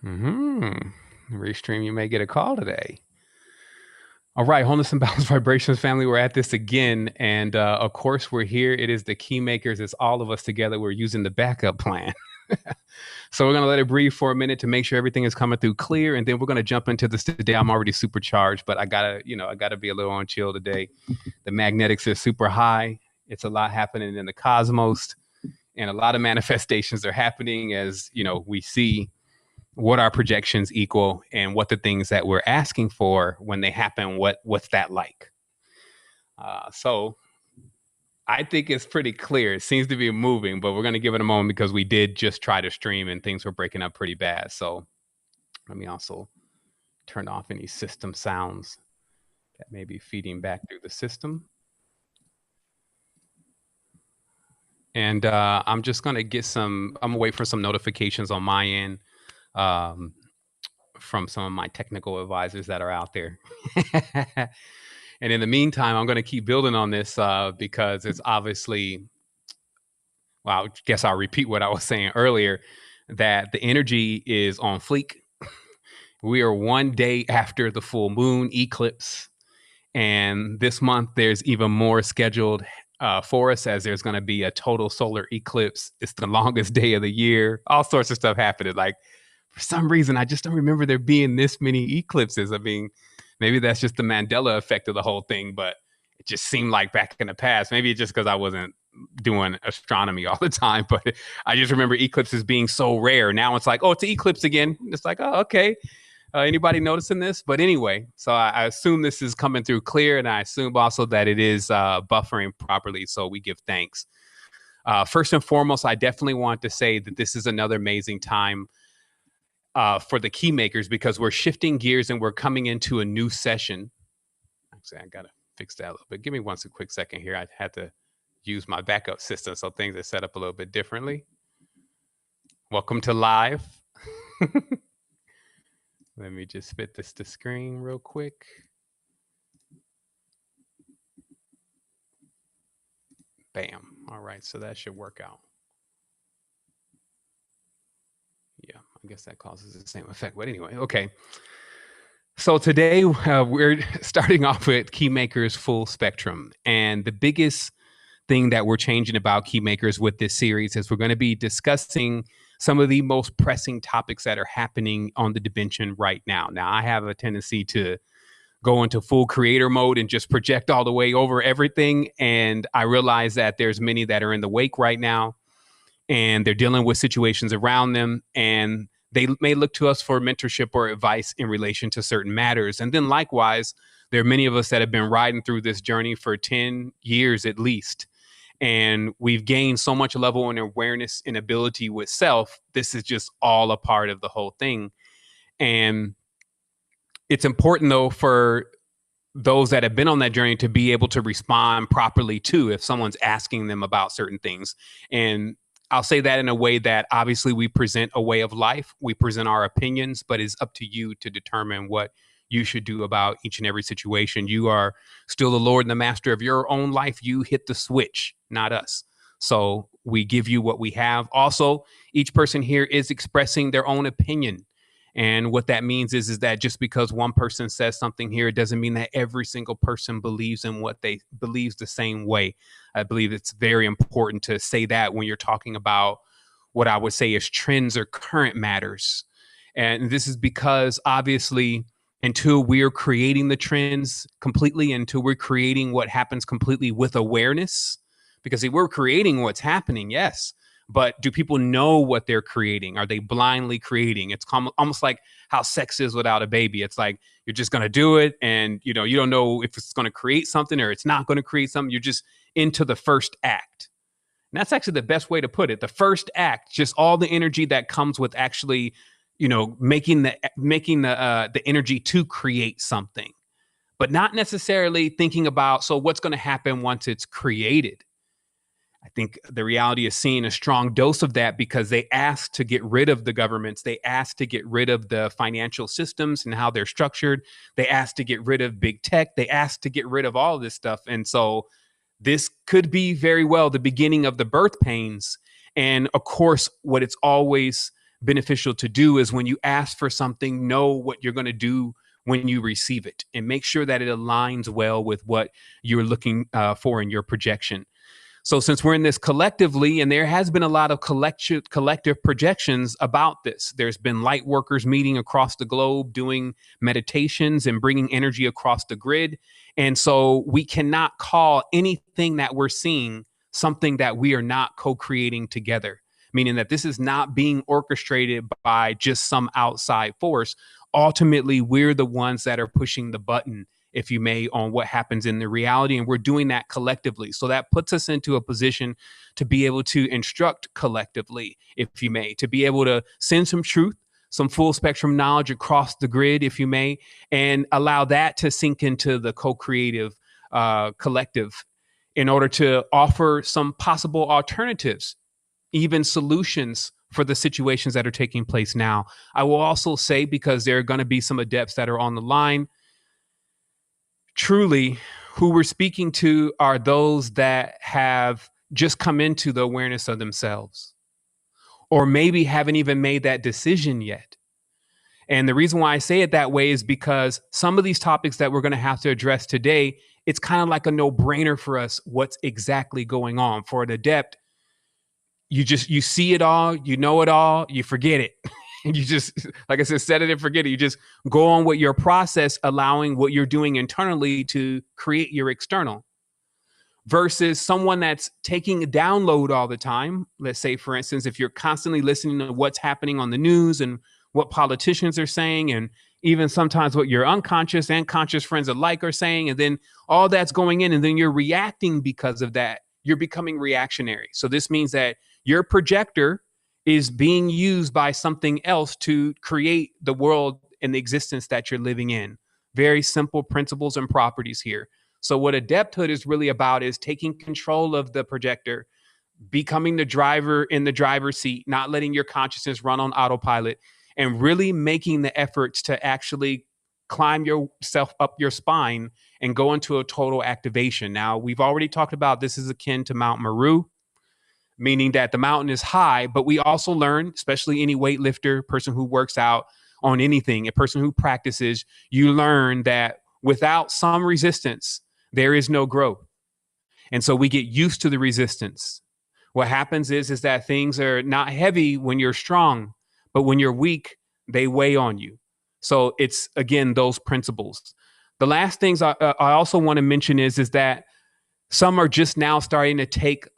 Restream, you may get a call today. All right, wholeness and balance vibrations family, we're at this again, and of course we're here. It is the Keymakers. It's all of us together. We're using the backup plan. So we're gonna let it breathe for a minute to make sure everything is coming through clear, and then we're gonna jump into this today. I'm already supercharged, but I gotta be a little on chill today. The magnetics are super high. It's a lot happening in the cosmos, and a lot of manifestations are happening as we see what our projections equal and what the things that we're asking for when they happen, what's that like. So I think it's pretty clear. It seems to be moving, but we're going to give it a moment because we did just try to stream and things were breaking up pretty bad. So let me also turn off any system sounds that may be feeding back through the system. And I'm just going to get I'm going to wait for some notifications on my end from some of my technical advisors that are out there. And in the meantime, I'm going to keep building on this because it's obviously, well, I guess I'll repeat what I was saying earlier, that the energy is on fleek. We are one day after the full moon eclipse. And this month, there's even more scheduled for us, as there's going to be a total solar eclipse. It's the longest day of the year. All sorts of stuff happening. Like, for some reason, I just don't remember there being this many eclipses. I mean, maybe that's just the Mandela effect of the whole thing, but it just seemed like back in the past. Maybe it's just because I wasn't doing astronomy all the time, but I just remember eclipses being so rare. Now it's like, oh, it's an eclipse again. It's like, oh, okay. Anybody noticing this? But anyway, so I assume this is coming through clear, and I assume also that it is buffering properly, so we give thanks. First and foremost, I definitely want to say that this is another amazing time for the Keymakers, because we're shifting gears and we're coming into a new session. Actually, I got to fix that a little bit. Give me one quick second here. I had to use my backup system, so things are set up a little bit differently. Welcome to live. Let me just fit this to screen real quick. Bam. All right, so that should work out. Yeah, I guess that causes the same effect. But anyway, okay. So today we're starting off with Keymakers Full Spectrum. And the biggest thing that we're changing about Keymakers with this series is we're going to be discussing some of the most pressing topics that are happening on the dimension right now. Now, I have a tendency to go into full creator mode and just project all the way over everything. And I realize that there's many that are in the wake right now, and they're dealing with situations around them, and they may look to us for mentorship or advice in relation to certain matters. And then likewise, there are many of us that have been riding through this journey for 10 years at least. And we've gained so much level and awareness and ability with self. This is just all a part of the whole thing. And it's important, though, for those that have been on that journey to be able to respond properly too, if someone's asking them about certain things. And I'll say that in a way that obviously we present a way of life, we present our opinions, but it's up to you to determine what you should do about each and every situation. You are still the Lord and the master of your own life. You hit the switch, not us. So we give you what we have. Also, each person here is expressing their own opinion. And what that means is that just because one person says something here, it doesn't mean that every single person believes in what they believes the same way. I believe it's very important to say that when you're talking about what I would say is trends or current matters. And this is because obviously, until we're creating the trends completely, until we're creating what happens completely with awareness, because we're creating what's happening, yes, but do people know what they're creating? Are they blindly creating? It's almost like how sex is without a baby. It's like you're just going to do it, and you don't know if it's going to create something or it's not going to create something. You're just into the first act. And that's actually the best way to put it. The first act, just all the energy that comes with actually making the energy to create something, but not necessarily thinking about, so what's going to happen once it's created. I think the reality is seeing a strong dose of that, because they asked to get rid of the governments. They asked to get rid of the financial systems and how they're structured. They asked to get rid of big tech. They asked to get rid of all of this stuff. And so this could be very well the beginning of the birth pains. And of course, what it's always beneficial to do is when you ask for something, know what you're going to do when you receive it, and make sure that it aligns well with what you're looking for in your projection. So since we're in this collectively, and there has been a lot of collective projections about this, there's been light workers meeting across the globe, doing meditations and bringing energy across the grid. And so we cannot call anything that we're seeing something that we are not co-creating together, meaning that this is not being orchestrated by just some outside force. Ultimately, we're the ones that are pushing the button, if you may, on what happens in the reality. And we're doing that collectively. So that puts us into a position to be able to instruct collectively, if you may, to be able to send some truth, some full spectrum knowledge across the grid, if you may, and allow that to sink into the co-creative collective in order to offer some possible alternatives, even solutions for the situations that are taking place now. I will also say, because there are going to be some adepts that are on the line, truly, who we're speaking to are those that have just come into the awareness of themselves, or maybe haven't even made that decision yet. And the reason why I say it that way is because some of these topics that we're going to have to address today, it's kind of like a no-brainer for us what's exactly going on. For an adept, you see it all, you know it all, you forget it. And you just, like I said, set it and forget it. You just go on with your process, allowing what you're doing internally to create your external. Versus someone that's taking a download all the time. Let's say, for instance, if you're constantly listening to what's happening on the news and what politicians are saying, and even sometimes what your unconscious and conscious friends alike are saying, and then all that's going in, and then you're reacting because of that, you're becoming reactionary. So this means that your projector is being used by something else to create the world and the existence that you're living in. Very simple principles and properties here. So what adepthood is really about is taking control of the projector, becoming the driver in the driver's seat, not letting your consciousness run on autopilot, and really making the efforts to actually climb yourself up your spine and go into a total activation. Now, we've already talked about this is akin to Mount Meru, meaning that the mountain is high, but we also learn, especially any weightlifter, person who works out on anything, a person who practices, you learn that without some resistance, there is no growth. And so we get used to the resistance. What happens is that things are not heavy when you're strong, but when you're weak, they weigh on you. So it's, again, those principles. The last things I also want to mention is that some are just now starting to take,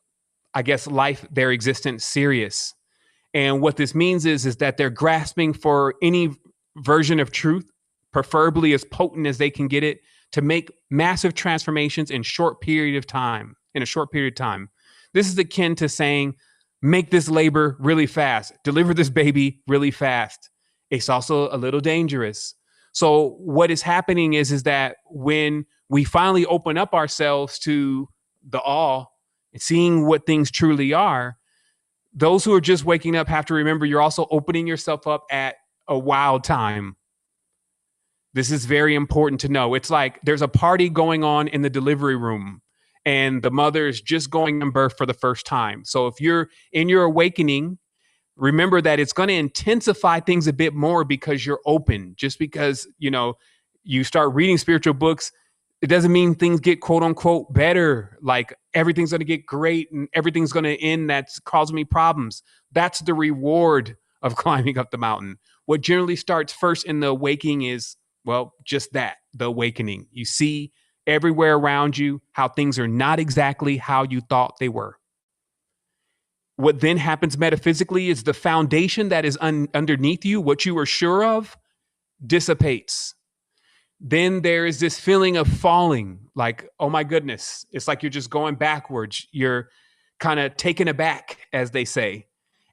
I guess, life, their existence serious. And what this means is that they're grasping for any version of truth, preferably as potent as they can get it, to make massive transformations in a short period of time. This is akin to saying, make this labor really fast, deliver this baby really fast. It's also a little dangerous. So what is happening is that when we finally open up ourselves to the all, seeing what things truly are, those who are just waking up have to remember you're also opening yourself up at a wild time. This is very important to know. It's like there's a party going on in the delivery room and the mother is just going in birth for the first time. So if you're in your awakening, remember that it's going to intensify things a bit more because you're open. Just because, you start reading spiritual books, it doesn't mean things get quote unquote better. Like everything's going to get great and everything's going to end that's causing me problems. That's the reward of climbing up the mountain. What generally starts first in the awakening is, well, just that, the awakening. You see everywhere around you how things are not exactly how you thought they were. What then happens metaphysically is the foundation that is underneath you, what you were sure of, dissipates. Then there is this feeling of falling, like, oh my goodness, it's like you're just going backwards. You're kind of taken aback, as they say.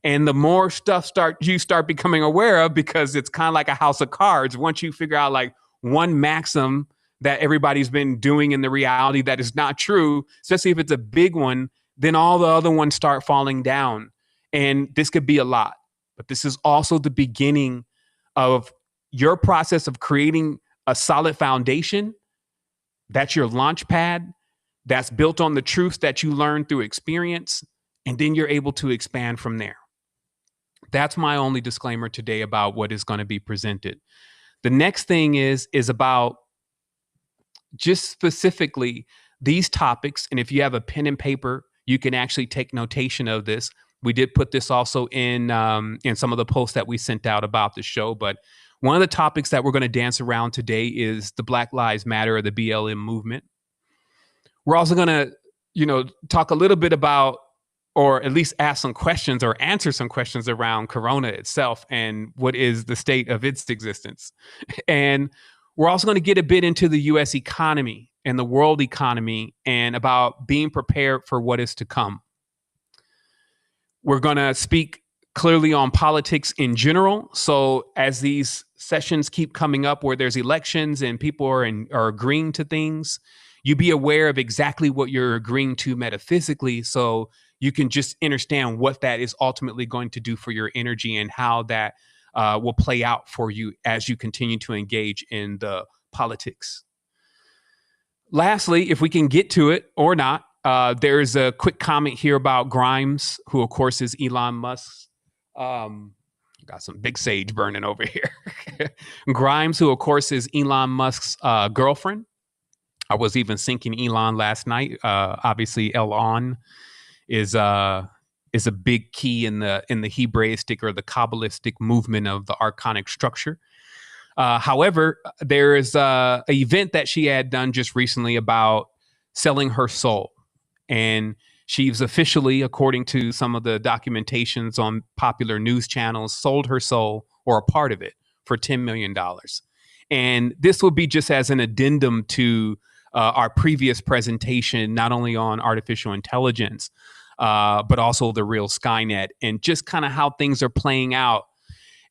And the more stuff you start becoming aware of, because it's kind of like a house of cards. Once you figure out like one maxim that everybody's been doing in the reality that is not true, especially if it's a big one, then all the other ones start falling down. And this could be a lot, but this is also the beginning of your process of creating a solid foundation. That's your launch pad. That's built on the truths that you learn through experience. And then you're able to expand from there. That's my only disclaimer today about what is going to be presented. The next thing is about just specifically these topics. And if you have a pen and paper, you can actually take notation of this. We did put this also in some of the posts that we sent out about the show. But one of the topics that we're going to dance around today is the Black Lives Matter or the BLM movement. We're also going to, talk a little bit about, or at least ask some questions or answer some questions around Corona itself and what is the state of its existence. And we're also going to get a bit into the U.S. economy and the world economy and about being prepared for what is to come. We're going to speak clearly on politics in general. So as these sessions keep coming up where there's elections and people are agreeing to things, you be aware of exactly what you're agreeing to metaphysically, so you can just understand what that is ultimately going to do for your energy and how that will play out for you as you continue to engage in the politics. Lastly, if we can get to it or not, there's a quick comment here about Grimes, who of course is Elon Musk's. Got some big sage burning over here. Grimes, who of course is Elon Musk's girlfriend. I was even syncing Elon last night. Obviously, Elon is a big key in the Hebraistic or the Kabbalistic movement of the archonic structure. However, there is an event that she had done just recently about selling her soul. And she's officially, according to some of the documentations on popular news channels, sold her soul or a part of it for $10 million. And this will be just as an addendum to our previous presentation, not only on artificial intelligence, but also the real Skynet and just kind of how things are playing out.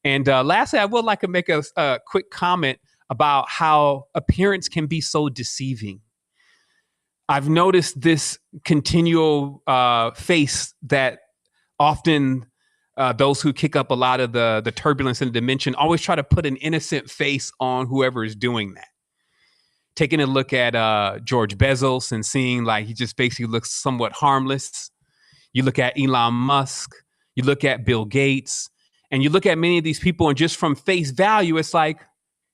And lastly, I would like to make a quick comment about how appearance can be so deceiving. I've noticed this continual face that often those who kick up a lot of the turbulence in the dimension always try to put an innocent face on whoever is doing that. Taking a look at George Bezos and seeing like he just basically looks somewhat harmless. You look at Elon Musk, you look at Bill Gates, and you look at many of these people, and just from face value, it's like,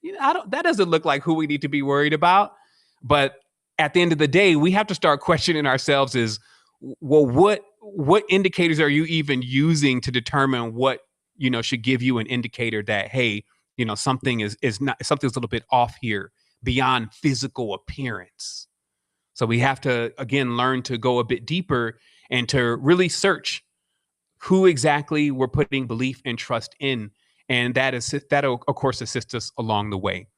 that doesn't look like who we need to be worried about. But at the end of the day, we have to start questioning ourselves is, well, what indicators are you even using to determine what, should give you an indicator that, hey, something's a little bit off here beyond physical appearance. So we have to, again, learn to go a bit deeper and to really search who exactly we're putting belief and trust in. And that'll, of course, assist us along the way.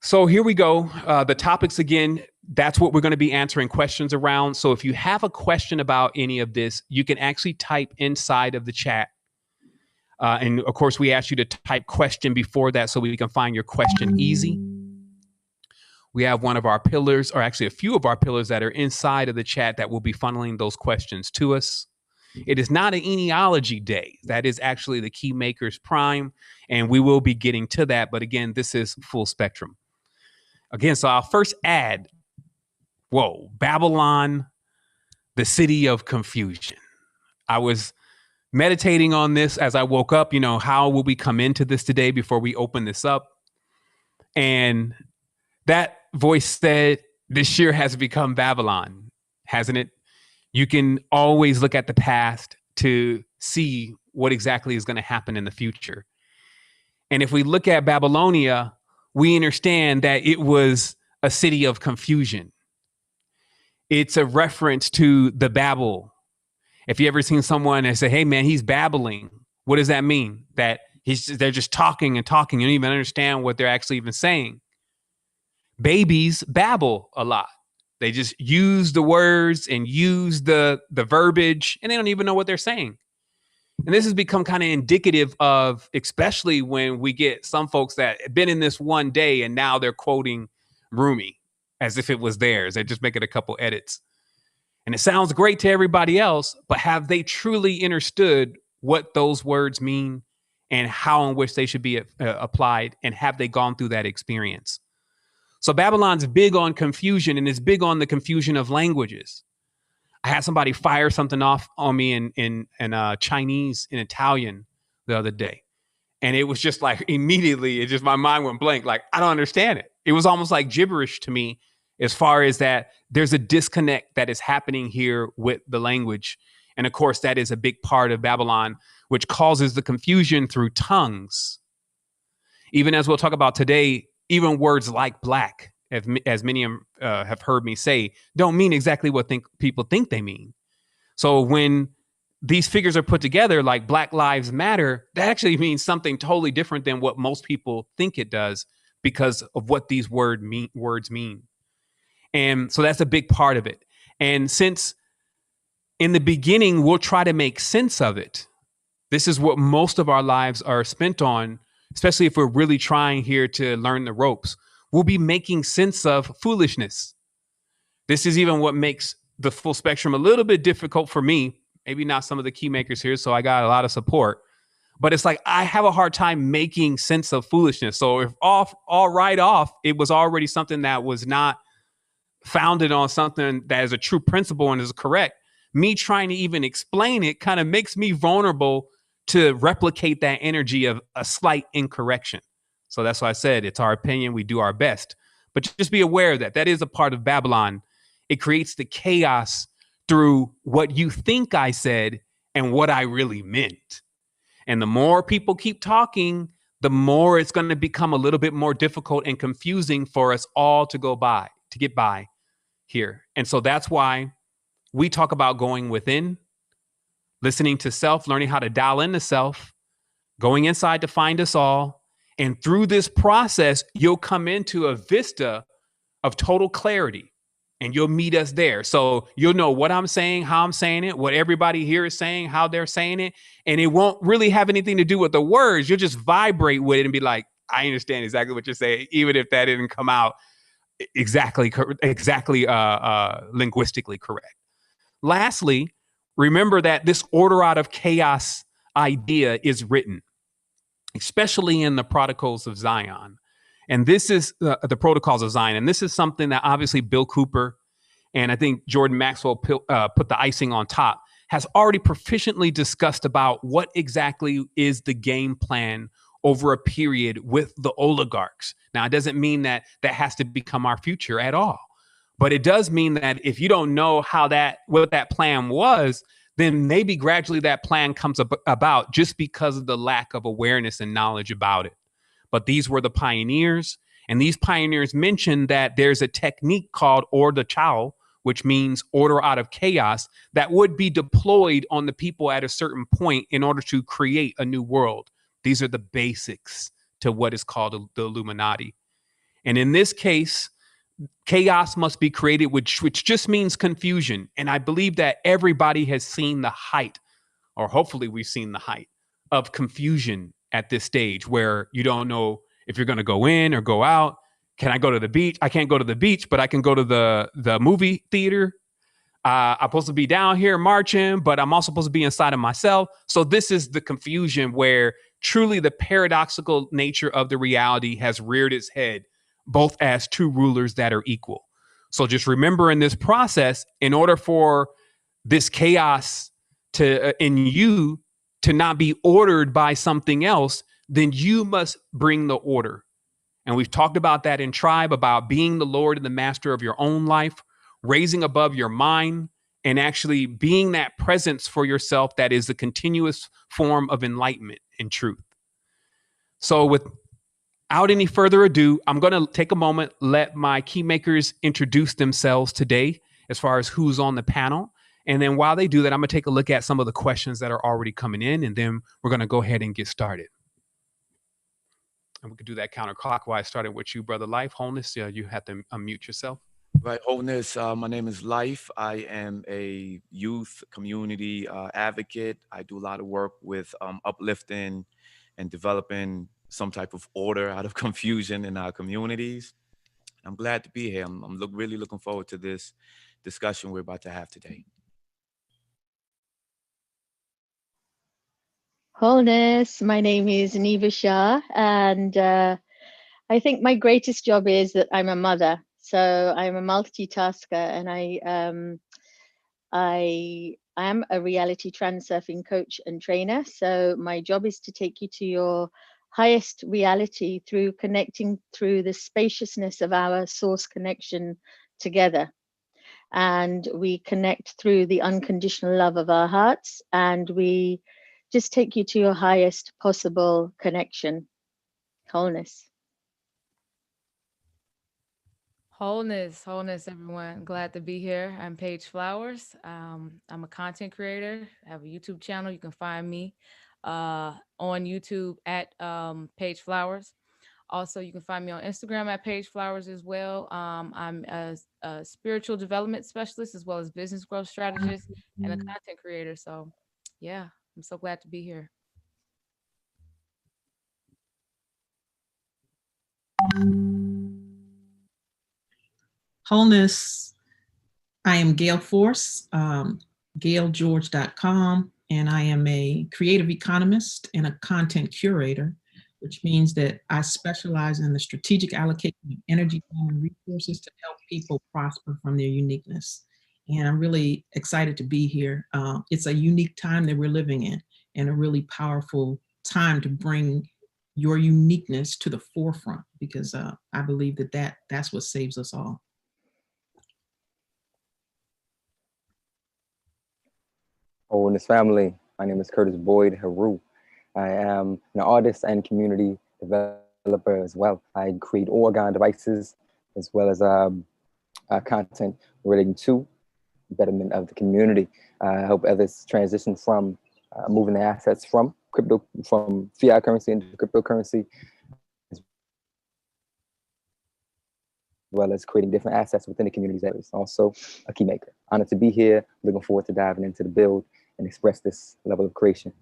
So here we go. The topics, again, that's what we're going to be answering questions around. So if you have a question about any of this, you can actually type inside of the chat. And of course, we ask you to type question before that so we can find your question easy. We have one of our pillars, or actually a few of our pillars that are inside of the chat that will be funneling those questions to us. It is not an Enealogy Day. That is actually the Keymakers Prime, and we will be getting to that. But again, this is full spectrum. Again, so I'll first add, Babylon, the city of confusion. I was meditating on this as I woke up, how will we come into this today before we open this up? And that voice said, this year has become Babylon, hasn't it? You can always look at the past to see what exactly is going to happen in the future. And if we look at Babylonia, we understand that it was a city of confusion. It's a reference to the babble. If you ever seen someone and say, hey, man, he's babbling, what does that mean? That they're just talking and talking. You don't even understand what they're actually even saying. Babies babble a lot. They just use the words and use the verbiage, and they don't even know what they're saying. And this has become kind of indicative of, especially when we get some folks that have been in this one day and now they're quoting Rumi as if it was theirs. They're just making a couple edits. And it sounds great to everybody else, but have they truly understood what those words mean and how in which they should be applied? And have they gone through that experience? So Babylon's big on confusion, and it's big on the confusion of languages. I had somebody fire something off on me in Chinese, in Italian the other day. And it was just like immediately, it just, my mind went blank. Like, I don't understand it. It was almost like gibberish to me, as far as that there's a disconnect that is happening here with the language. And of course, that is a big part of Babylon, which causes the confusion through tongues. Even as we'll talk about today, even words like black, as many have heard me say, don't mean exactly what people think they mean. So when these figures are put together, like Black Lives Matter, that actually means something totally different than what most people think it does, because of what these words mean. And so that's a big part of it. And since in the beginning, we'll try to make sense of it, this is what most of our lives are spent on, especially if we're really trying here to learn the ropes. We'll be making sense of foolishness. This is even what makes the full spectrum a little bit difficult for me. Maybe not some of the key makers here, so I got a lot of support. But it's like I have a hard time making sense of foolishness. So if right off, it was already something that was not founded on something that is a true principle and is correct, me trying to even explain it kind of makes me vulnerable to replicate that energy of a slight incorrection. So that's why I said it's our opinion. We do our best. But just be aware that that is a part of Babylon. It creates the chaos through what you think I said and what I really meant. And the more people keep talking, the more it's going to become a little bit more difficult and confusing for us all to get by here. And so that's why we talk about going within, listening to self, learning how to dial into self, going inside to find us all. And through this process, you'll come into a vista of total clarity, and you'll meet us there. So you'll know what I'm saying, how I'm saying it, what everybody here is saying, how they're saying it. And it won't really have anything to do with the words. You'll just vibrate with it and be like, I understand exactly what you're saying, even if that didn't come out exactly linguistically correct. Lastly, remember that this order out of chaos idea is written, especially in the Protocols of Zion. And this is the Protocols of Zion. And this is something that obviously Bill Cooper and I think Jordan Maxwell put the icing on top, has already proficiently discussed about what exactly is the game plan over a period with the oligarchs. Now, it doesn't mean that that has to become our future at all. But it does mean that if you don't know what that plan was, then maybe gradually that plan comes about just because of the lack of awareness and knowledge about it. But these were the pioneers, and these pioneers mentioned that there's a technique called order Chao, which means order out of chaos, that would be deployed on the people at a certain point in order to create a new world. These are the basics to what is called the Illuminati. And in this case, chaos must be created, which just means confusion. And I believe that everybody has seen the height, or hopefully we've seen the height of confusion at this stage, where you don't know if you're going to go in or go out. Can I go to the beach? I can't go to the beach, but I can go to the movie theater. I'm supposed to be down here marching, but I'm also supposed to be inside of myself. So this is the confusion where truly the paradoxical nature of the reality has reared its head, both as two rulers that are equal. So just remember, in this process, in order for this chaos in you to not be ordered by something else, then you must bring the order. And we've talked about that in Tribe, about being the Lord and the master of your own life, raising above your mind, and actually being that presence for yourself that is the continuous form of enlightenment and truth. So without any further ado, I'm going to take a moment, let my key makers introduce themselves today as far as who's on the panel. And then while they do that, I'm going to take a look at some of the questions that are already coming in, and then we're going to go ahead and get started. And we could do that counterclockwise, starting with you, Brother Life. Wholeness, you have to unmute yourself. Right, Wholeness. My name is Life. I am a youth community advocate. I do a lot of work with uplifting and developing some type of order out of confusion in our communities. I'm glad to be here. I'm really looking forward to this discussion we're about to have today. Wholeness, my name is Niva Shah, and I think my greatest job is that I'm a mother. So I'm a multitasker, and I am a reality transurfing coach and trainer. So my job is to take you to your highest reality through connecting through the spaciousness of our source connection together. And we connect through the unconditional love of our hearts, and we just take you to your highest possible connection, wholeness. Wholeness, everyone. Glad to be here. I'm Paige Flowers. I'm a content creator. I have a YouTube channel. You can find me on YouTube at Paige Flowers. Also, you can find me on Instagram at Paige Flowers as well. I'm a spiritual development specialist as well as business growth strategist and a content creator. So, yeah, I'm so glad to be here. Wholeness. I am Gail Force, GailGeorge.com, and I am a creative economist and a content curator, which means that I specialize in the strategic allocation of energy, time, and resources to help people prosper from their uniqueness. And I'm really excited to be here. It's a unique time that we're living in, and a really powerful time to bring your uniqueness to the forefront, because I believe that that's what saves us all. Wholeness family, my name is Curtis Boyd Heru. I am an artist and community developer as well. I create organ devices as well as content relating to betterment of the community. I help others transition from moving their assets from fiat currency into cryptocurrency, as well as creating different assets within the communities. That is also a key maker. Honored to be here. Looking forward to diving into the build and express this level of creation.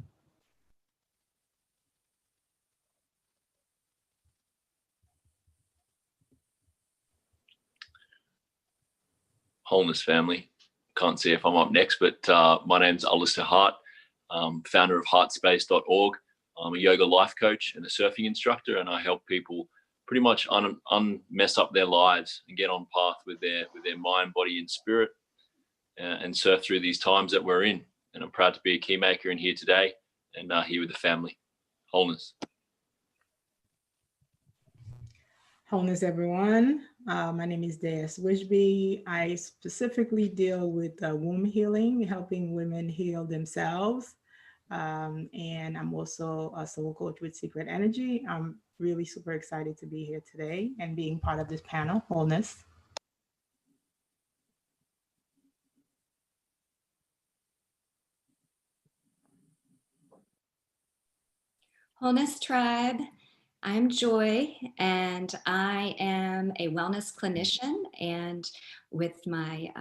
Wholeness family. Can't see if I'm up next, but my name's Alistair Hart, founder of heartspace.org. I'm a yoga life coach and a surfing instructor, and I help people pretty much mess up their lives and get on path with their mind, body, and spirit, and surf through these times that we're in. And I'm proud to be a key maker in here today and here with the family. Wholeness. Wholeness, everyone. My name is Déesse Wigeby. I specifically deal with womb healing, helping women heal themselves. And I'm also a soul coach with Secret Energy. I'm really super excited to be here today and being part of this panel, Wholeness. Wholeness Tribe. I'm Joy, and I am a wellness clinician. And with my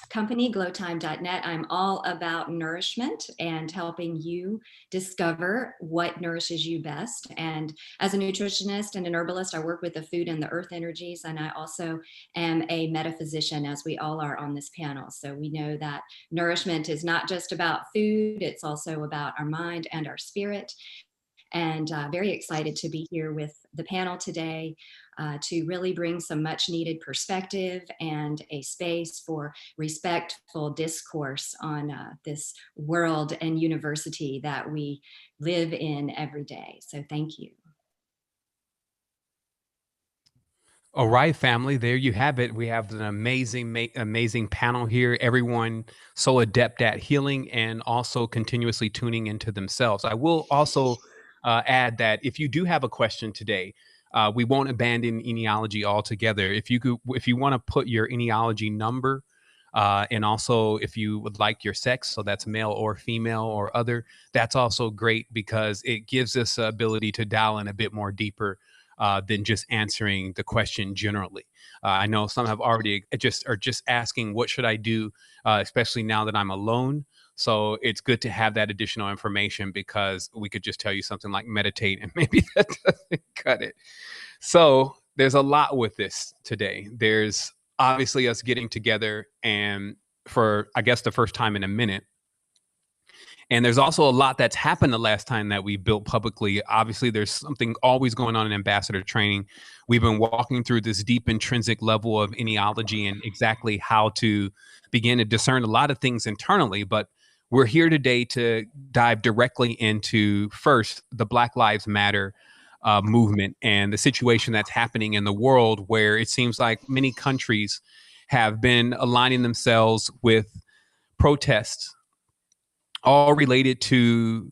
company, glowtime.net, I'm all about nourishment and helping you discover what nourishes you best. And as a nutritionist and an herbalist, I work with the food and the earth energies. And I also am a metaphysician, as we all are on this panel. So we know that nourishment is not just about food, it's also about our mind and our spirit. And very excited to be here with the panel today to really bring some much needed perspective and a space for respectful discourse on this world and university that we live in every day. So thank you. All right, family, there you have it. We have an amazing panel here. Everyone so adept at healing and also continuously tuning into themselves. I will also add that if you do have a question today, we won't abandon enealogy altogether. If you want to put your enealogy number, and also if you would like your sex, so that's male or female or other, that's also great because it gives us the ability to dial in a bit more deeper than just answering the question generally. I know some have already are just asking, what should I do, especially now that I'm alone? So it's good to have that additional information because we could just tell you something like meditate and maybe that doesn't cut it. So there's a lot with this today. There's obviously us getting together and for, I guess, the first time in a minute. And there's also a lot that's happened the last time that we built publicly. Obviously, there's something always going on in ambassador training. We've been walking through this deep intrinsic level of ennealogy and exactly how to begin to discern a lot of things internally. But we're here today to dive directly into, first, the Black Lives Matter movement and the situation that's happening in the world, where it seems like many countries have been aligning themselves with protests, all related to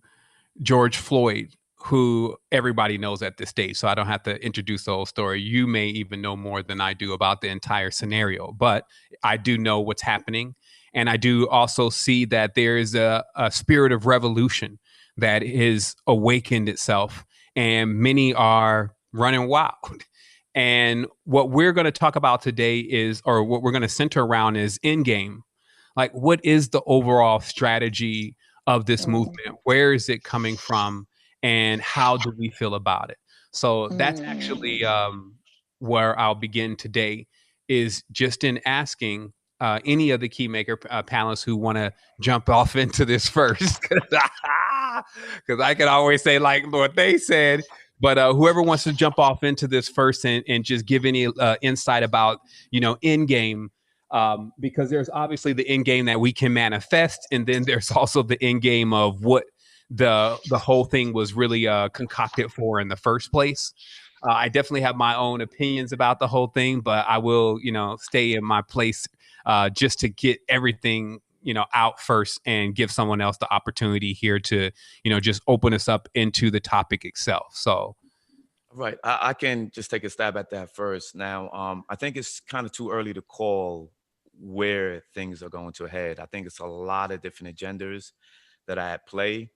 George Floyd, who everybody knows at this stage. So I don't have to introduce the whole story. You may even know more than I do about the entire scenario, but I do know what's happening. And I do also see that there is a spirit of revolution that has awakened itself, and many are running wild. And what we're going to talk about today is, or what we're going to center around is Endgame. Like, what is the overall strategy of this movement? Where is it coming from? And how do we feel about it? So that's actually where I'll begin today, is just in asking any of the Keymaker panelists who want to jump off into this first. Because I can always say like what they said, but whoever wants to jump off into this first and just give any insight about, Endgame, because there's obviously the end game that we can manifest, and then there's also the end game of what the whole thing was really concocted for in the first place. I definitely have my own opinions about the whole thing, but I will, stay in my place just to get everything, out first and give someone else the opportunity here to, just open us up into the topic itself. So. Right. I can just take a stab at that first. Now, I think it's kind of too early to call where things are going to head. I think it's a lot of different agendas that are at play.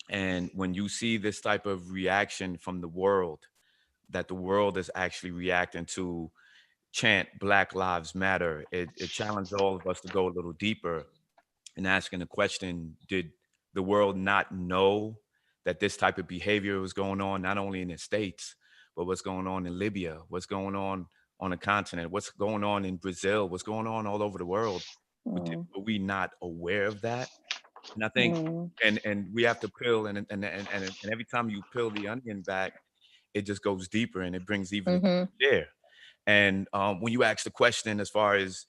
And when you see this type of reaction from the world, that the world is actually reacting to chant Black Lives Matter, it challenged all of us to go a little deeper and asking the question, did the world not know that this type of behavior was going on, not only in the States, but what's going on in Libya, what's going on the continent, what's going on in Brazil, what's going on all over the world? Were we not aware of that? And I think, and we have to peel, and every time you peel the onion back, it just goes deeper and it brings even there. And when you ask the question, as far as,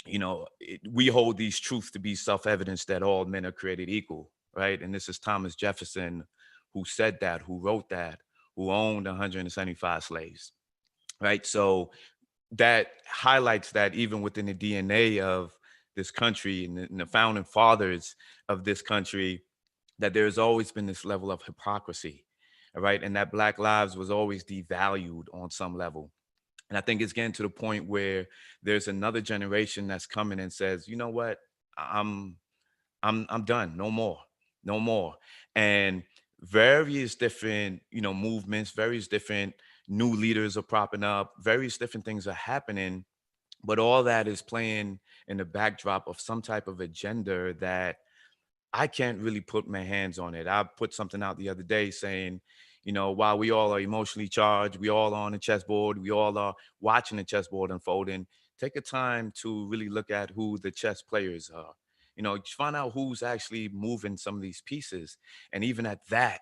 we hold these truths to be self-evident that all men are created equal, right? And this is Thomas Jefferson who said that, who wrote that, who owned 175 slaves, right? So that highlights that even within the DNA of this country and the founding fathers of this country, that there's always been this level of hypocrisy, right? And that Black lives was always devalued on some level. And I think it's getting to the point where there's another generation that's coming and says, you know what, I'm done, no more. And various different, movements, various different new leaders are propping up, various different things are happening, but all that is playing in the backdrop of some type of agenda that I can't really put my hands on it. I put something out the other day saying, while we all are emotionally charged, we all are on the chessboard, we all are watching the chessboard unfolding, take a time to really look at who the chess players are. Find out who's actually moving some of these pieces. And even at that,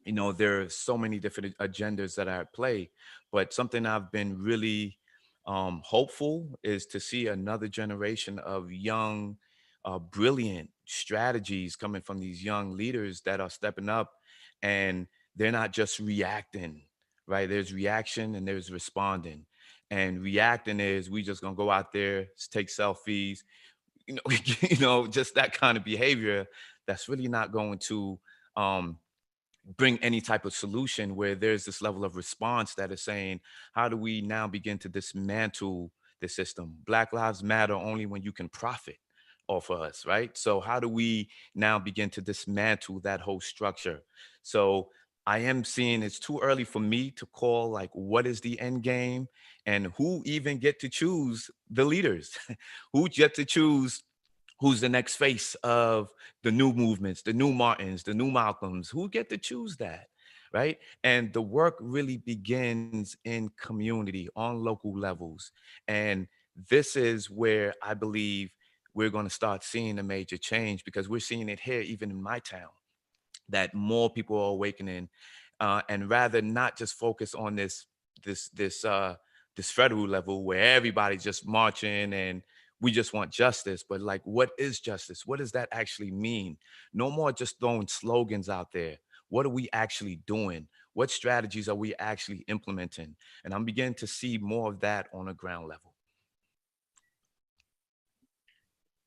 there are so many different agendas that are at play. But something I've been really hopeful is to see another generation of young, brilliant strategies coming from these young leaders that are stepping up, and they're not just reacting, right? There's reaction and there's responding. And reacting is we just gonna go out there, take selfies, just that kind of behavior that's really not going to bring any type of solution, where there's this level of response that is saying, how do we now begin to dismantle the system? Black lives matter only when you can profit off of us, right? So how do we now begin to dismantle that whole structure? So I am seeing it's too early for me to call like what is the end game and who even get to choose the leaders, who get to choose who's the next face of the new movements, the new Martins, the new Malcolms, who get to choose that, right? And the work really begins in community on local levels. And this is where I believe we're going to start seeing a major change, because we're seeing it here, even in my town, that more people are awakening, and rather not just focus on this federal level where everybody's just marching and we just want justice, but like, what is justice? What does that actually mean? No more just throwing slogans out there. What are we actually doing? What strategies are we actually implementing? And I'm beginning to see more of that on a ground level.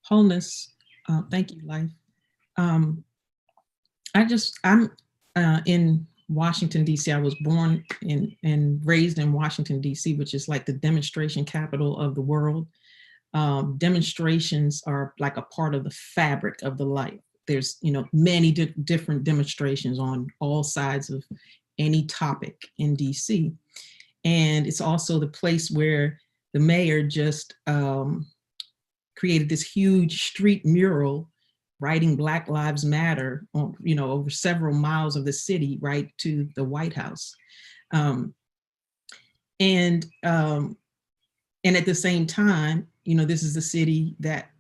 Wholeness. Thank you, Life. I'm in Washington, D.C. I was born and raised in Washington, D.C., which is like the demonstration capital of the world. Demonstrations are like a part of the fabric of the life. There's, many different demonstrations on all sides of any topic in DC. And it's also the place where the mayor just created this huge street mural writing Black Lives Matter on, over several miles of the city, right to the White House. And at the same time, this is the city that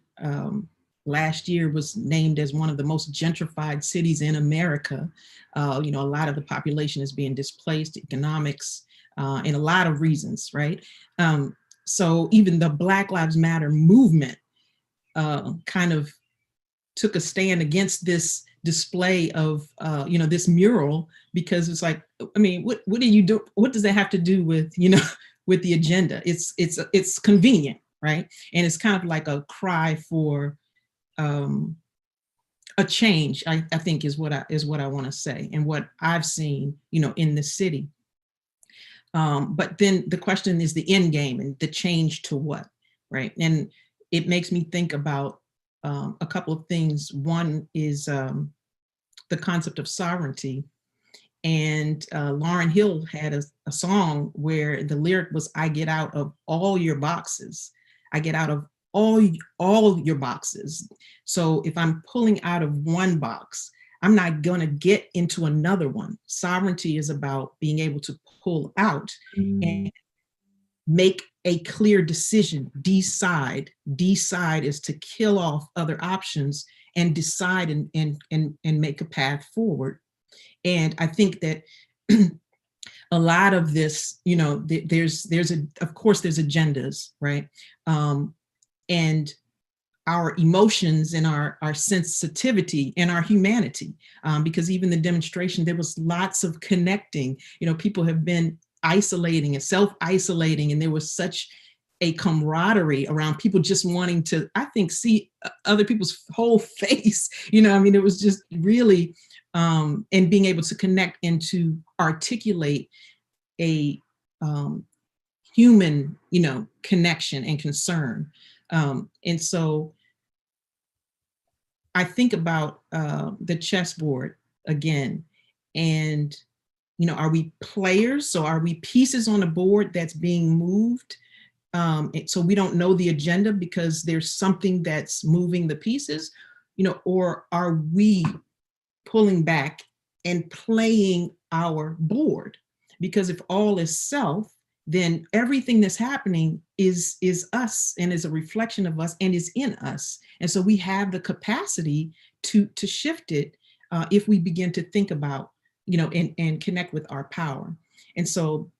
last year was named as one of the most gentrified cities in America. A lot of the population is being displaced, economics, and a lot of reasons, right? So even the Black Lives Matter movement kind of took a stand against this display of, this mural, because it's like, I mean, what do you do? What does that have to do with, with the agenda? It's convenient, right? And it's kind of like a cry for a change, I think is what I want to say, and what I've seen, in the city. But then the question is the end game, and the change to what, right? And it makes me think about a couple of things. One is the concept of sovereignty. And Lauryn Hill had a song where the lyric was, I get out of all your boxes. I get out of all your boxes. So if I'm pulling out of one box, I'm not going to get into another one. Sovereignty is about being able to pull out and make a clear decision. Decide is to kill off other options and decide and make a path forward. And I think that a lot of this, of course there's agendas, right? And our emotions and our sensitivity and our humanity, because even the demonstration, there was lots of connecting. People have been isolating and self-isolating, and there was such a camaraderie around people just wanting to, I think, see other people's whole face. It was just really, and being able to connect and to articulate a human, connection and concern. And so I think about the chessboard again, and, are we players? So are we pieces on a board that's being moved? So we don't know the agenda because there's something that's moving the pieces, or are we pulling back and playing our board? Because if all is self, then everything that's happening is us and is a reflection of us and is in us. And so we have the capacity to shift it if we begin to think about, and connect with our power. And so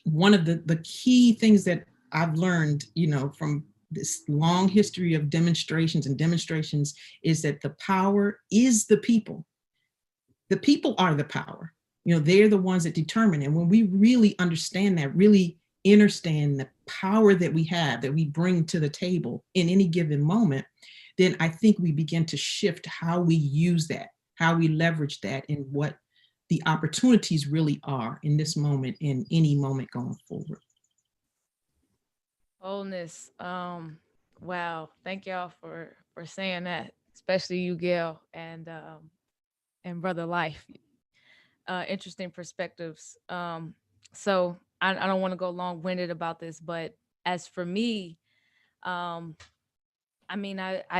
one of the key things that I've learned, from this long history of demonstrations is that the power is the people. The people are the power. They're the ones that determine. And when we really understand that, really understand the power that we have, that we bring to the table in any given moment, then I think we begin to shift how we use that, how we leverage that, and what the opportunities really are in this moment, in any moment going forward. Wholeness. Wow. Thank y'all for saying that, especially you, Gail, and Brother Life. Interesting perspectives. So I don't want to go long-winded about this, but as for me, I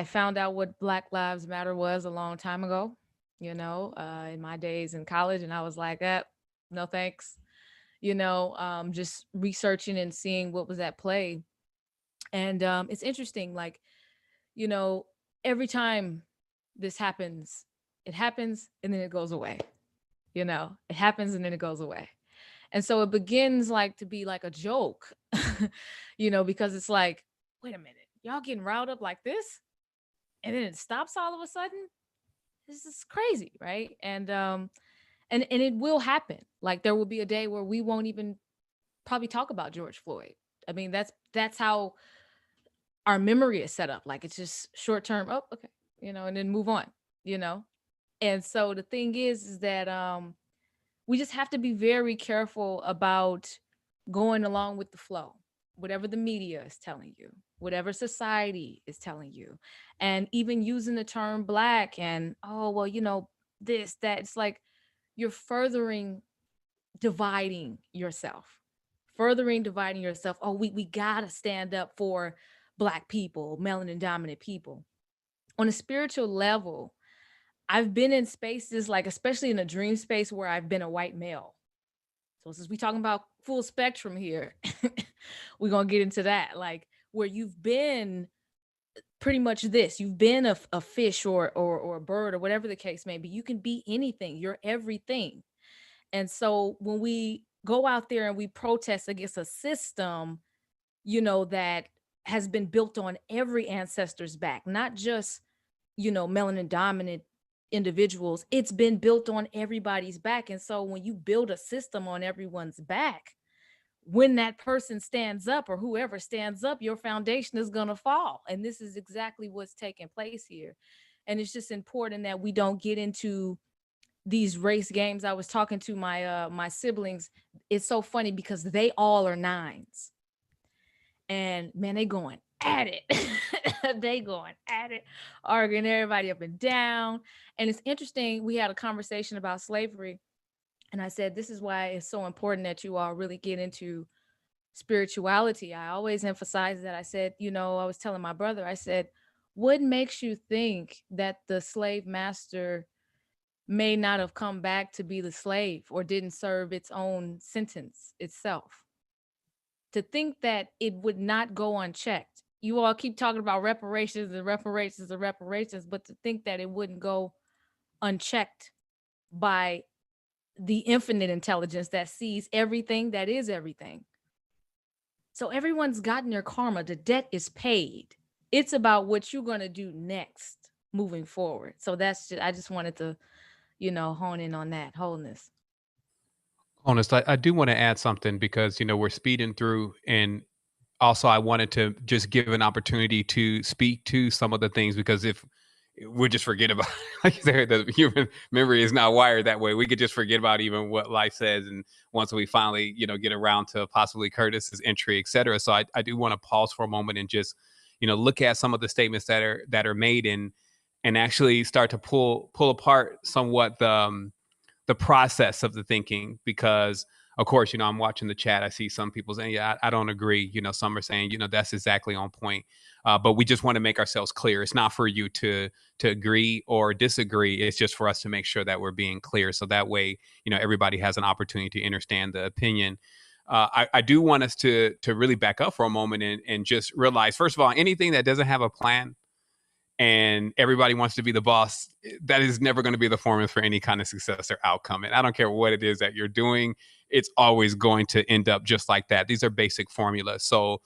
found out what Black Lives Matter was a long time ago, in my days in college, and I was like, no thanks, just researching and seeing what was at play. And it's interesting, like, you know, every time this happens, it happens and then it goes away. You know, it happens and then it goes away. And so it begins like to be like a joke, you know, because it's like, wait a minute, y'all getting riled up like this? And then it stops all of a sudden? This is crazy, right? And it will happen. Like there will be a day where we won't even probably talk about George Floyd. I mean, that's how our memory is set up. Like it's just short term, oh, okay, you know, and then move on, you know? And so the thing is that we just have to be very careful about going along with the flow, whatever the media is telling you, whatever society is telling you, and even using the term Black and, oh, well, you know, this, that. It's like you're furthering dividing yourself. Oh, we gotta stand up for Black people, melanin dominant people. On a spiritual level, I've been in spaces, like especially in a dream space, where I've been a white male. So since we're talking about full spectrum here, we're gonna get into that, like where you've been pretty much this, you've been a fish or a bird or whatever the case may be. You can be anything, you're everything. And so when we go out there and we protest against a system, you know, that has been built on every ancestor's back, not just, you know, melanin dominant individuals, it's been built on everybody's back. And so when you build a system on everyone's back, when that person stands up or whoever stands up, your foundation is going to fall. And this is exactly what's taking place here. And it's just important that we don't get into these race games. I was talking to my siblings. It's so funny because they all are 9s. And man, they going at it. They going at it, arguing everybody up and down. And it's interesting. We had a conversation about slavery. And I said, this is why it's so important that you all really get into spirituality. I always emphasize that. I said, you know, I was telling my brother, I said, what makes you think that the slave master may not have come back to be the slave or didn't serve its own sentence itself? To think that it would not go unchecked. You all keep talking about reparations and reparations and reparations, but to think that it wouldn't go unchecked by the infinite intelligence that sees everything, that is everything. So everyone's gotten their karma. The debt is paid. It's about what you're going to do next moving forward. So that's just, I just wanted to, you know, hone in on that wholeness. Honest, I do want to add something because, you know, we're speeding through, and also I wanted to just give an opportunity to speak to some of the things, because if we'll just forget about, like you said, the human memory is not wired that way. We could just forget about even what life says. And once we finally, you know, get around to possibly Curtis's entry, et cetera. So I do want to pause for a moment and just, you know, look at some of the statements that are made and actually start to pull apart somewhat the process of the thinking, because of course, you know, I'm watching the chat. I see some people saying, yeah, I don't agree. You know, some are saying, you know, that's exactly on point. But we just want to make ourselves clear. It's not for you to agree or disagree. It's just for us to make sure that we're being clear. So that way, you know, everybody has an opportunity to understand the opinion. I do want us to really back up for a moment and just realize, first of all, anything that doesn't have a plan and everybody wants to be the boss, that is never going to be the formula for any kind of success or outcome. And I don't care what it is that you're doing, it's always going to end up just like that. These are basic formulas. So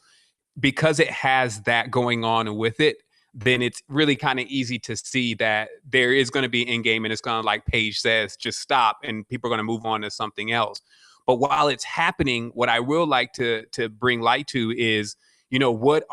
because it has that going on with it, then it's really kind of easy to see that there is going to be Endgame, and it's going to, like Paige says, just stop and people are going to move on to something else. But while it's happening, what I will like to bring light to is, you know, what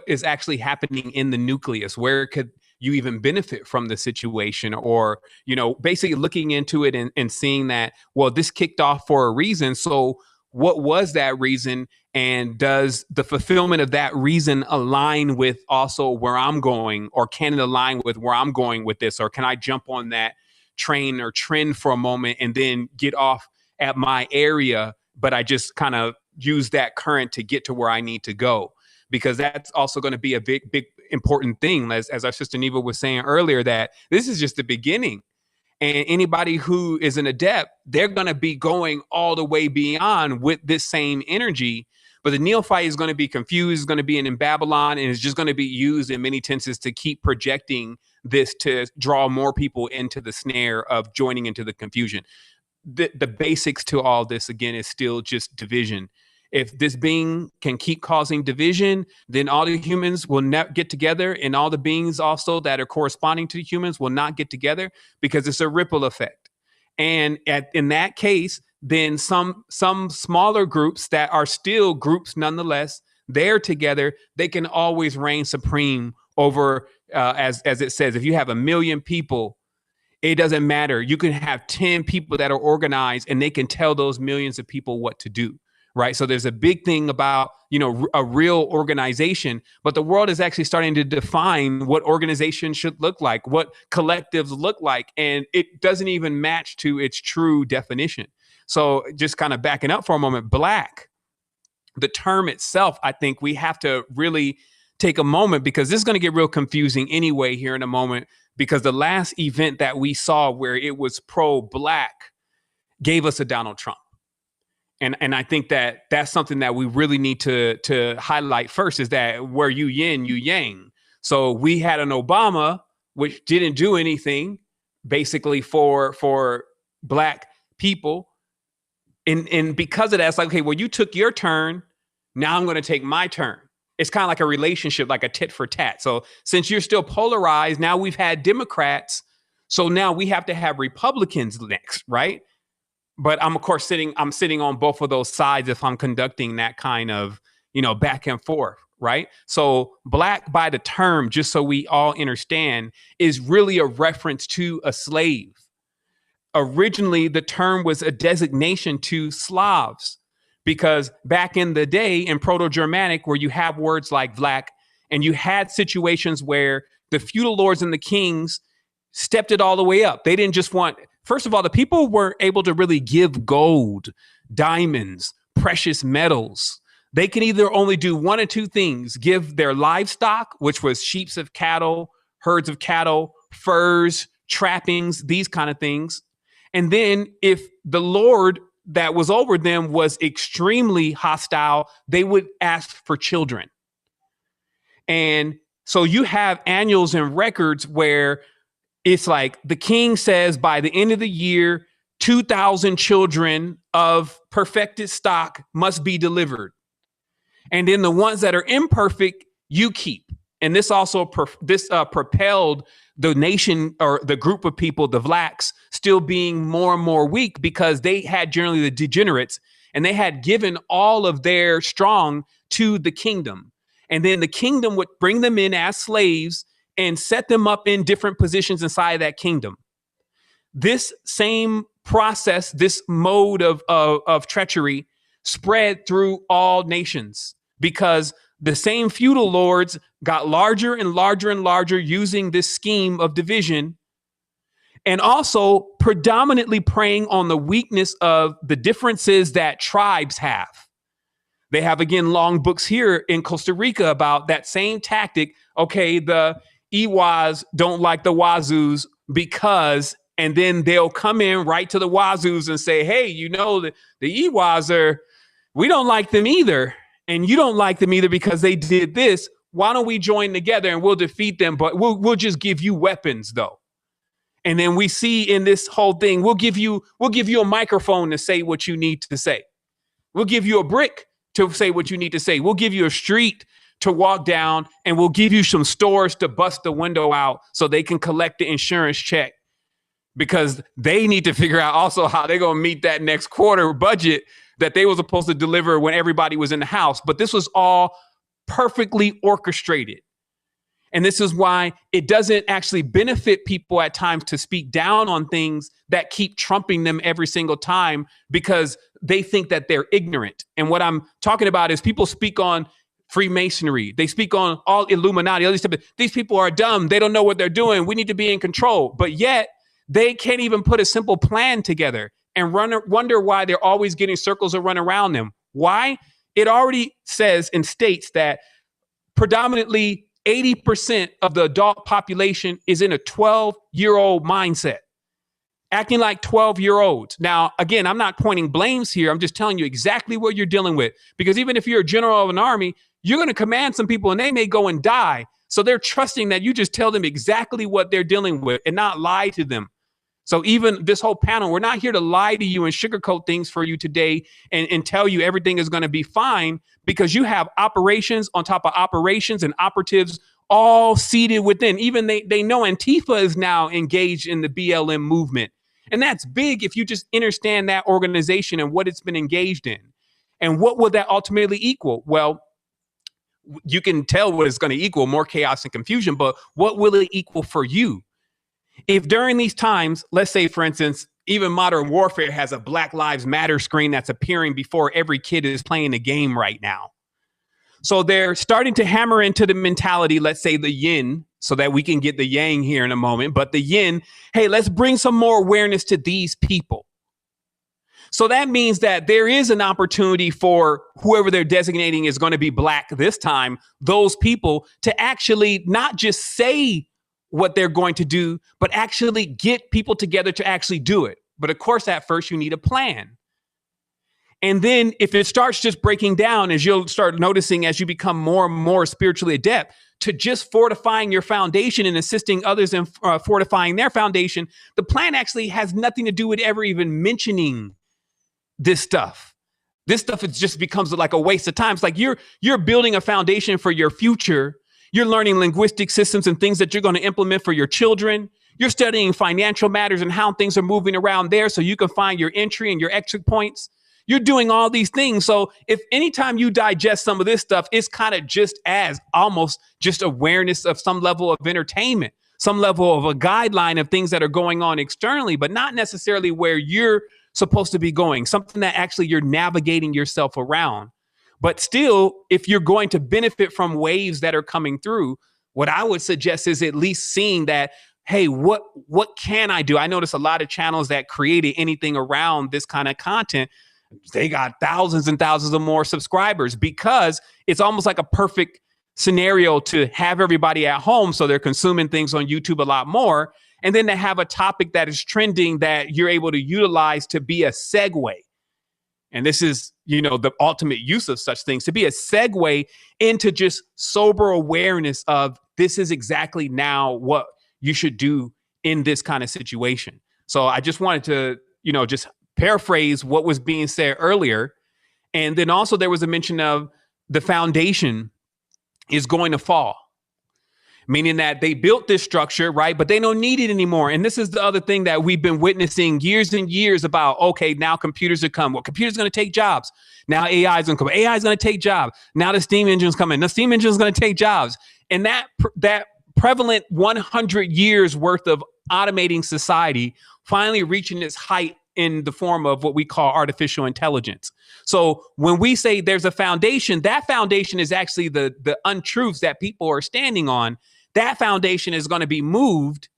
is actually happening in the nucleus? Where could you even benefit from the situation? Or, you know, basically looking into it and seeing that, well, this kicked off for a reason. So what was that reason? And does the fulfillment of that reason align with also where I'm going? Or can it align with where I'm going with this? Or can I jump on that train or trend for a moment and then get off at my area, but I just kind of use that current to get to where I need to go? Because that's also going to be a big important thing, as our sister Niva was saying earlier, that this is just the beginning. And anybody who is an adept, they're going to be going all the way beyond with this same energy. But the neophyte is going to be confused, is going to be in Babylon, and is just going to be used in many tenses to keep projecting this to draw more people into the snare of joining into the confusion. The basics to all this, again, is still just division. If this being can keep causing division, then all the humans will not get together, and all the beings also that are corresponding to the humans will not get together, because it's a ripple effect. And in that case, then some smaller groups that are still groups nonetheless, they're together, they can always reign supreme over, as it says, if you have 1 million people, it doesn't matter. You can have 10 people that are organized, and they can tell those millions of people what to do. Right. So there's a big thing about, a real organization, but the world is actually starting to define what organization should look like, what collectives look like. And it doesn't even match to its true definition. So just kind of backing up for a moment, Black, the term itself, I think we have to really take a moment, because this is going to get real confusing anyway here in a moment, because the last event that we saw where it was pro-Black gave us a Donald Trump. And I think that that's something that we really need to highlight first, is that where you yin, you yang. So we had an Obama, which didn't do anything basically for Black people. And because of that, it's like, okay, well, you took your turn. Now I'm going to take my turn. It's kind of like a relationship, like a tit for tat. So since you're still polarized, now we've had Democrats. So now we have to have Republicans next, right? But I'm, of course, sitting on both of those sides if I'm conducting that kind of, back and forth, right? So Black, by the term, just so we all understand, is really a reference to a slave. Originally, the term was a designation to Slavs, because back in the day in Proto-Germanic, where you have words like Vlach, and you had situations where the feudal lords and the kings stepped it all the way up. They didn't just want... First of all, the people were able to really give gold, diamonds, precious metals. They can either only do one or two things: give their livestock, which was sheep of cattle, herds of cattle, furs, trappings, these kind of things. And then if the lord that was over them was extremely hostile, they would ask for children. And so you have annuals and records where it's like the king says by the end of the year, 2,000 children of perfected stock must be delivered. And then the ones that are imperfect, you keep. And this also propelled the nation, or the group of people, the Vlachs, still being more and more weak, because they had generally the degenerates, and they had given all of their strong to the kingdom. And then the kingdom would bring them in as slaves and set them up in different positions inside of that kingdom. This same process, this mode of treachery, spread through all nations, because the same feudal lords got larger and larger and larger using this scheme of division, and also predominantly preying on the weakness of the differences that tribes have. They have, again, long books here in Costa Rica about that same tactic. Okay, the Iwas don't like the Wazus because, and then they'll come in right to the Wazus and say, hey, the Iwas we don't like them either. And you don't like them either because they did this. Why don't we join together and we'll defeat them? But we'll just give you weapons, though. And then we see in this whole thing, we'll give you a microphone to say what you need to say. We'll give you a brick to say what you need to say. We'll give you a street to walk down, and we'll give you some stores to bust the window out so they can collect the insurance check, because they need to figure out also how they're going to meet that next quarter budget that they were supposed to deliver when everybody was in the house. But this was all perfectly orchestrated. And this is why it doesn't actually benefit people at times to speak down on things that keep trumping them every single time, because they think that they're ignorant. And what I'm talking about is people speak on Freemasonry. They speak on all Illuminati, all these stuff. These people are dumb. They don't know what they're doing. We need to be in control. But yet they can't even put a simple plan together, and wonder why they're always getting circles that run around them. Why? It already says and states that predominantly 80% of the adult population is in a 12-year-old mindset. acting like 12-year-olds. Now, again, I'm not pointing blames here. I'm just telling you exactly what you're dealing with. Because even if you're a general of an army, you're going to command some people and they may go and die. So they're trusting that you just tell them exactly what they're dealing with and not lie to them. So even this whole panel, we're not here to lie to you and sugarcoat things for you today and tell you everything is going to be fine, because you have operations on top of operations and operatives all seated within. Even they know Antifa is now engaged in the BLM movement. And that's big if you just understand that organization and what it's been engaged in. And what will that ultimately equal? Well, you can tell what it's going to equal: more chaos and confusion. But what will it equal for you? If during these times, let's say, for instance, even Modern Warfare has a Black Lives Matter screen that's appearing before every kid is playing the game right now. So they're starting to hammer into the mentality, let's say the yin, so that we can get the yang here in a moment. But the yin, hey, let's bring some more awareness to these people. So that means that there is an opportunity for whoever they're designating is going to be Black this time, those people to actually not just say what they're going to do, but actually get people together to actually do it. But of course, at first you need a plan. And then if it starts just breaking down, as you'll start noticing as you become more and more spiritually adept, to just fortifying your foundation and assisting others in fortifying their foundation, the plan actually has nothing to do with ever even mentioning this stuff. This stuff, it just becomes like a waste of time. It's like you're building a foundation for your future. You're learning linguistic systems and things that you're going to implement for your children. You're studying financial matters and how things are moving around there so you can find your entry and your exit points. You're doing all these things. So if anytime you digest some of this stuff, it's kind of just as almost just awareness of some level of entertainment, some level of a guideline of things that are going on externally, but not necessarily where you're supposed to be going, something that actually you're navigating yourself around. But still, if you're going to benefit from waves that are coming through, what I would suggest is at least seeing that, hey, what can I do? I notice a lot of channels that created anything around this kind of content, they got thousands and thousands of more subscribers, because it's almost like a perfect scenario to have everybody at home. So they're consuming things on YouTube a lot more. And then to have a topic that is trending that you're able to utilize to be a segue. And this is, the ultimate use of such things, to be a segue into just sober awareness of this is exactly now what you should do in this kind of situation. So I just wanted to, just paraphrase what was being said earlier. And then also there was a mention of the foundation is going to fall, meaning that they built this structure, right? But they don't need it anymore. And this is the other thing that we've been witnessing years and years about, okay, now computers are coming. Well, computers are going to take jobs. Now AI is going to come. AI is going to take jobs. Now the steam engine's coming. The steam engine is going to take jobs. And that prevalent 100 years worth of automating society finally reaching its height in the form of what we call artificial intelligence. So when we say there's a foundation, that foundation is actually the untruths that people are standing on. That foundation is going to be moved,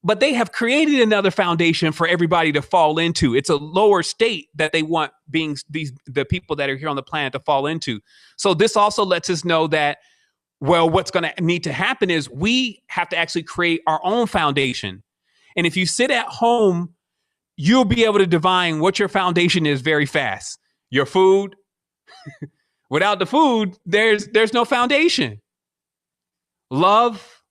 but they have created another foundation for everybody to fall into. It's a lower state that they want the people that are here on the planet to fall into. So this also lets us know that, well, what's going to need to happen is we have to actually create our own foundation. And if you sit at home, you'll be able to divine what your foundation is very fast. Your food. Without the food, there's no foundation. Love,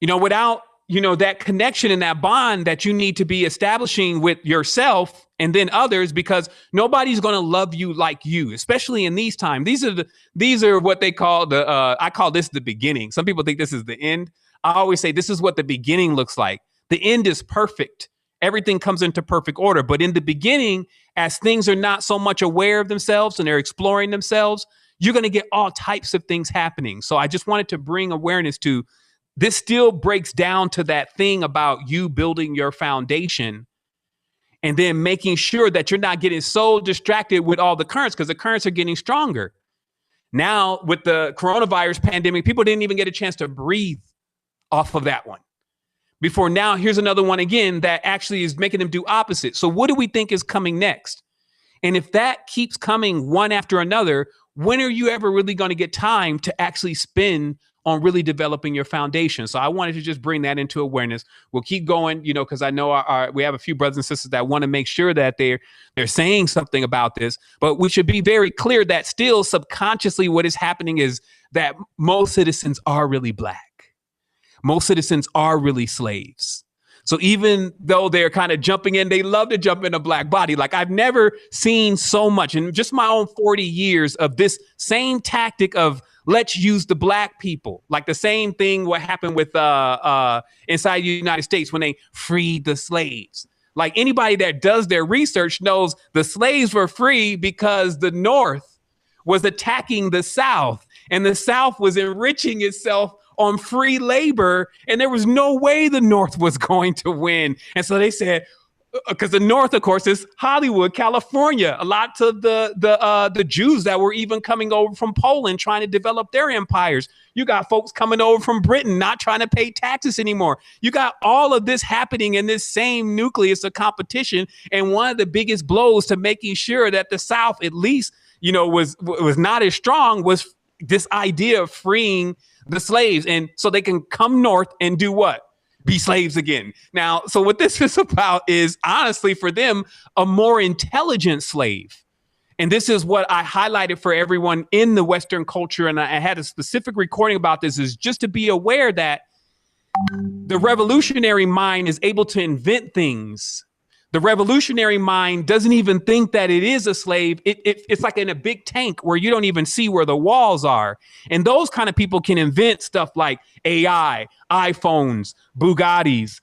without, that connection and that bond that you need to be establishing with yourself and then others, because nobody's going to love you like you, especially in these times. These are what they call I call this the beginning. Some people think this is the end. I always say this is what the beginning looks like. The end is perfect. Everything comes into perfect order. But in the beginning, as things are not so much aware of themselves and they're exploring themselves, you're going to get all types of things happening. So I just wanted to bring awareness to this. Still breaks down to that thing about you building your foundation and then making sure that you're not getting so distracted with all the currents, because the currents are getting stronger. Now, with the coronavirus pandemic, people didn't even get a chance to breathe off of that one. Before now, here's another one again that actually is making them do opposite. So what do we think is coming next? And if that keeps coming one after another, when are you ever really going to get time to actually spend on really developing your foundation. So I wanted to just bring that into awareness. We'll keep going, you know, because I know we have a few brothers and sisters that want to make sure that they're saying something about this, but we should be very clear that still subconsciously what is happening is that most citizens are really Black. Most citizens are really slaves. So even though they're kind of jumping in, they love to jump in a Black body. Like I've never seen so much in just my own 40 years of this same tactic of let's use the Black people. Like the same thing what happened with inside the United States when they freed the slaves. Like anybody that does their research knows the slaves were free because the North was attacking the South and the South was enriching itself on free labor, and there was no way the North was going to win. And so they said, because the North, of course, is Hollywood, California. A lot of the Jews that were even coming over from Poland trying to develop their empires. You got folks coming over from Britain not trying to pay taxes anymore. You got all of this happening in this same nucleus of competition. And one of the biggest blows to making sure that the South, at least, you know, was not as strong was this idea of freeing the slaves. And so they can come north and do what? Be slaves again. Now, so what this is about is honestly for them, a more intelligent slave. And this is what I highlighted for everyone in the Western culture. And I had a specific recording about this is just to be aware that the revolutionary mind is able to invent things. The revolutionary mind doesn't even think that it is a slave. It's like in a big tank where you don't even see where the walls are. And those kind of people can invent stuff like AI, iPhones, Bugattis,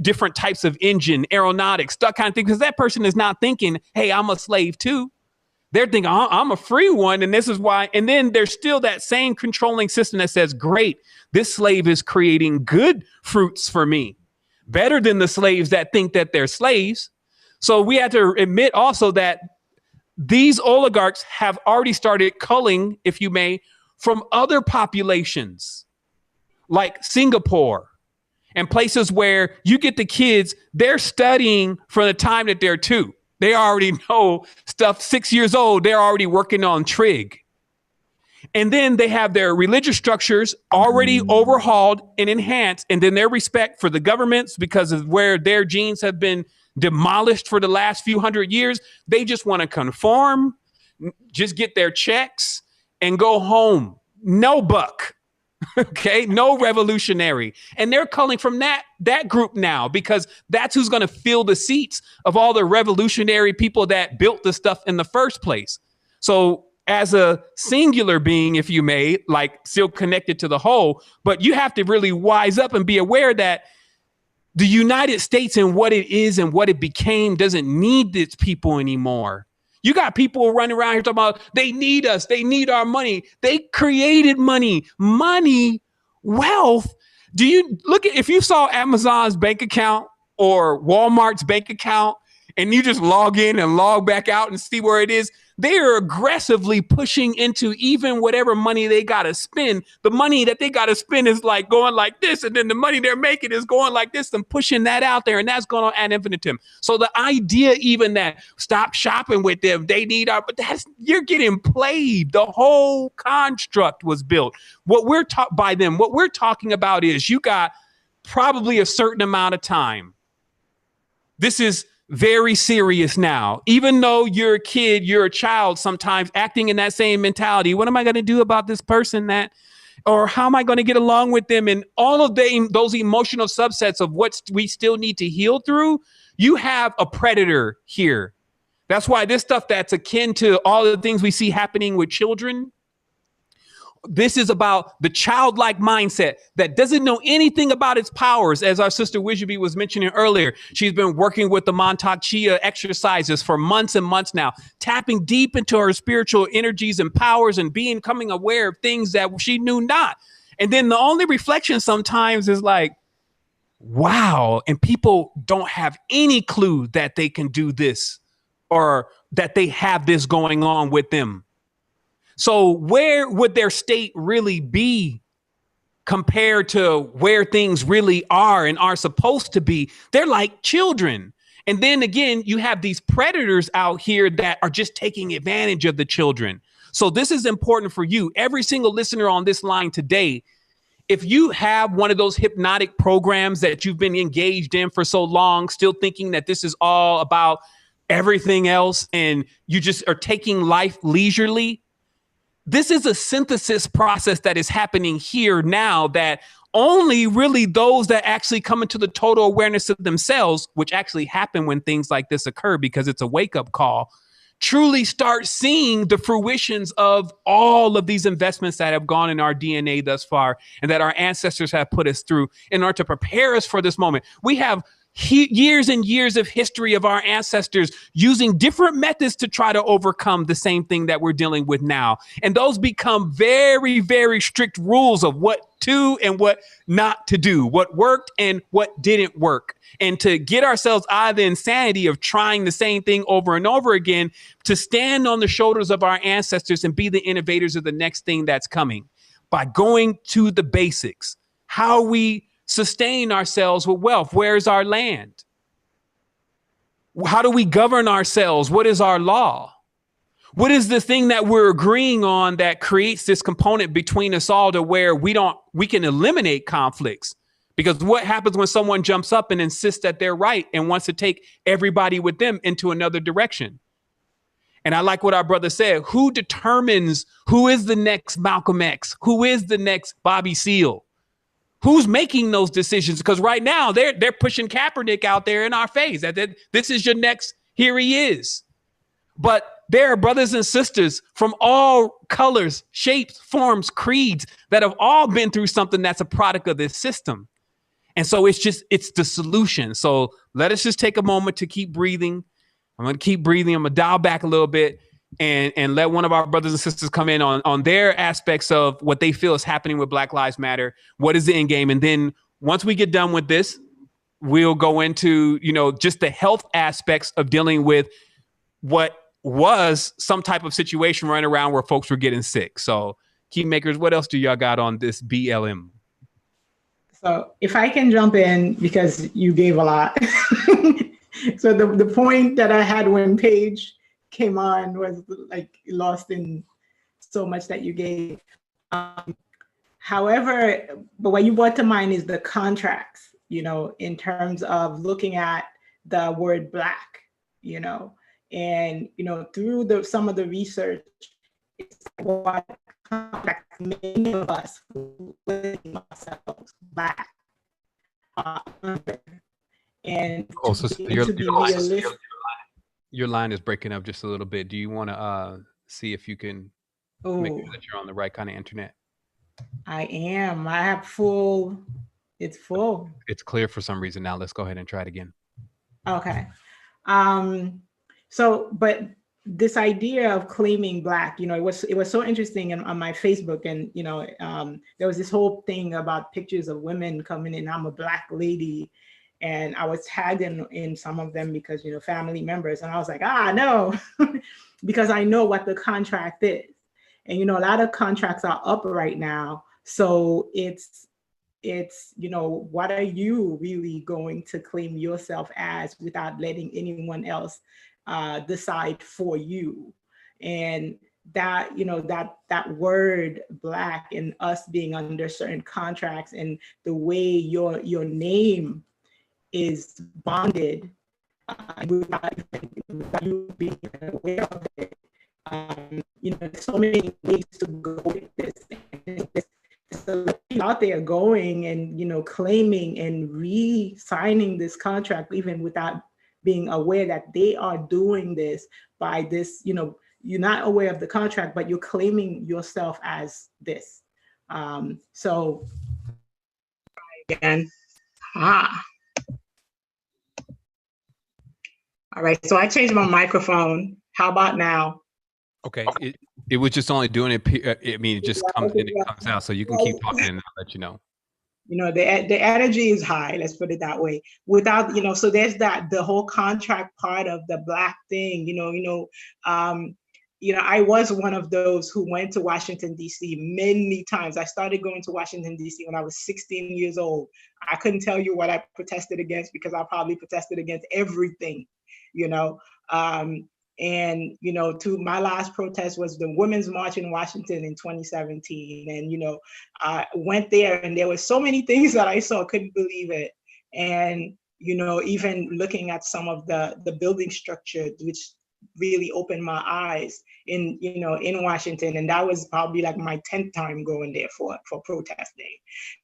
different types of engine, aeronautics, that kind of thing. Because that person is not thinking, hey, I'm a slave too. They're thinking, I'm a free one. And this is why. And then there's still that same controlling system that says, great, this slave is creating good fruits for me. Better than the slaves that think that they're slaves. So we have to admit also that these oligarchs have already started culling, if you may, from other populations like Singapore and places where you get the kids, they're studying from the time that they're 2. They already know stuff 6 years old. They're already working on trig. And then they have their religious structures already overhauled and enhanced. And then their respect for the governments, because of where their genes have been demolished for the last few hundred years, they just want to conform, just get their checks and go home. No buck. Okay, no revolutionary. And they're calling from that group now, because that's who's going to fill the seats of all the revolutionary people that built the stuff in the first place. So as a singular being, if you may, like still connected to the whole, but you have to really wise up and be aware that the United States and what it is and what it became doesn't need its people anymore. You got people running around here talking about they need us, they need our money. They created money, wealth. Do you look at, if you saw Amazon's bank account or Walmart's bank account and you just log in and log back out and see where it is, they are aggressively pushing into even whatever money they got to spend. The money that they got to spend is like going like this. And then the money they're making is going like this and pushing that out there. And that's going on ad infinitum. So the idea even that stop shopping with them, they need our, but that's, you're getting played. The whole construct was built. What we're taught by them, what we're talking about is you got probably a certain amount of time. This is very serious now. Even though you're a kid, you're a child sometimes acting in that same mentality. What am I going to do about this person that, or how am I going to get along with them? And all of those emotional subsets of what we still need to heal through. You have a predator here. That's why this stuff that's akin to all of the things we see happening with children. This is about the childlike mindset that doesn't know anything about its powers. As our sister Wigeby was mentioning earlier, she's been working with the Montauk Chia exercises for months and months now, tapping deep into her spiritual energies and powers and becoming aware of things that she knew not. And then the only reflection sometimes is like, wow. And people don't have any clue that they can do this or that they have this going on with them. So where would their state really be compared to where things really are and are supposed to be? They're like children. And then again, you have these predators out here that are just taking advantage of the children. So this is important for you. Every single listener on this line today, if you have one of those hypnotic programs that you've been engaged in for so long, still thinking that this is all about everything else and you just are taking life leisurely, this is a synthesis process that is happening here now that only really those that actually come into the total awareness of themselves, which actually happen when things like this occur because it's a wake-up call, truly start seeing the fruitions of all of these investments that have gone in our DNA thus far and that our ancestors have put us through in order to prepare us for this moment. We have years and years of history of our ancestors using different methods to try to overcome the same thing that we're dealing with now. And those become very, very strict rules of what to and what not to do, what worked and what didn't work. And to get ourselves out of the insanity of trying the same thing over and over again, to stand on the shoulders of our ancestors and be the innovators of the next thing that's coming by going to the basics. How we sustain ourselves with wealth. Where's our land? How do we govern ourselves? What is our law? What is the thing that we're agreeing on that creates this component between us all to where we can eliminate conflicts? Because what happens when someone jumps up and insists that they're right and wants to take everybody with them into another direction? And I like what our brother said. Who determines who is the next Malcolm X? Who is the next Bobby Seale? Who's making those decisions? Because right now they're pushing Kaepernick out there in our face. That this is your next, here he is. But there are brothers and sisters from all colors, shapes, forms, creeds that have all been through something that's a product of this system. And so it's the solution. So let us just take a moment to keep breathing. I'm going to keep breathing. I'm going to dial back a little bit and let one of our brothers and sisters come in on their aspects of what they feel is happening with Black Lives Matter. What is the end game? And then once we get done with this, we'll go into, just the health aspects of dealing with what was some type of situation running around where folks were getting sick. So Keymakers, what else do y'all got on this BLM? So if I can jump in, because you gave a lot. So the point that I had when Paige came on was like lost in so much that you gave. However, but what you brought to mind is the contracts, in terms of looking at the word Black, and, through some of the research, it's what contracts many of us who live ourselves Black and so your line is breaking up just a little bit. Do you want to see if you can make sure that you're on the right kind of internet? I am. I have it's full. It's clear for some reason now. Let's go ahead and try it again. Okay. But this idea of claiming Black, it was so interesting on my Facebook, and there was this whole thing about pictures of women coming in. I'm a Black lady, and I was tagged in some of them because family members, and I was like, no, because I know what the contract is, and a lot of contracts are up right now. So it's what are you really going to claim yourself as without letting anyone else decide for you? And that that word Black and us being under certain contracts and the way your name is bonded without you being aware of it. There's so many ways to go with this. So out there going and claiming and re-signing this contract even without being aware that they are doing this by this, you're not aware of the contract, but you're claiming yourself as this. So again, all right, so I changed my microphone. How about now? Okay, it was just only doing it. It just comes in and comes out, so you can keep talking and I'll let you know. The energy is high, let's put it that way. Without, so there's the whole contract part of the Black thing, I was one of those who went to Washington, D.C. many times. I started going to Washington, D.C. when I was 16 years old. I couldn't tell you what I protested against because I probably protested against everything, And, you know, to my last protest was the Women's March in Washington in 2017. And, you know, I went there and there were so many things that I saw, couldn't believe it. And, you know, even looking at some of the building structure, which really opened my eyes in, you know, in Washington. And that was probably like my 10th time going there for protest day.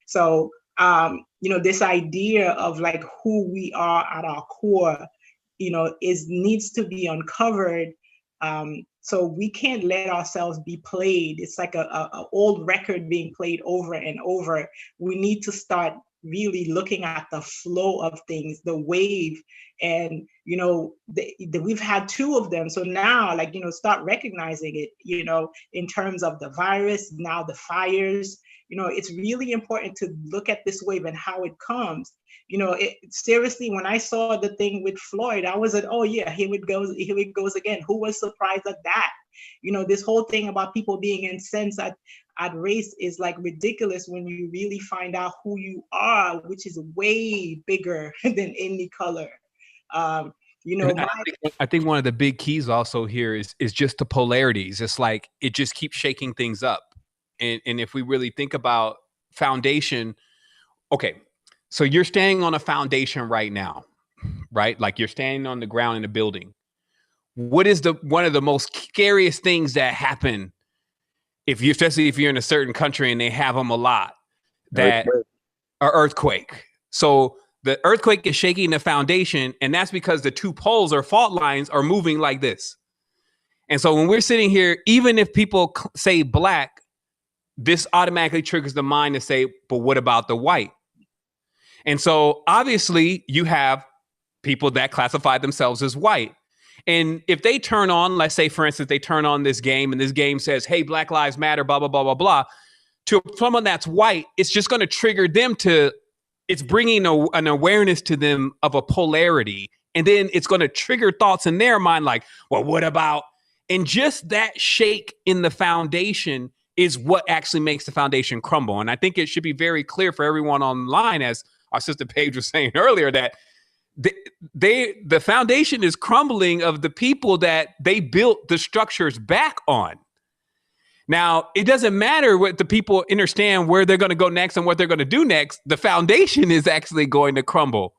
So, you know, this idea of like who we are at our core, you know, needs to be uncovered. So we can't let ourselves be played. It's like a old record being played over and over. We need to start really looking at the flow of things, the wave. And, you know, we've had 2 of them. So now, like, you know, start recognizing it, you know, in terms of the virus, now the fires. You know, it's really important to look at this wave and how it comes. You know, seriously, when I saw the thing with Floyd, I was like, oh yeah, here it goes again. Who was surprised at that? You know, this whole thing about people being incensed at race is like ridiculous when you really find out who you are, which is way bigger than any color. You know, I think one of the big keys also here is just the polarities. It's like it just keeps shaking things up. And if we really think about foundation, okay, so you're standing on a foundation right now, right? Like you're standing on the ground in a building. What is one of the most scariest things that happen especially if you're in a certain country and they have them a lot, that earthquake. So the earthquake is shaking the foundation, and that's because the 2 poles or fault lines are moving like this. And so when we're sitting here, even if people say black, this automatically triggers the mind to say, but what about the white? And so obviously you have people that classify themselves as white. And if they turn on, let's say, for instance, they turn on this game and this game says, hey, Black Lives Matter, blah, blah, blah, blah, blah. To someone that's white, it's just going to trigger them it's bringing an awareness to them of a polarity. And then it's going to trigger thoughts in their mind like, well, what about? And just that shake in the foundation is what actually makes the foundation crumble. And I think it should be very clear for everyone online, as our sister Paige was saying earlier, that the foundation is crumbling of the people that they built the structures back on. Now, it doesn't matter what the people understand where they're going to go next and what they're going to do next. The foundation is actually going to crumble.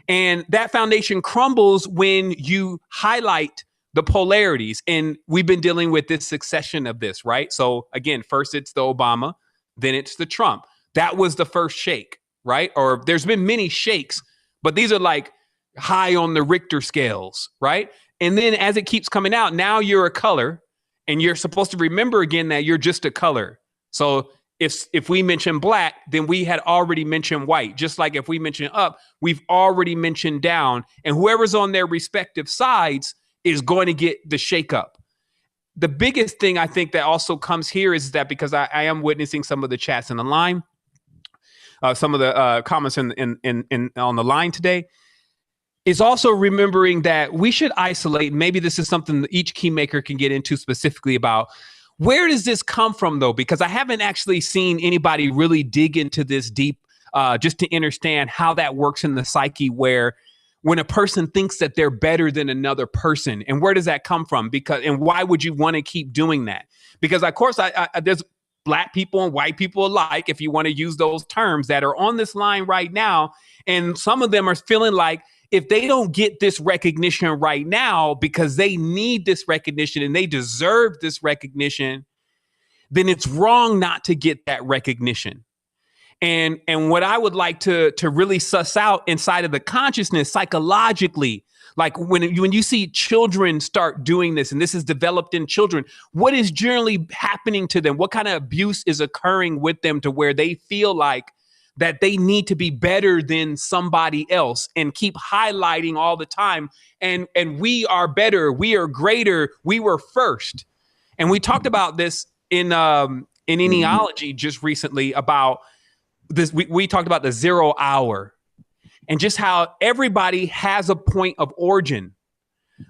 And that foundation crumbles when you highlight the polarities. And we've been dealing with this succession of this, right? So again, first it's the Obama, then it's the Trump. That was the first shake, right? Or there's been many shakes, but these are like high on the Richter scales, right? And then as it keeps coming out, now you're a color and you're supposed to remember again that you're just a color. So if we mention black, then we had already mentioned white. Just like if we mention up, we've already mentioned down, and whoever's on their respective sides is going to get the shakeup. The biggest thing I think that also comes here is that because I am witnessing some of the chats in the line, some of the comments on the line today, is also remembering that we should isolate. Maybe this is something that each key maker can get into specifically about. Where does this come from, though? Because I haven't actually seen anybody really dig into this deep just to understand how that works in the psyche, where when a person thinks that they're better than another person, and where does that come from? And why would you want to keep doing that? Because of course, there's Black people and white people alike, if you want to use those terms, that are on this line right now. And some of them are feeling like if they don't get this recognition right now because they need this recognition and they deserve this recognition, then it's wrong not to get that recognition. And what I would like to really suss out inside of the consciousness psychologically, like when you see children start doing this, and this is developed in children, what is generally happening to them? What kind of abuse is occurring with them to where they feel like that they need to be better than somebody else and keep highlighting all the time? And we are better, we are greater, we were first. And we talked about this in Enealogy just recently about this. We talked about the 0 hour and just how everybody has a point of origin,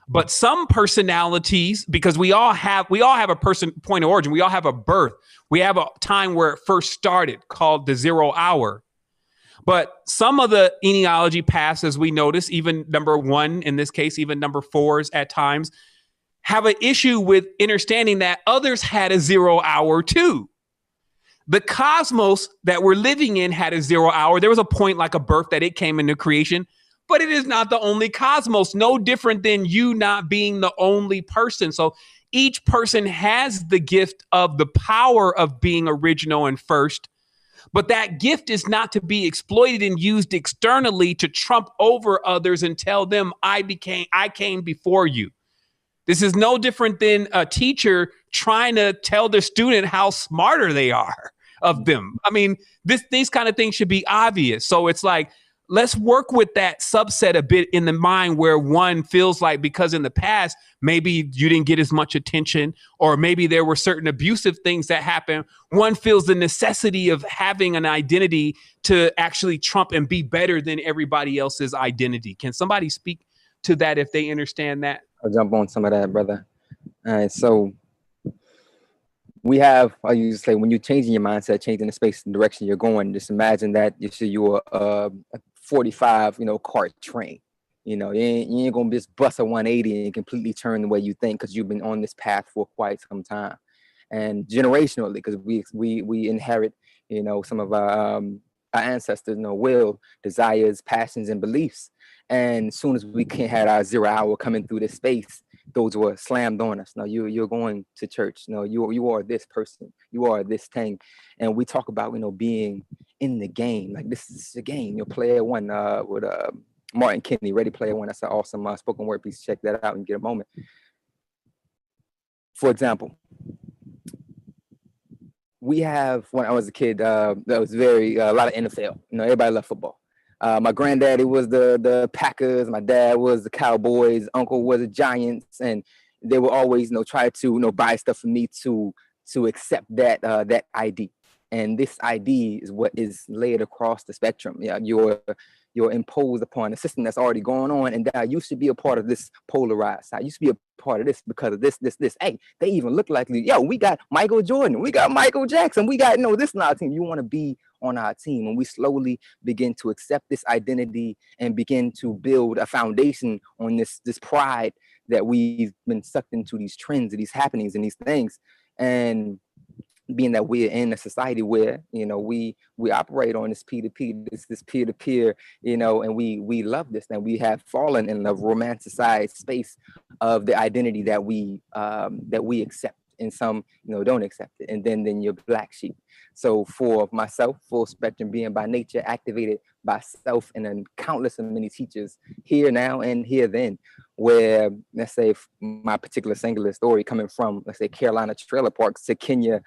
but some personalities, because we all have a point of origin. We all have a birth. We have a time where it first started called the 0 hour. But some of the genealogy paths, as we notice, even number 1 in this case, even number 4s at times, have an issue with understanding that others had a 0 hour too. The cosmos that we're living in had a 0 hour. There was a point like a birth that it came into creation, but it is not the only cosmos, no different than you not being the only person. So each person has the gift of the power of being original and first, but that gift is not to be exploited and used externally to trump over others and tell them I came before you. This is no different than a teacher trying to tell their student how smarter they are of them. I mean, these kind of things should be obvious. So it's like, let's work with that subset a bit in the mind where one feels like because in the past, maybe you didn't get as much attention, or maybe there were certain abusive things that happened. One feels the necessity of having an identity to actually trump and be better than everybody else's identity. Can somebody speak to that if they understand that? I'll jump on some of that, brother. All right, so we have, I usually say, when you're changing your mindset, changing the space and direction you're going, just imagine that you're a 45, cart train. You ain't gonna just bust a 180 and completely turn the way you think, because you've been on this path for quite some time, and generationally, because we inherit, some of our ancestors, will, desires, passions, and beliefs. And as soon as we can't have our 0 hour coming through this space, those were slammed on us. No, you're going to church. No, you are this person. You are this thing. And we talk about, being in the game. Like, this is the game. Your player one with Martin Kinney, Ready Player One. That's an awesome spoken word piece. Check that out and get a moment. For example, we have, when I was a kid, that was a lot of NFL. Everybody loved football. My granddaddy was the Packers. My dad was the Cowboys. Uncle was the Giants, and they would always, try to, buy stuff for me to accept that ID. And this ID is what is laid across the spectrum. Yeah, you're imposed upon a system that's already going on, and that I used to be a part of this polarized. I used to be a part of this because of this. Hey, they even look like, we got Michael Jordan, we got Michael Jackson, we got this in our team. You want to be on our team. And we slowly begin to accept this identity and begin to build a foundation on this pride that we've been sucked into, these trends, these happenings, and these things. And being that we're in a society where, we operate on this P2P, this peer-to-peer, and we love this, and we have fallen in the romanticized space of the identity that we accept, and some, don't accept it. And then you're black sheep. So for myself, full spectrum being by nature, activated by self, and then countless of many teachers here now and here then, where, let's say, my particular singular story coming from, let's say, Carolina trailer parks to Kenya,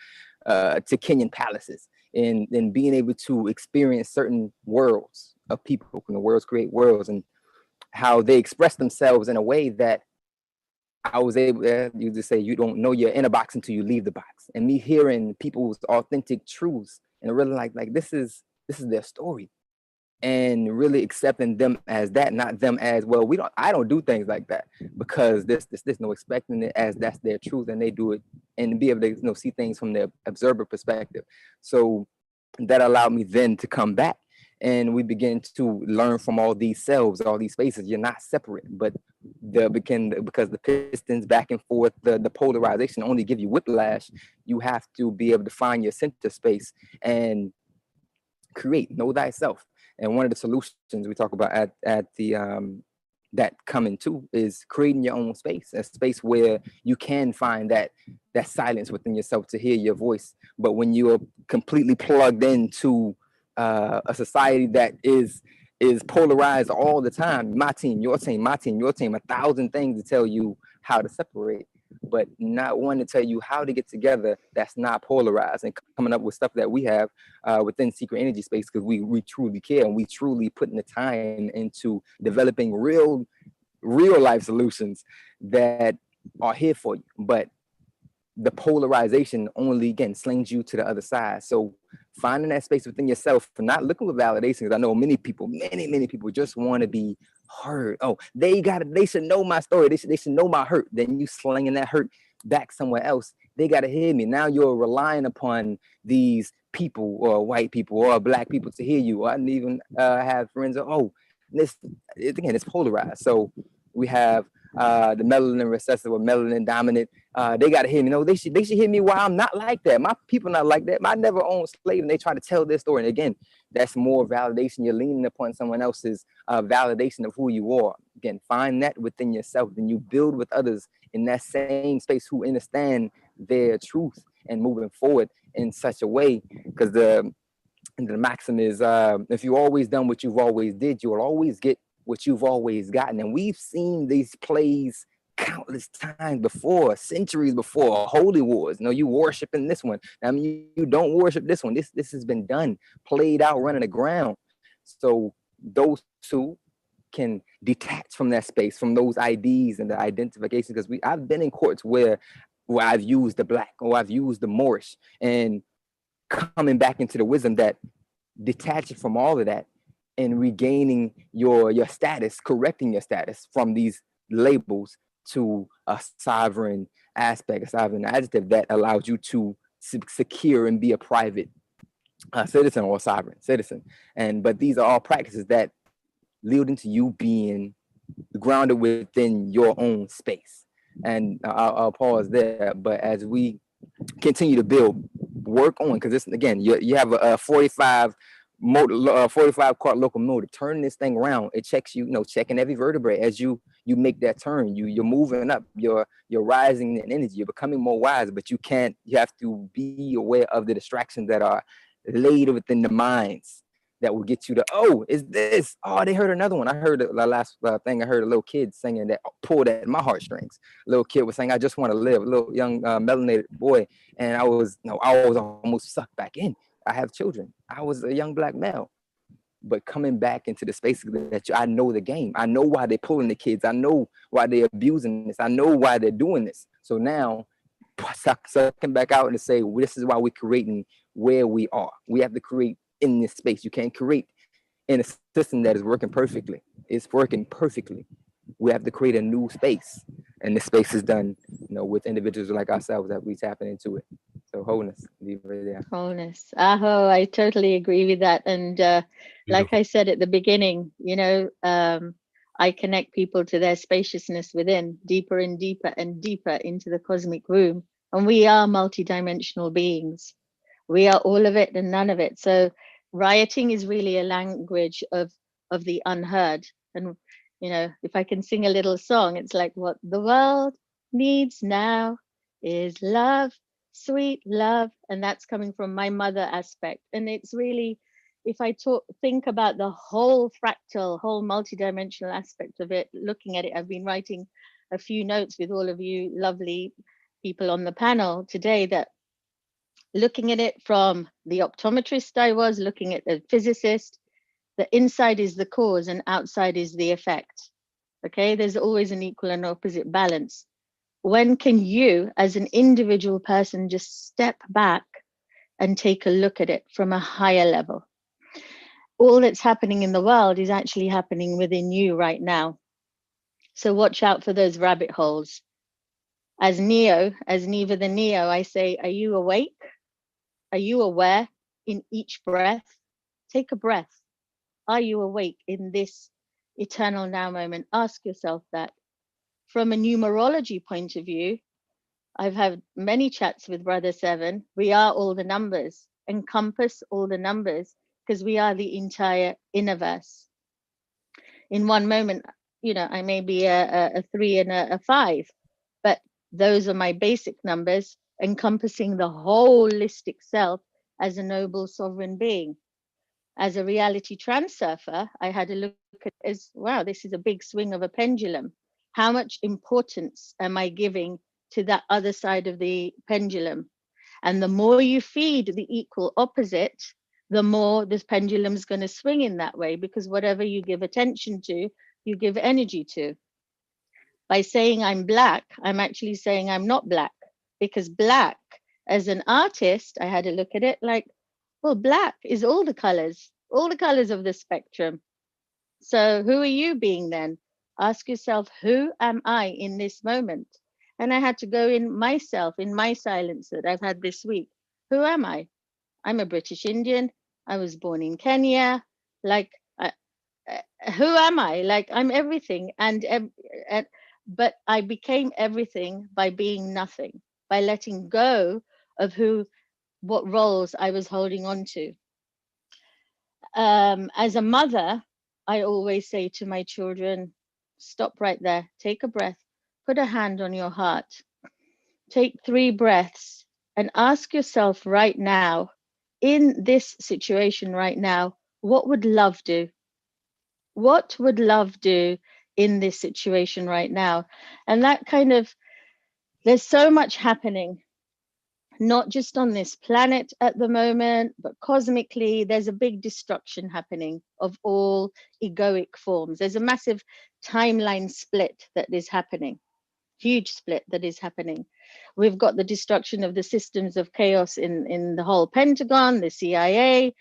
to Kenyan palaces, and being able to experience certain worlds of people, when the worlds create worlds, and how they express themselves in a way that I was able, you just say, you don't know you're in a box until you leave the box. And me hearing people's authentic truths and really like this is their story, and really accepting them as that, not them as, well, I don't do things like that, because there's no expecting it as that's their truth, and they do it, and be able to see things from their observer perspective. So that allowed me then to come back, and we begin to learn from all these selves, all these spaces. You're not separate, but because the pistons back and forth, the polarization only give you whiplash. You have to be able to find your center space and create, know thyself. And one of the solutions we talk about at the that coming to is creating your own space, a space where you can find that silence within yourself to hear your voice. But when you are completely plugged into a society that is polarized all the time, my team, your team, my team, your team, 1,000 things to tell you how to separate, but not one to tell you how to get together that's not polarized, and coming up with stuff that we have within Secret Energy Space, because we truly care, and we truly put in the time into developing real life solutions that are here for you. But the polarization only, again, slings you to the other side. So finding that space within yourself, for not looking for validation, because I know many people just want to be hurt. Oh, they should know my story. They should know my hurt. Then you slinging that hurt back somewhere else. They got to hear me. Now you're relying upon these people or white people or black people to hear you. I didn't even have friends. Again, it's polarized. So we have the melanin recessive or melanin dominant. They got to hear me. No, they should hear me while I'm not like that. My people not like that. I never owned slave, and they try to tell their story. And again, that's more validation. You're leaning upon someone else's validation of who you are. Again, find that within yourself. Then you build with others in that same space who understand their truth and moving forward in such a way. Because the maxim is, if you always done what you've always did, you will always get what you've always gotten. And we've seen these plays countless times before, centuries before. Holy wars. No, you worshiping this one. I mean, you don't worship this one. This has been done, played out, running the ground. So those two can detach from that space, from those IDs and the identification. Because I've been in courts where I've used the black or I've used the Moorish, and coming back into the wisdom that detaching from all of that and regaining your status, correcting your status from these labels to a sovereign aspect, a sovereign adjective that allows you to secure and be a private citizen or a sovereign citizen. But these are all practices that lead into you being grounded within your own space. And I'll pause there. But as we continue to build, work on, because this, again, you have a 45 cart locomotive. Turn this thing around. It checks checking every vertebrae as you make that turn. You're moving up. You're rising in energy. You're becoming more wise. But you have to be aware of the distractions that are laid within the minds that will get you to, oh, is this? Oh, they heard another one. I heard the last thing. I heard a little kid singing that pulled at my heartstrings. A little kid was saying, "I just want to live." A little young melanated boy, and I was almost sucked back in. I have children. I was a young black male, but coming back into the space that I know the game. I know why they're pulling the kids. I know why they're abusing this. I know why they're doing this. So now, sucking back out and to say, this is why we're creating where we are. We have to create in this space. You can't create in a system that is working perfectly. It's working perfectly. We have to create a new space, and this space is done, with individuals like ourselves that we tapping into it. So wholeness, wholeness. Aho, I totally agree with that. And like I said at the beginning, I connect people to their spaciousness within, deeper and deeper and deeper into the cosmic womb. And we are multidimensional beings. We are all of it and none of it. So rioting is really a language of the unheard. And if I can sing a little song, it's like, what the world needs now is love, sweet love. And that's coming from my mother aspect. And it's really, if I think about the whole fractal, whole multidimensional aspect of it, looking at it, I've been writing a few notes with all of you lovely people on the panel today, that looking at it from the optometrist I was, looking at the physicist, the inside is the cause and outside is the effect. Okay, there's always an equal and opposite balance. When can you, as an individual person, just step back and take a look at it from a higher level? All that's happening in the world is actually happening within you right now. So watch out for those rabbit holes. As Niva the Neo, I say, are you awake? Are you aware in each breath? Take a breath. Are you awake in this eternal now moment? Ask yourself that. From a numerology point of view, I've had many chats with Brother Sevan. We are all the numbers. Encompass all the numbers, because we are the entire universe. In one moment, I may be a 3 and a 5, but those are my basic numbers, encompassing the holistic self as a noble sovereign being. As a reality transurfer, I had a look at it as, wow, this is a big swing of a pendulum. How much importance am I giving to that other side of the pendulum? And the more you feed the equal opposite, the more this pendulum is going to swing in that way, because whatever you give attention to, you give energy to. By saying I'm black, I'm actually saying I'm not black, because black, as an artist, I had to look at it like, well, black is all the colors of the spectrum. So who are you being then? Ask yourself, who am I in this moment? And I had to go in myself, in my silence that I've had this week. Who am I? I'm a British Indian. I was born in Kenya. Like, who am I? Like, I'm everything. But I became everything by being nothing, by letting go of what roles I was holding on to. As a mother, I always say to my children, stop right there, take a breath, put a hand on your heart, take 3 breaths, and ask yourself right now, in this situation right now, what would love do? What would love do in this situation right now? And that kind of, there's so much happening, not just on this planet at the moment, but cosmically, there's a big destruction happening of all egoic forms. There's a massive timeline split that is happening, huge split that is happening. We've got the destruction of the systems of chaos in the whole Pentagon, the CIA.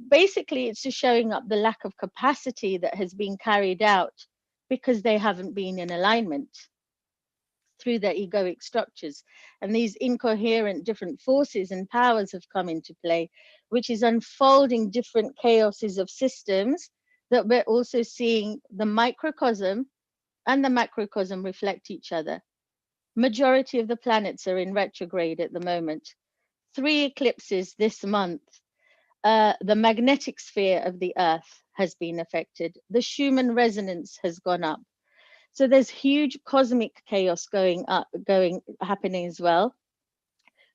Basically, it's just showing up the lack of capacity that has been carried out because they haven't been in alignment through their egoic structures. And these incoherent different forces and powers have come into play, which is unfolding different chaoses of systems that we're also seeing the microcosm and the macrocosm reflect each other. Majority of the planets are in retrograde at the moment. 3 eclipses this month. The magnetic sphere of the Earth has been affected. The Schumann resonance has gone up. So there's huge cosmic chaos happening as well.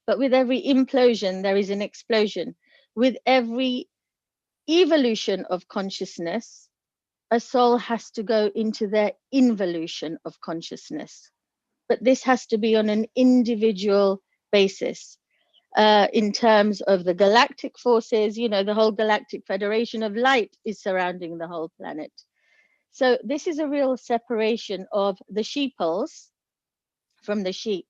But with every implosion, there is an explosion. With every evolution of consciousness, a soul has to go into their involution of consciousness. But this has to be on an individual basis. In terms of the galactic forces, you know, the whole Galactic Federation of Light is surrounding the whole planet. So this is a real separation of the sheeples from the sheep.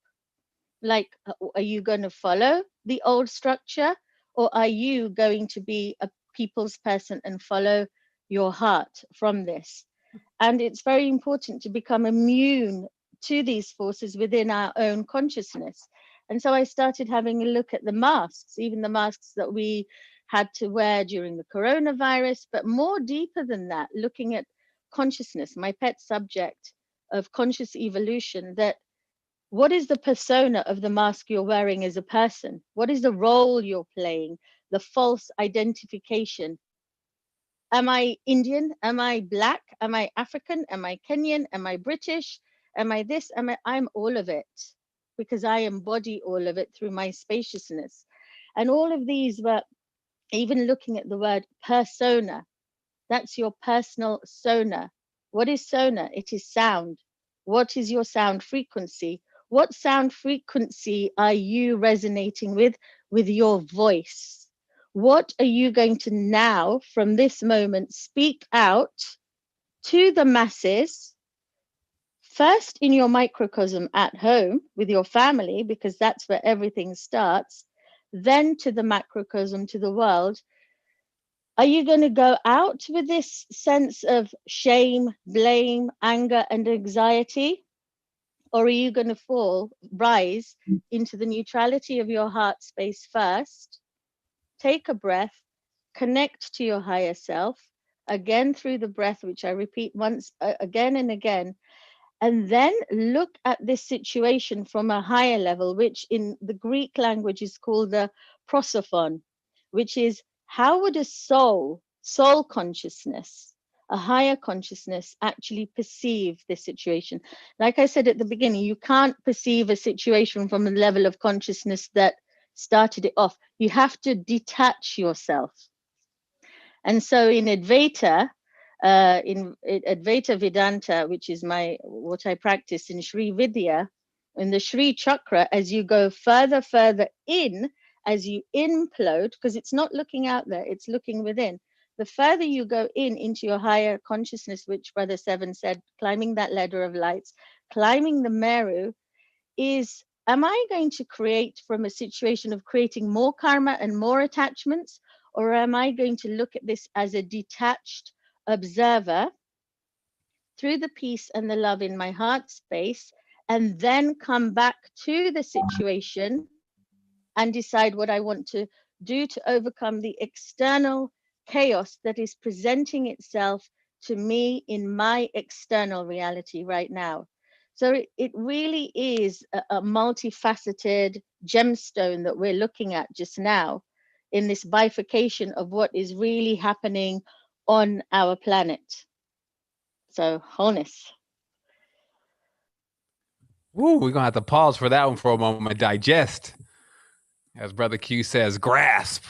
Like, are you going to follow the old structure, or are you going to be a people's person and follow your heart from this? And it's very important to become immune to these forces within our own consciousness. And so I started having a look at the masks, even the masks that we had to wear during the coronavirus, but more deeper than that, looking at consciousness, my pet subject of conscious evolution, that what is the persona of the mask you're wearing as a person? What is the role you're playing? The false identification. Am I Indian? Am I Black? Am I African? Am I Kenyan? Am I British? Am I this? I'm all of it, because I embody all of it through my spaciousness. And all of these were, even looking at the word persona, that's your personal sona. What is sona? It is sound. What is your sound frequency? What sound frequency are you resonating with your voice? What are you going to now, from this moment, speak out to the masses, first in your microcosm at home with your family, because that's where everything starts, then to the macrocosm, to the world? Are you going to go out with this sense of shame, blame, anger, and anxiety? Or are you going to rise into the neutrality of your heart space first? Take a breath, connect to your higher self, again through the breath, which I repeat once, again and again, and then look at this situation from a higher level, which in the Greek language is called the prosophon, which is, how would a soul consciousness, a higher consciousness, actually perceive this situation? Like I said at the beginning, you can't perceive a situation from a level of consciousness that started it off. You have to detach yourself. And so in Advaita, Advaita Vedanta, which is what I practice in Sri Vidya, in the Sri Chakra, as you go further in, as you implode, because it's not looking out there, it's looking within. The further you go into your higher consciousness, which Brother Sevan said, climbing that ladder of lights, climbing the Meru, is, am I going to create from a situation of creating more karma and more attachments? Or am I going to look at this as a detached, observer through the peace and the love in my heart space, and then come back to the situation and decide what I want to do to overcome the external chaos that is presenting itself to me in my external reality right now. So it really is a multifaceted gemstone that we're looking at just now in this bifurcation of what is really happening on our planet. So wholeness. Woo, we're gonna have to pause for that one for a moment, digest. As Brother Q says, grasp.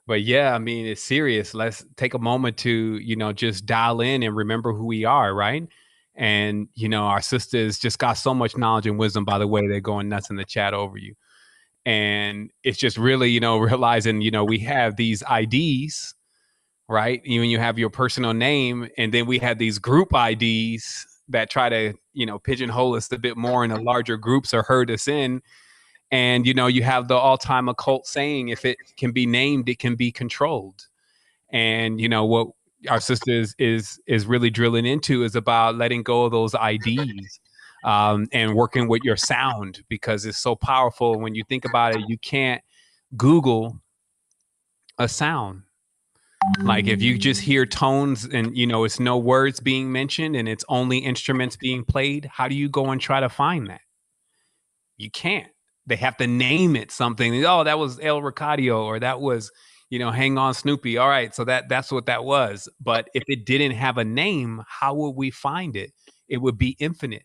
But yeah, I mean, it's serious. Let's take a moment to, just dial in and remember who we are, right? And, our sisters just got so much knowledge and wisdom, by the way, they're going nuts in the chat over you. And it's just really, realizing, we have these IDs, right? You have your personal name, and then we have these group IDs that try to, pigeonhole us a bit more into larger groups or herd us in. And, you have the all-time occult saying, if it can be named, it can be controlled. And, what our sisters is really drilling into is about letting go of those IDs and working with your sound, because it's so powerful. When you think about it, you can't Google a sound. Like if you just hear tones and, it's no words being mentioned and it's only instruments being played, how do you go and try to find that? You can't. They have to name it something. Oh, that was El Ricadio, or that was, Hang On Snoopy. All right, so that's what that was. But if it didn't have a name, how would we find it? It would be infinite.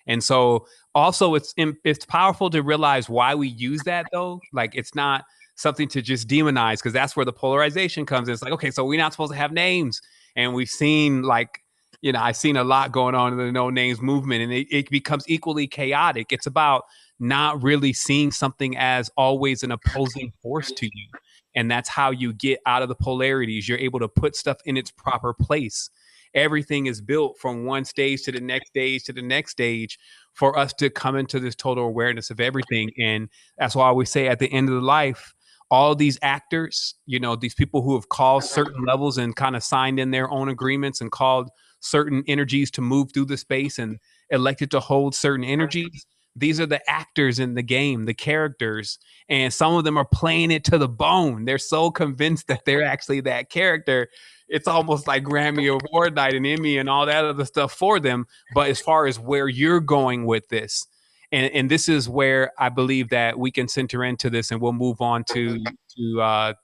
And so also it's powerful to realize why we use that, though. Like it's not something to just demonize, because that's where the polarization comes in. It's like, okay, so we're not supposed to have names. And we've seen I've seen a lot going on in the no names movement, and it becomes equally chaotic. It's about not really seeing something as always an opposing force to you. And that's how you get out of the polarities. You're able to put stuff in its proper place. Everything is built from one stage to the next stage to the next stage for us to come into this total awareness of everything. And that's why we say at the end of the life, all these actors, these people who have caused certain levels and kind of signed in their own agreements and called certain energies to move through the space and elected to hold certain energies. These are the actors in the game, the characters, and some of them are playing it to the bone. They're so convinced that they're actually that character. It's almost like Grammy Award night and Emmy and all that other stuff for them. But as far as where you're going with this, and this is where I believe that we can center into this, and we'll move on to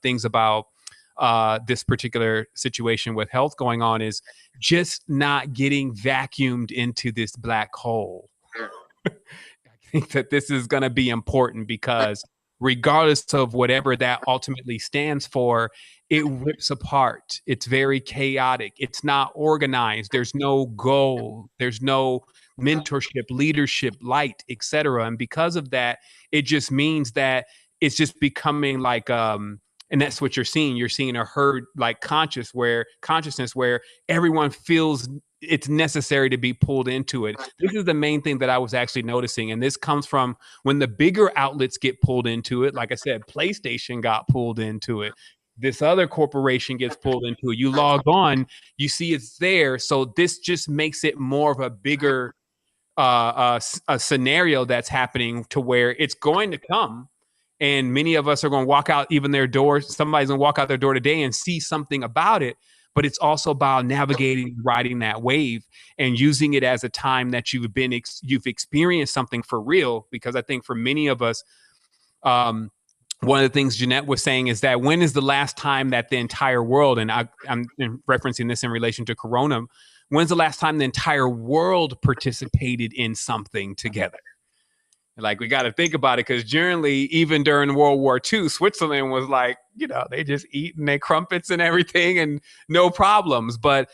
things about this particular situation with health going on, is just not getting vacuumed into this black hole. I think that this is going to be important, because regardless of whatever that ultimately stands for, it rips apart. It's very chaotic. It's not organized. There's no goal. There's no mentorship, leadership, light, etc. And because of that, it just means that it's just becoming like, and that's what you're seeing. You're seeing a herd like consciousness where everyone feels it's necessary to be pulled into it. This is the main thing that I was actually noticing. And this comes from when the bigger outlets get pulled into it. Like I said, PlayStation got pulled into it. This other corporation gets pulled into it. You log on, you see it's there. So this just makes it more of a bigger a scenario that's happening, to where it's going to come. And many of us are going to walk out even their doors. Somebody's going to walk out their door today and see something about it. But it's also about navigating, riding that wave, and using it as a time that you've experienced something for real. Because I think for many of us, one of the things Jeanette was saying is that when is the last time that the entire world, and I'm referencing this in relation to Corona, when's the last time the entire world participated in something together? Like, we got to think about it, because generally, even during World War II, Switzerland was like, they just eating their crumpets and everything and no problems. But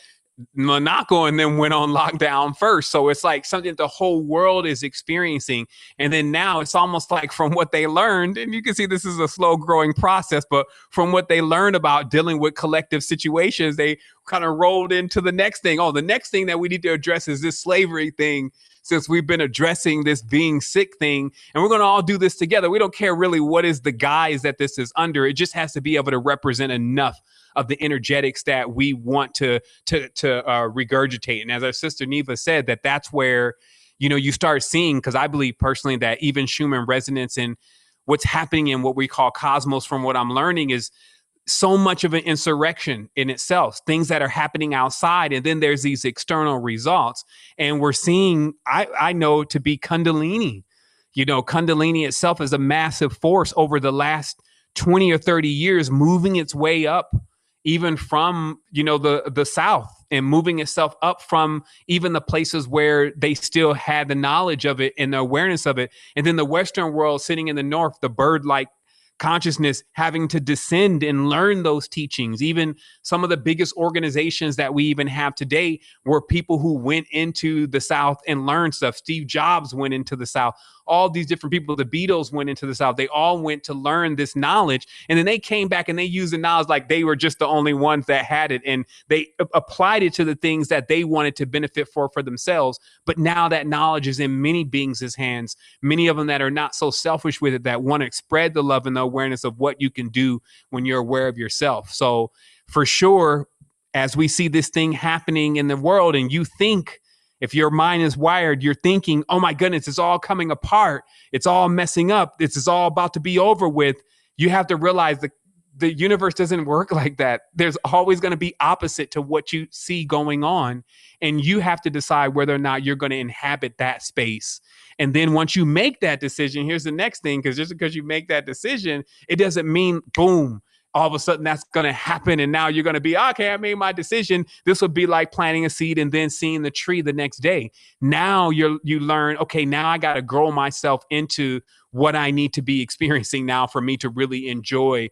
Monaco and them went on lockdown first. So it's like something that the whole world is experiencing. And then now it's almost like, from what they learned, and you can see this is a slow growing process, but from what they learned about dealing with collective situations, they kind of rolled into the next thing. Oh, the next thing that we need to address is this slavery thing. since we've been addressing this being sick thing, and we're going to all do this together. We don't care really what is the guise that this is under. It just has to be able to represent enough of the energetics that we want to regurgitate. And as our sister Niva said, that's where, you know, you start seeing, because I believe personally that even Schumann resonance and what's happening in what we call cosmos, from what I'm learning, is so much of an insurrection in itself, things that are happening outside. And then there's these external results. And we're seeing, I know to be Kundalini. You know, Kundalini itself is a massive force over the last 20 or 30 years, moving its way up, even from, you know, the South, and moving itself up from even the places where they still had the knowledge of it and the awareness of it. And then the Western world sitting in the North, the bird-like consciousness, having to descend and learn those teachings. Even some of the biggest organizations that we even have today were people who went into the South and learned stuff. Steve Jobs went into the South. All these different people, the Beatles went into the South. They all went to learn this knowledge. And then they came back and they used the knowledge like they were just the only ones that had it. And they applied it to the things that they wanted to benefit for themselves. But now that knowledge is in many beings' hands, many of them that are not so selfish with it, that want to spread the love and the awareness of what you can do when you're aware of yourself. So for sure, as we see this thing happening in the world, and you think, if your mind is wired, you're thinking, oh my goodness, it's all coming apart. It's all messing up. This is all about to be over with. You have to realize that the universe doesn't work like that. There's always going to be opposite to what you see going on. And you have to decide whether or not you're going to inhabit that space. And then once you make that decision, here's the next thing, because just because you make that decision, it doesn't mean, boom, all of a sudden that's going to happen. And now you're going to be, okay, I made my decision. This would be like planting a seed and then seeing the tree the next day. Now you learn, okay, now I got to grow myself into what I need to be experiencing now for me to really enjoy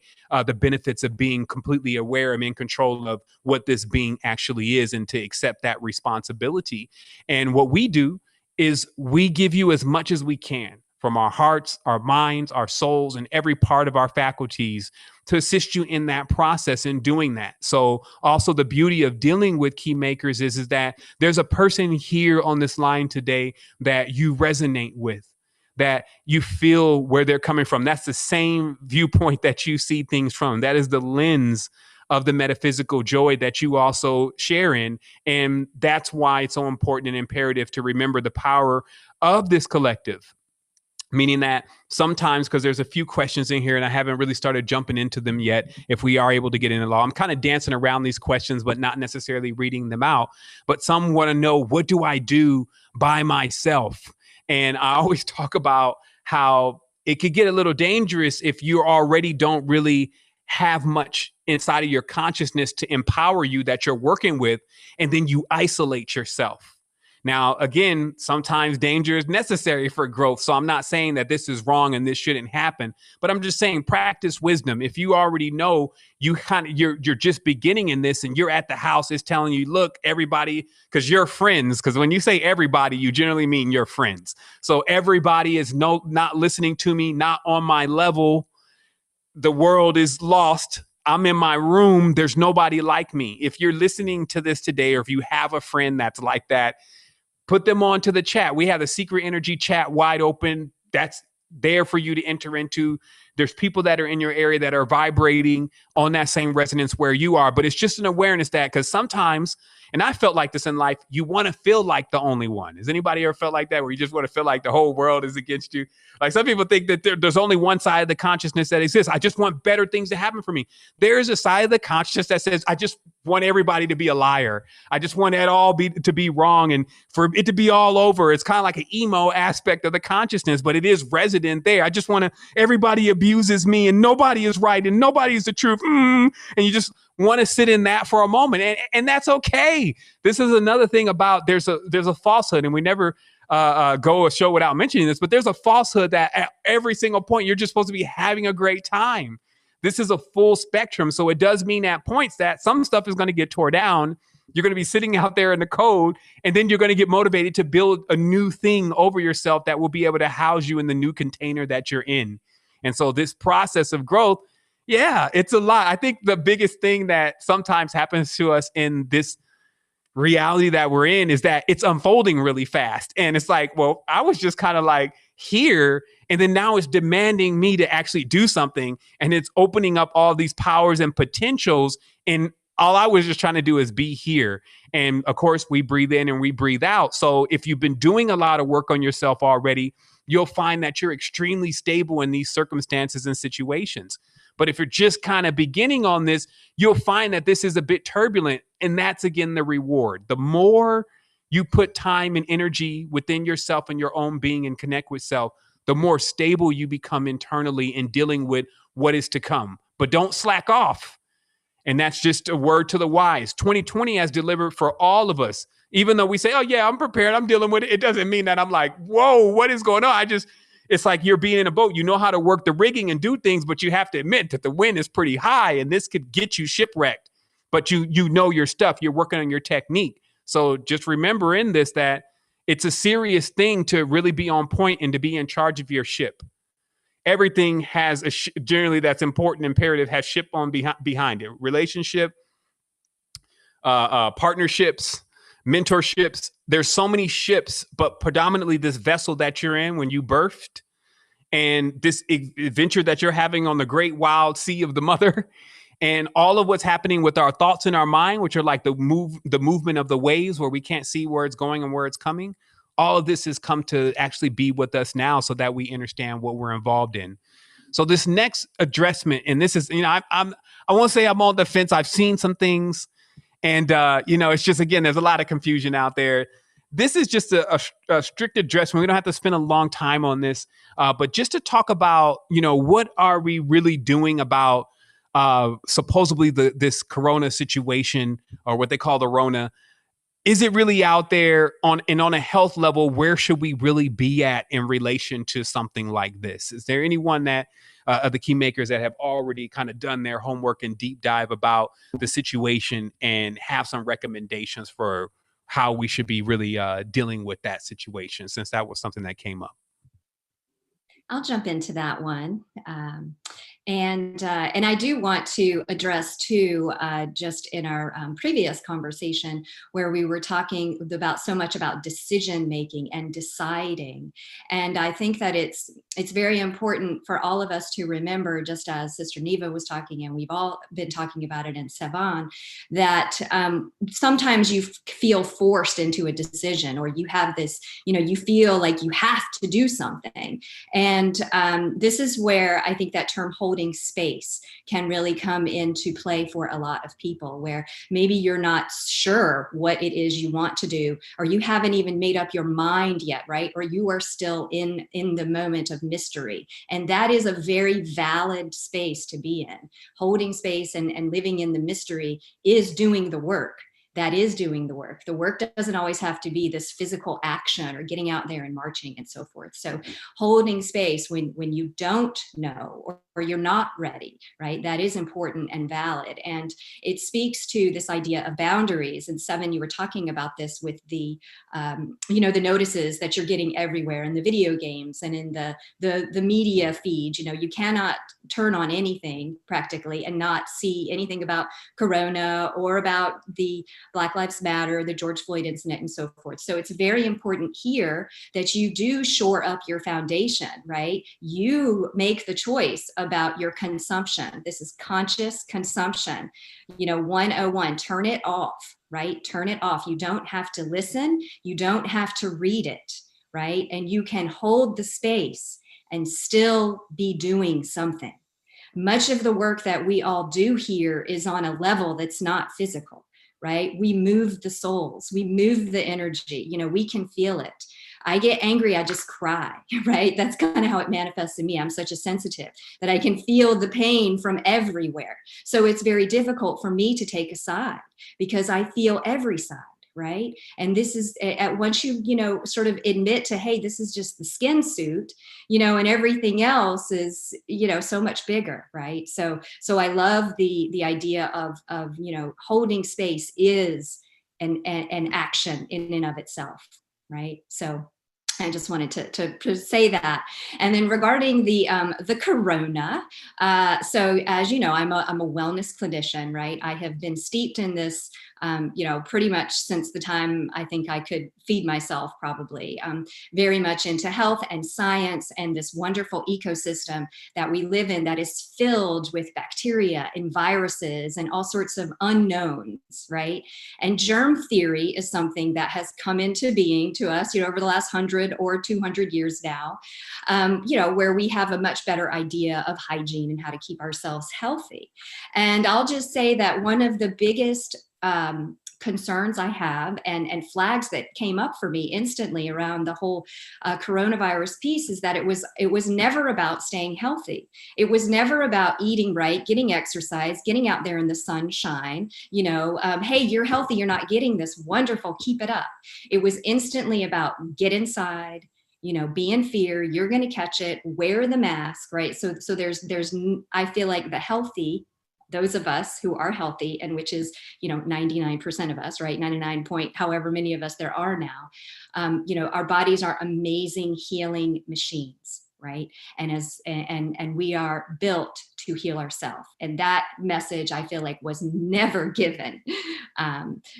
the benefits of being completely aware and in control of what this being actually is, and to accept that responsibility. And what we do is we give you as much as we can from our hearts, our minds, our souls, and every part of our faculties to assist you in that process in doing that. So also the beauty of dealing with Keymakers is that there's a person here on this line today that you resonate with, that you feel where they're coming from. That's the same viewpoint that you see things from. That is the lens of the metaphysical joy that you also share in. And that's why it's so important and imperative to remember the power of this collective. Meaning that sometimes, because there's a few questions in here and I haven't really started jumping into them yet, if we are able to get into law, I'm kind of dancing around these questions, but not necessarily reading them out. But some want to know, what do I do by myself? And I always talk about how it could get a little dangerous if you already don't really have much inside of your consciousness to empower you that you're working with, and then you isolate yourself. Now, again, sometimes danger is necessary for growth. So I'm not saying that this is wrong and this shouldn't happen, but I'm just saying practice wisdom. If you already know you're just beginning in this, and you're at the house, it's telling you, look, everybody, because you're friends, because when you say everybody, you generally mean your friends. So everybody is not listening to me, not on my level. The world is lost. I'm in my room. There's nobody like me. If you're listening to this today, or if you have a friend that's like that, put them onto the chat. We have the secret energy chat wide open. That's there for you to enter into. There's people that are in your area that are vibrating on that same resonance where you are. But it's just an awareness that, because sometimes, and I felt like this in life, you want to feel like the only one. Has anybody ever felt like that, where you just want to feel like the whole world is against you? Like some people think that there's only one side of the consciousness that exists. I just want better things to happen for me. There is a side of the consciousness that says, I just want everybody to be a liar. I just want it all to be wrong and for it to be all over. It's kind of like an emo aspect of the consciousness, but it is resident there. I just want everybody abuses me and nobody is right and nobody is the truth. And you just want to sit in that for a moment, and that's okay. This is another thing about there's a falsehood, and we never go a show without mentioning this, but there's a falsehood that at every single point you're just supposed to be having a great time. This is a full spectrum, so it does mean at points that some stuff is going to get tore down. You're going to be sitting out there in the cold, and then you're going to get motivated to build a new thing over yourself that will be able to house you in the new container that you're in. And so this process of growth, yeah, it's a lot. I think the biggest thing that sometimes happens to us in this reality that we're in is that it's unfolding really fast. And it's like, well, I was just kind of like here, and then now it's demanding me to actually do something, and it's opening up all these powers and potentials. And all I was just trying to do is be here. And of course, we breathe in and we breathe out. So if you've been doing a lot of work on yourself already, you'll find that you're extremely stable in these circumstances and situations. But if you're just kind of beginning on this, you'll find that this is a bit turbulent. And that's, again, the reward. The more you put time and energy within yourself and your own being and connect with self, the more stable you become internally in dealing with what is to come. But don't slack off. And that's just a word to the wise. 2020 has delivered for all of us. Even though we say, oh, yeah, I'm prepared, I'm dealing with it. It doesn't mean that I'm like, whoa, what is going on? It's like you're being in a boat. You know how to work the rigging and do things, but you have to admit that the wind is pretty high and this could get you shipwrecked. But you know your stuff. You're working on your technique. So just remember in this that it's a serious thing to really be on point and to be in charge of your ship. Everything has generally that's important, imperative, has ship on behind it. Relationship, partnerships, mentorships. There's so many ships, but predominantly this vessel that you're in when you birthed, and this adventure that you're having on the great wild sea of the mother, and all of what's happening with our thoughts in our mind, which are like the movement of the waves where we can't see where it's going and where it's coming. All of this has come to actually be with us now so that we understand what we're involved in. So this next addressment, and this is, I won't say I'm on the fence. I've seen some things, and it's just, again, there's a lot of confusion out there. This is just a strict addressment. We don't have to spend a long time on this, but just to talk about, what are we really doing about supposedly this corona situation, or what they call the Rona. Is it really out there on a health level? Where should we really be at in relation to something like this? Is there anyone that of the key makers that have already kind of done their homework and deep dive about the situation and have some recommendations for how we should be really dealing with that situation, since that was something that came up? I'll jump into that one. And I do want to address too, just in our previous conversation where we were talking about so much about decision making and deciding. And I think that it's very important for all of us to remember, just as Sister Niva was talking, and we've all been talking about it in Sevan, that sometimes you feel forced into a decision, or you have this, you feel like you have to do something. And this is where I think that term holding space can really come into play for a lot of people, where maybe you're not sure what it is you want to do, or you haven't even made up your mind yet, right? Or you are still in the moment of mystery. And that is a very valid space to be in. Holding space and living in the mystery is doing the work. That is doing the work. The work doesn't always have to be this physical action or getting out there and marching and so forth. So holding space when you don't know, or you're not ready, right? That is important and valid. And it speaks to this idea of boundaries. And Sevan, you were talking about this with the, the notices that you're getting everywhere in the video games and in the media feed. You cannot turn on anything practically and not see anything about Corona or about the Black Lives Matter, the George Floyd incident, and so forth. So it's very important here that you do shore up your foundation, right? You make the choice about your consumption. This is conscious consumption. 101, turn it off, right? Turn it off. You don't have to listen. You don't have to read it, right? And you can hold the space and still be doing something. Much of the work that we all do here is on a level that's not physical, right? We move the souls, we move the energy, we can feel it. I get angry, I just cry, right? That's kind of how it manifests in me. I'm such a sensitive that I can feel the pain from everywhere. So it's very difficult for me to take a side because I feel every side. Right. And this is once you, sort of admit to, hey, this is just the skin suit, and everything else is, so much bigger. Right. So I love the idea of, holding space is an action in and of itself. Right. So I just wanted to say that. And then regarding the corona, so as you know, I'm a wellness clinician, right? I have been steeped in this you know, pretty much since the time I think I could feed myself, probably. Very much into health and science and this wonderful ecosystem that we live in that is filled with bacteria and viruses and all sorts of unknowns, right? And germ theory is something that has come into being to us, you know, over the last 100 or 200 years now, you know, where we have a much better idea of hygiene and how to keep ourselves healthy. And I'll just say that one of the biggest concerns I have and flags that came up for me instantly around the whole coronavirus piece is that it was never about staying healthy. It was never about eating right, getting exercise, getting out there in the sunshine, you know, hey, you're healthy, you're not getting this, wonderful, keep it up. It was instantly about get inside, you know, be in fear, you're going to catch it, wear the mask, right? So there's, I feel like the healthy, those of us who are healthy, and which is, you know, 99% of us, right? 99 point, however many of us there are now, you know, our bodies are amazing healing machines, right? And we are built to heal ourselves. And that message, I feel like, was never given.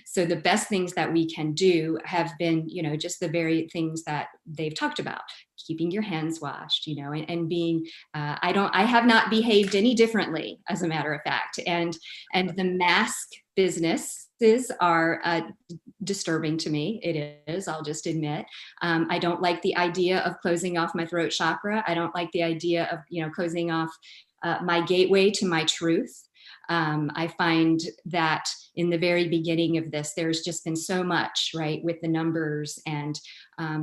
So the best things that we can do have been, you know, just the very things that they've talked about, keeping your hands washed, you know, and being, I have not behaved any differently, as a matter of fact. And the mask businesses are disturbing to me. It is, I'll just admit. I don't like the idea of closing off my throat chakra. I don't like the idea of, you know, closing off my gateway to my truth. I find that in the very beginning of this, there's just been so much, right, with the numbers and,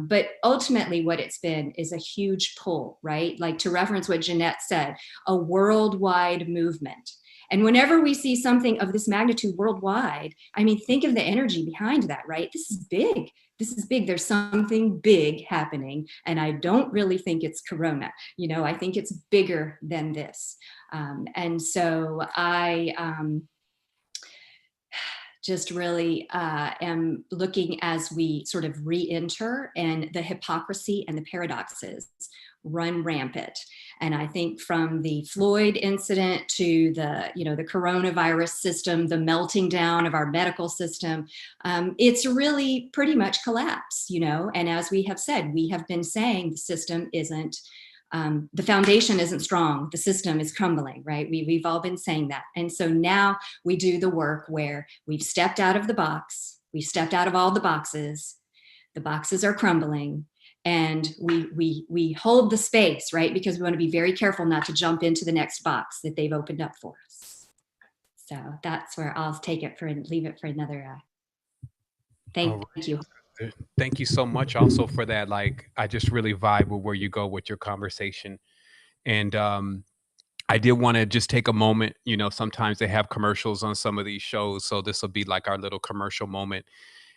but ultimately what it's been is a huge pull, right? Like, to reference what Jeanette said, a worldwide movement. And whenever we see something of this magnitude worldwide, I mean, think of the energy behind that, right? This is big. This is big. There's something big happening. And I don't really think it's Corona. You know, I think it's bigger than this. And so I just really am looking as we sort of re-enter, and the hypocrisy and the paradoxes run rampant. And I think from the Floyd incident to the, you know, the coronavirus system, the melting down of our medical system, it's really pretty much collapsed, you know. And as we have said, we have been saying the system isn't, the foundation isn't strong, the system is crumbling, right? We've all been saying that. And so now we do the work where we've stepped out of the box, we've stepped out of all the boxes are crumbling, and we hold the space, right? Because we want to be very careful not to jump into the next box that they've opened up for us. So that's where I'll take it leave it for another, thank you. Thank you so much also for that. Like, I just really vibe with where you go with your conversation. And I did want to just take a moment, you know, sometimes they have commercials on some of these shows. So this will be like our little commercial moment.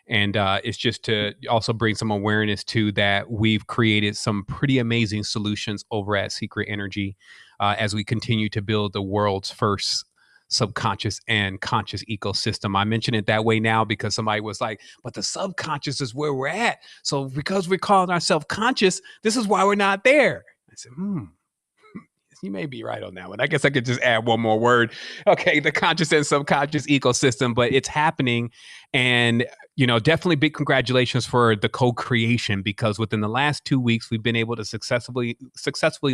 And it's just to also bring some awareness to that we've created some pretty amazing solutions over at Secret Energy as we continue to build the world's first subconscious and conscious ecosystem. I mention it that way now because somebody was like, but the subconscious is where we're at. So because we're calling ourselves conscious, this is why we're not there. I said, you may be right on that one. I guess I could just add one more word. Okay, the conscious and subconscious ecosystem, but it's happening. And, you know, definitely big congratulations for the co-creation, because within the last 2 weeks, we've been able to successfully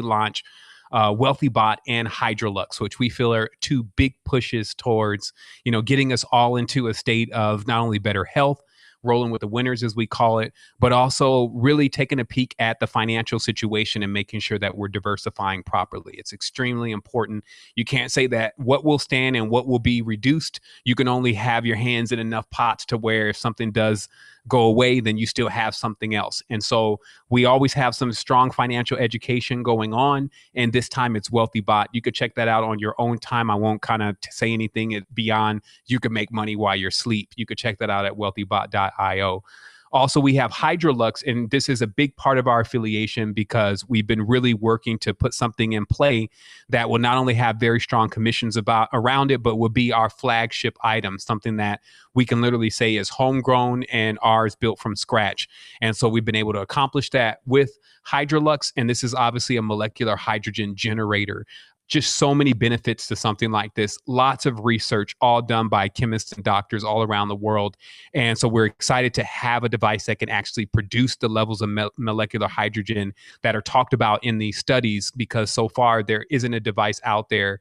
launch WealthyBot and Hydraluxe, which we feel are two big pushes towards, you know, getting us all into a state of not only better health, rolling with the winners, as we call it, but also really taking a peek at the financial situation and making sure that we're diversifying properly. It's extremely important. You can't say that what will stand and what will be reduced. You can only have your hands in enough pots to where if something does go away, then you still have something else. And so we always have some strong financial education going on. And this time it's WealthyBot. You could check that out on your own time. I won't kind of say anything beyond you can make money while you're asleep. You could check that out at wealthybot.io. Also, we have Hydraluxe, and this is a big part of our affiliation because we've been really working to put something in play that will not only have very strong commissions around it, but will be our flagship item, something that we can literally say is homegrown and ours built from scratch. And so we've been able to accomplish that with Hydraluxe, and this is obviously a molecular hydrogen generator. just so many benefits to something like this. Lots of research, all done by chemists and doctors all around the world. And so we're excited to have a device that can actually produce the levels of molecular hydrogen that are talked about in these studies, because so far there isn't a device out there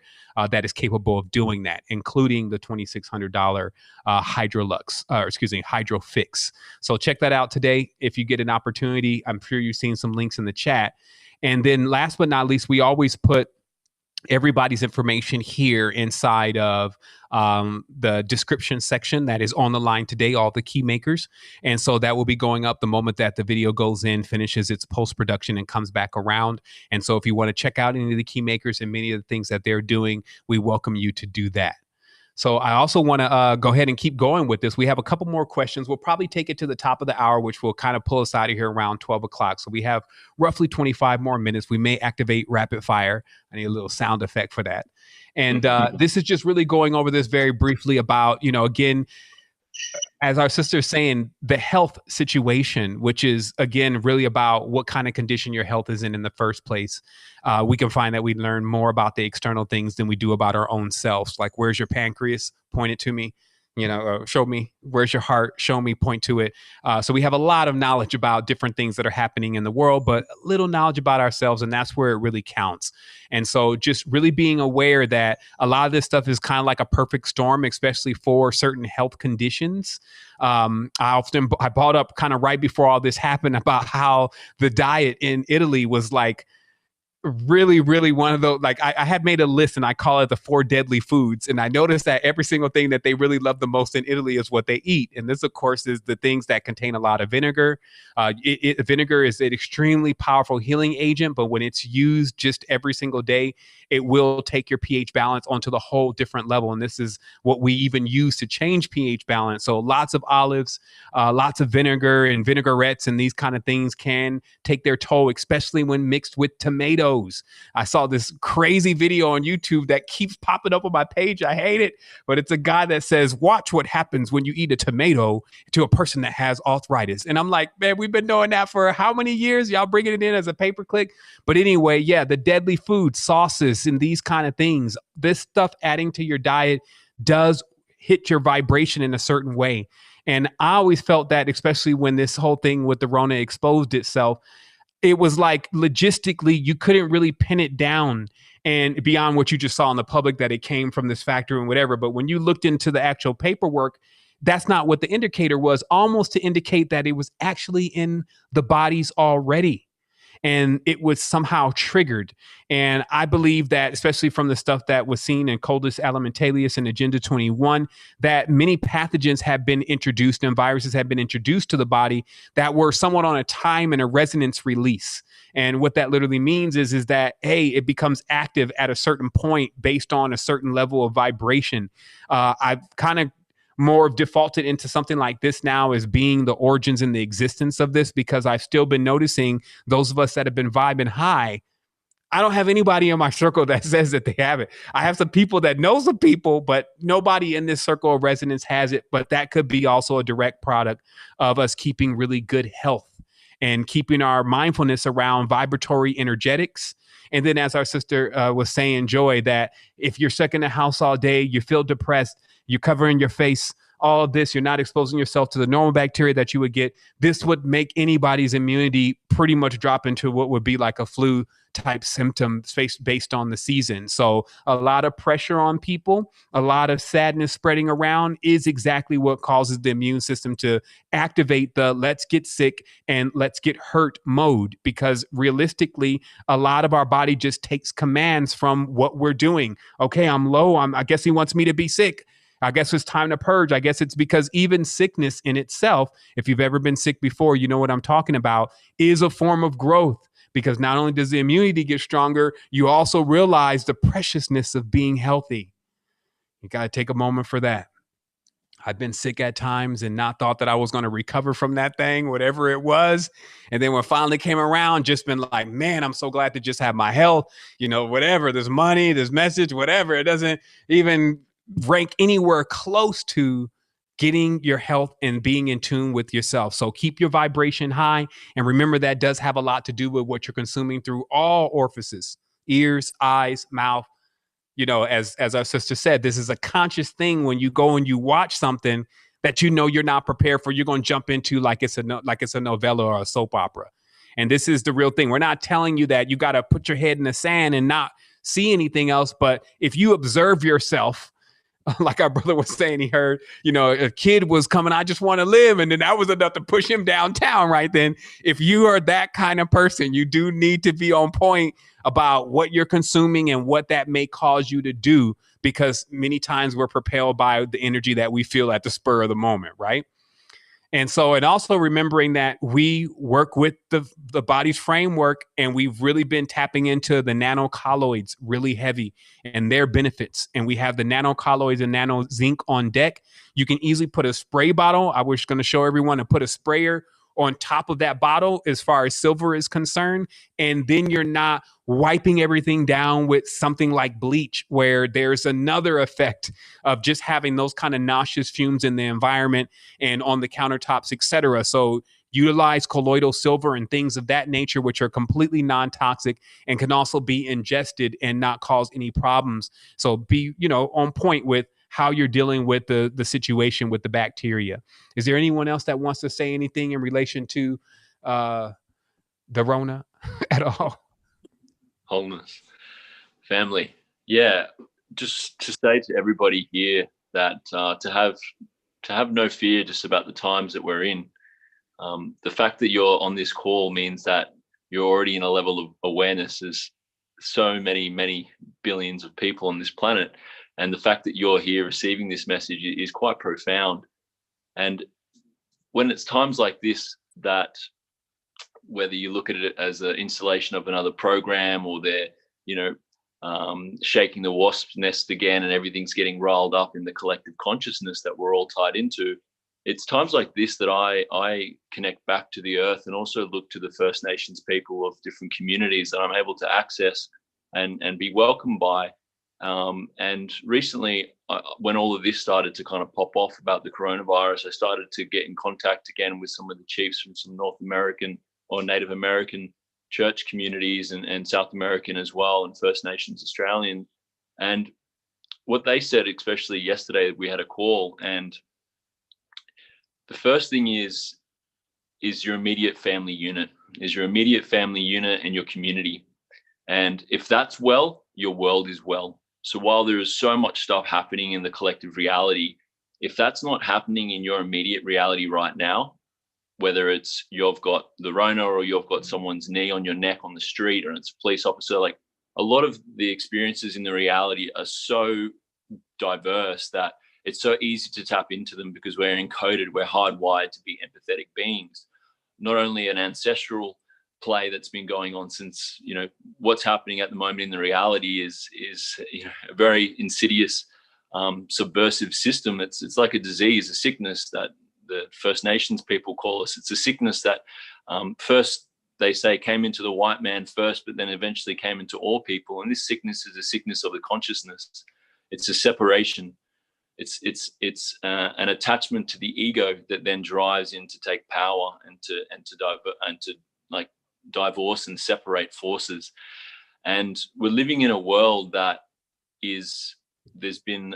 that is capable of doing that, including the $2,600 Hydraluxe, Hydrofix. So check that out today if you get an opportunity. I'm sure you've seen some links in the chat. And then last but not least, we always put everybody's information here inside of the description section that is on the line today, all the key makers. And so that will be going up the moment that the video goes in, finishes its post-production and comes back around. And so if you want to check out any of the key makers and many of the things that they're doing, we welcome you to do that. So I also want to go ahead and keep going with this. We have a couple more questions. We'll probably take it to the top of the hour, which will kind of pull us out of here around 12 o'clock. So we have roughly 25 more minutes. We may activate rapid fire. I need a little sound effect for that. And this is just really going over this very briefly about, again, as our sister is saying, the health situation, which is, again, really about what kind of condition your health is in the first place. We can find that we learn more about the external things than we do about our own selves. Like, where's your pancreas? Point it to me. Show me. Where's your heart? Show me, point to it. So we have a lot of knowledge about different things that are happening in the world, but little knowledge about ourselves. And that's where it really counts. And so just really being aware that a lot of this stuff is kind of like a perfect storm, especially for certain health conditions. I brought up kind of right before all this happened about how the diet in Italy was like, really, really one of those, like I had made a list and I call it the 4 deadly foods. And I noticed that every single thing that they really love the most in Italy is what they eat. And this, of course, is the things that contain a lot of vinegar. Vinegar is an extremely powerful healing agent, but when it's used just every single day, it will take your pH balance onto the whole different level. And this is what we even use to change pH balance. So lots of olives, lots of vinegar and vinaigrettes and these kind of things can take their toll, especially when mixed with tomatoes. I saw this crazy video on YouTube that keeps popping up on my page. I hate it, but it's a guy that says, watch what happens when you eat a tomato to a person that has arthritis. And I'm like, man, we've been doing that for how many years? Y'all bringing it in as a pay-per-click. But anyway, yeah, the deadly food, sauces and these kind of things, this stuff adding to your diet does hit your vibration in a certain way. And I always felt that, especially when this whole thing with the Rona exposed itself, it was like logistically, you couldn't really pin it down and beyond what you just saw in the public that it came from this factory and whatever. But when you looked into the actual paperwork, that's not what the indicator was, almost to indicate that it was actually in the bodies already. And it was somehow triggered. And I believe that, especially from the stuff that was seen in Coldus Alimentalis and Agenda 21, that many pathogens have been introduced and viruses have been introduced to the body that were somewhat on a time and a resonance release. And what that literally means is that, hey, it becomes active at a certain point based on a certain level of vibration. I've kind of more defaulted into something like this now as being the origins and the existence of this, because I've still been noticing those of us that have been vibing high. I don't have anybody in my circle that says that they have it. I have some people that know some people, but nobody in this circle of resonance has it. But that could be also a direct product of us keeping really good health and keeping our mindfulness around vibratory energetics. And then, as our sister was saying, Joy, that if you're stuck in the house all day, you feel depressed, you're covering your face, all of this, you're not exposing yourself to the normal bacteria that you would get. This would make anybody's immunity pretty much drop into what would be like a flu type symptom based on the season. So a lot of pressure on people, a lot of sadness spreading around is exactly what causes the immune system to activate the let's get sick and let's get hurt mode, because realistically, a lot of our body just takes commands from what we're doing. Okay, I'm low. I guess he wants me to be sick. I guess it's time to purge. I guess it's because even sickness in itself, if you've ever been sick before, you know what I'm talking about, is a form of growth. Because not only does the immunity get stronger, you also realize the preciousness of being healthy. You got to take a moment for that. I've been sick at times and not thought that I was going to recover from that thing, whatever it was. And then when it finally came around, just been like, man, I'm so glad to just have my health, whatever, there's money, there's message, whatever. It doesn't even rank anywhere close to getting your health and being in tune with yourself. So keep your vibration high. And remember, that does have a lot to do with what you're consuming through all orifices, ears, eyes, mouth, You know, as our sister said, this is a conscious thing. When you go and you watch something that you know you're not prepared for, you're going to jump into like it's a novella or a soap opera. And this is the real thing. We're not telling you that you got to put your head in the sand and not see anything else. But if you observe yourself, like our brother was saying, he heard, you know, a kid was coming, I just want to live. And then that was enough to push him downtown right then. If you are that kind of person, you do need to be on point about what you're consuming and what that may cause you to do, because many times we're propelled by the energy that we feel at the spur of the moment, right? And so, and also remembering that we work with the body's framework, and we've really been tapping into the nanocolloids really heavy and their benefits. And we have the nanocolloids and nano zinc on deck. You can easily put a spray bottle. I was going to show everyone to put a sprayer on top of that bottle as far as silver is concerned. And then you're not wiping everything down with something like bleach, where there's another effect of just having those kind of noxious fumes in the environment and on the countertops, etc. So utilize colloidal silver and things of that nature, which are completely non-toxic and can also be ingested and not cause any problems. So be, you know, on point with how you're dealing with the situation with the bacteria. Is there anyone else that wants to say anything in relation to the Rona at all? Wholeness, family. Yeah, just to say to everybody here that to have no fear just about the times that we're in. The fact that you're on this call means that you're already in a level of awareness. There's so many billions of people on this planet. And the fact that you're here receiving this message is quite profound. And when it's times like this, that whether you look at it as an installation of another program, or they're, you know, shaking the wasp's nest again and everything's getting rolled up in the collective consciousness that we're all tied into, it's times like this that I connect back to the earth, and also look to the First Nations people of different communities that I'm able to access and be welcomed by. And recently, when all of this started to kind of pop off about the coronavirus, I started to get in contact again with some of the chiefs from some North American or Native American church communities, and South American as well, and First Nations Australian. And what they said, especially yesterday, we had a call, and the first thing is your immediate family unit, and your community. And if that's well, your world is well. So while there is so much stuff happening in the collective reality, if that's not happening in your immediate reality right now, whether it's you've got the Rona, or you've got someone's knee on your neck on the street, or it's a police officer, like, a lot of the experiences in the reality are so diverse that it's so easy to tap into them, because we're encoded, we're hardwired to be empathetic beings. Not only an ancestral play that's been going on since, you know, what's happening at the moment in the reality is you know, a very insidious subversive system. It's like a disease, a sickness that the First Nations people call us. It's a sickness that first they say came into the white man first, but then eventually came into all people. And this sickness is a sickness of the consciousness. It's a separation. It's an attachment to the ego that then drives in to take power and to like divorce and separate forces. And we're living in a world that there's been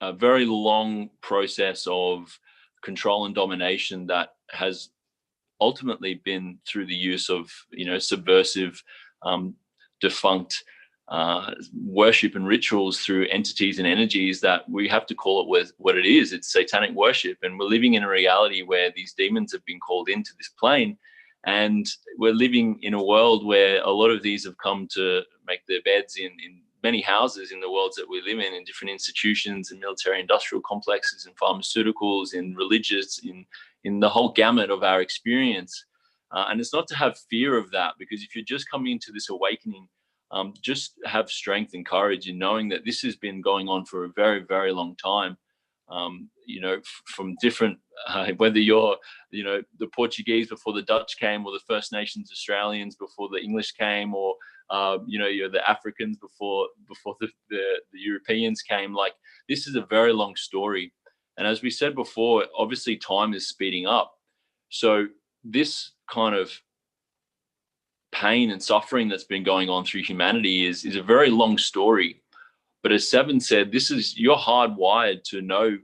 a very long process of control and domination that has ultimately been through the use of, you know, subversive, defunct worship and rituals through entities and energies that we have to call it with what it is. It's satanic worship. And we're living in a reality where these demons have been called into this plane. And we're living in a world where a lot of these have come to make their beds in many houses in the worlds that we live in different institutions and military industrial complexes and pharmaceuticals and religious, in the whole gamut of our experience. And it's not to have fear of that, because if you're just coming into this awakening, just have strength and courage in knowing that this has been going on for a very, very long time. You know, from different, whether you're, you know, the Portuguese before the Dutch came, or the First Nations Australians before the English came, or you know, you're the Africans before the Europeans came. Like, this is a very long story. And as we said before, obviously time is speeding up. So this kind of pain and suffering that's been going on through humanity is a very long story But as Sevan said, you're hardwired to know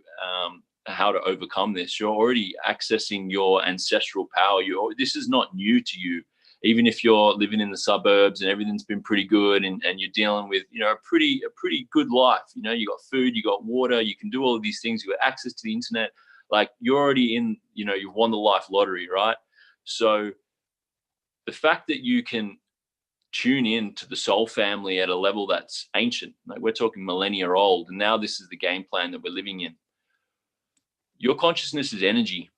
how to overcome this. You're already accessing your ancestral power. This is not new to you. Even if you're living in the suburbs and everything's been pretty good and you're dealing with, you know, a pretty good life. You know, you got food, you got water, you can do all of these things, you got access to the internet. Like, you're already in, you know, you've won the life lottery, right? So the fact that you can tune in to the soul family at a level that's ancient, like we're talking millennia old, and now this is the game plan that we're living in. Your consciousness is energy.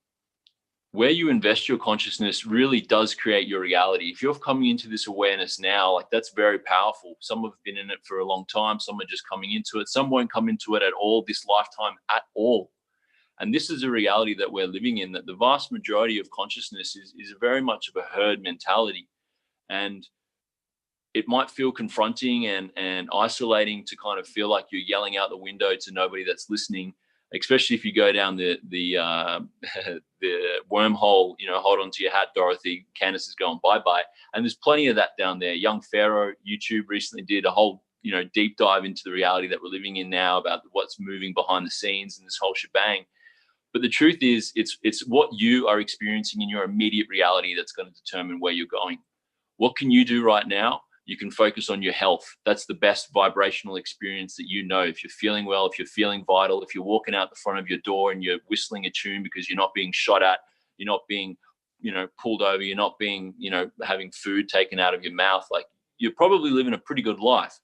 Where you invest your consciousness really does create your reality. If you're coming into this awareness now, like, that's very powerful. Some have been in it for a long time. Some are just coming into it. Some won't come into it at all this lifetime at all. And this is a reality that we're living in, that the vast majority of consciousness is very much of a herd mentality. And it might feel confronting and isolating to kind of feel like you're yelling out the window to nobody that's listening, especially if you go down the wormhole, you know, hold on to your hat, Dorothy, Candace is going bye-bye. And there's plenty of that down there. Young Pharaoh, YouTube recently did a whole, you know, deep dive into the reality that we're living in now about what's moving behind the scenes and this whole shebang. But the truth is, it's what you are experiencing in your immediate reality that's going to determine where you're going. What can you do right now? You can focus on your health. That's the best vibrational experience that you know. If you're feeling well, if you're feeling vital, if you're walking out the front of your door and you're whistling a tune because you're not being shot at, you're not being, you know, pulled over, you're not being, you know, having food taken out of your mouth, like, you're probably living a pretty good life.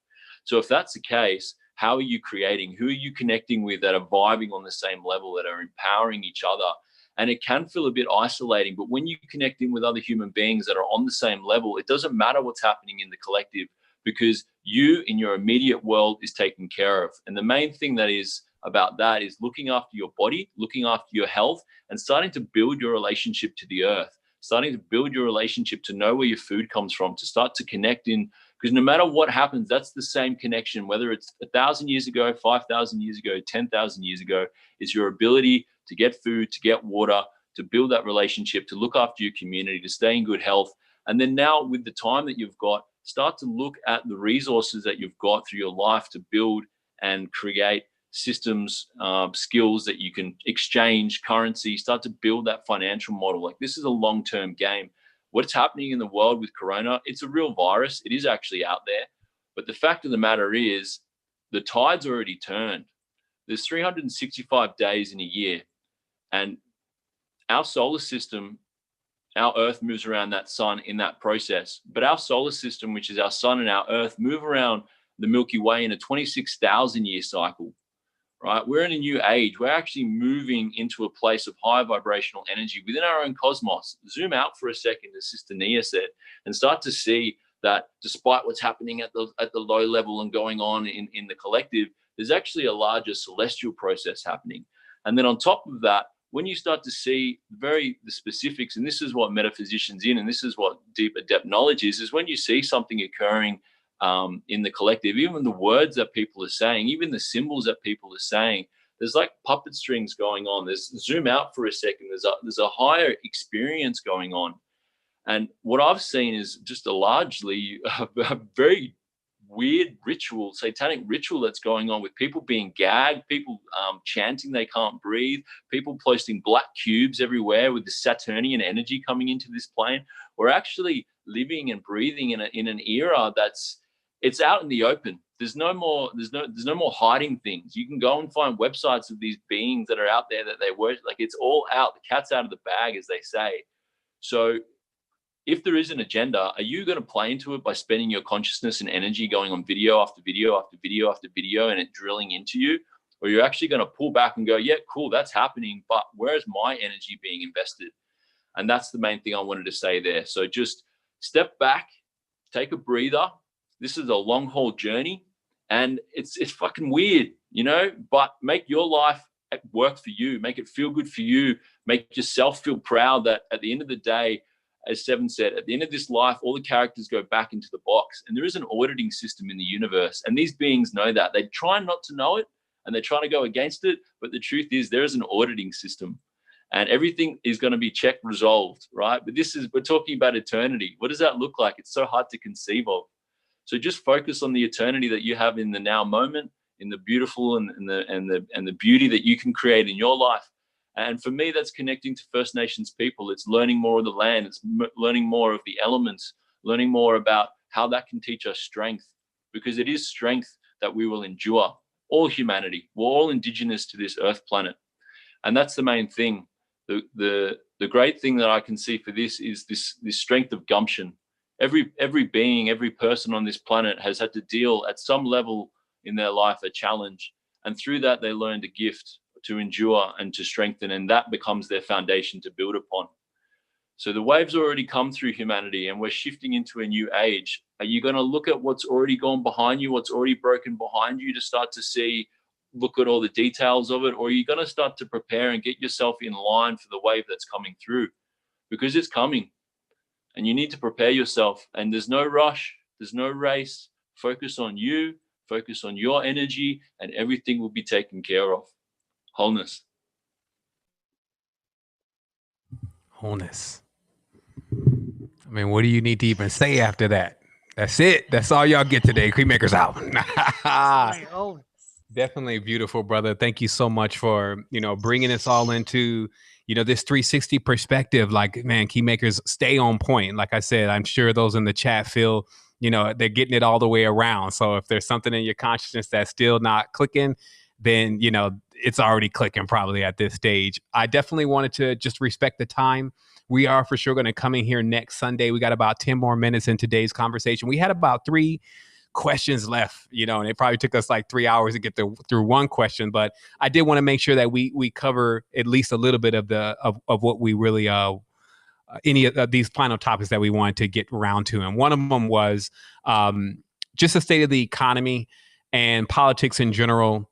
So if that's the case, how are you creating? Who are you connecting with that are vibing on the same level, that are empowering each other? And it can feel a bit isolating, but when you connect in with other human beings that are on the same level, it doesn't matter what's happening in the collective, because you in your immediate world is taken care of. And the main thing that is about that is looking after your body, looking after your health, and starting to build your relationship to the earth, starting to build your relationship to know where your food comes from, to start to connect in. Because no matter what happens, that's the same connection, whether it's 1,000 years ago, 5,000 years ago, 10,000 years ago, is your ability to get food, to get water, to build that relationship, to look after your community, to stay in good health. And then now, with the time that you've got, start to look at the resources that you've got through your life to build and create systems, skills that you can exchange, currency, start to build that financial model. Like, this is a long-term game. What's happening in the world with Corona, it's a real virus. It is actually out there. But the fact of the matter is, the tide's already turned. There's 365 days in a year. And our solar system, our Earth moves around that sun in that process. But our solar system, which is our sun and our Earth, move around the Milky Way in a 26,000 year cycle. Right? We're in a new age. We're actually moving into a place of high vibrational energy within our own cosmos. Zoom out for a second, as Sister Nia said, and start to see that despite what's happening at the low level and going on in the collective, there's actually a larger celestial process happening. And then on top of that, when you start to see the specifics, and this is what metaphysicians and this is what deep adept knowledge is when you see something occurring in the collective, even the words that people are saying, even the symbols that people are saying, there's like puppet strings going on. There's zoom out for a second. There's a higher experience going on. And what I've seen is just a very weird ritual, satanic ritual that's going on, with people being gagged, people chanting they can't breathe, people posting black cubes everywhere with the Saturnian energy coming into this plane. We're actually living and breathing in an era it's out in the open. There's no more hiding things. You can go and find websites of these beings that are out there that they worship. Like, it's all out. The cat's out of the bag, as they say. So if there is an agenda, are you going to play into it by spending your consciousness and energy going on video after video after video after video and it drilling into you? Or you're actually going to pull back and go, yeah, cool, that's happening, but where's my energy being invested? And that's the main thing I wanted to say there. So just step back, take a breather. This is a long haul journey, and it's fucking weird, you know, but make your life work for you. Make it feel good for you. Make yourself feel proud that at the end of the day, as Sevan said, at the end of this life, all the characters go back into the box, and there is an auditing system in the universe. And these beings know that. They try not to know it, and they're trying to go against it. But the truth is, there is an auditing system, and everything is going to be checked, resolved, right? But we're talking about eternity. What does that look like? It's so hard to conceive of. So just focus on the eternity that you have in the now moment, in the beautiful and the beauty that you can create in your life. And for me, that's connecting to First Nations people. It's learning more of the land. It's learning more of the elements, learning more about how that can teach us strength, because it is strength that we will endure. All humanity, we're all indigenous to this earth planet. And that's the main thing. The great thing that I can see for this is this strength of gumption. Every being, every person on this planet has had to deal at some level in their life a challenge. And through that, they learned a gift to endure and to strengthen, and that becomes their foundation to build upon. So the waves already come through humanity, and we're shifting into a new age. Are you going to look at what's already gone behind you, what's already broken behind you to start to see, look at all the details of it? Or are you going to start to prepare and get yourself in line for the wave that's coming through? Because it's coming, and you need to prepare yourself. And there's no rush, there's no race. Focus on you, focus on your energy, and everything will be taken care of. Wholeness. Wholeness. I mean, what do you need to even say after that? That's it. That's all y'all get today. Keymakers out. Definitely beautiful, brother. Thank you so much for, bringing us all into, this 360 perspective. Like, man, Keymakers, stay on point. Like I said, I'm sure those in the chat feel, they're getting it all the way around. So if there's something in your consciousness that's still not clicking, then, it's already clicking probably at this stage. I definitely wanted to just respect the time. We are for sure going to come in here next Sunday. We got about 10 more minutes in today's conversation. We had about 3 questions left, and it probably took us like 3 hours to get through one question. But I did want to make sure that we cover at least a little bit of what we really, any of these final topics that we wanted to get around to. And one of them was just the state of the economy and politics in general.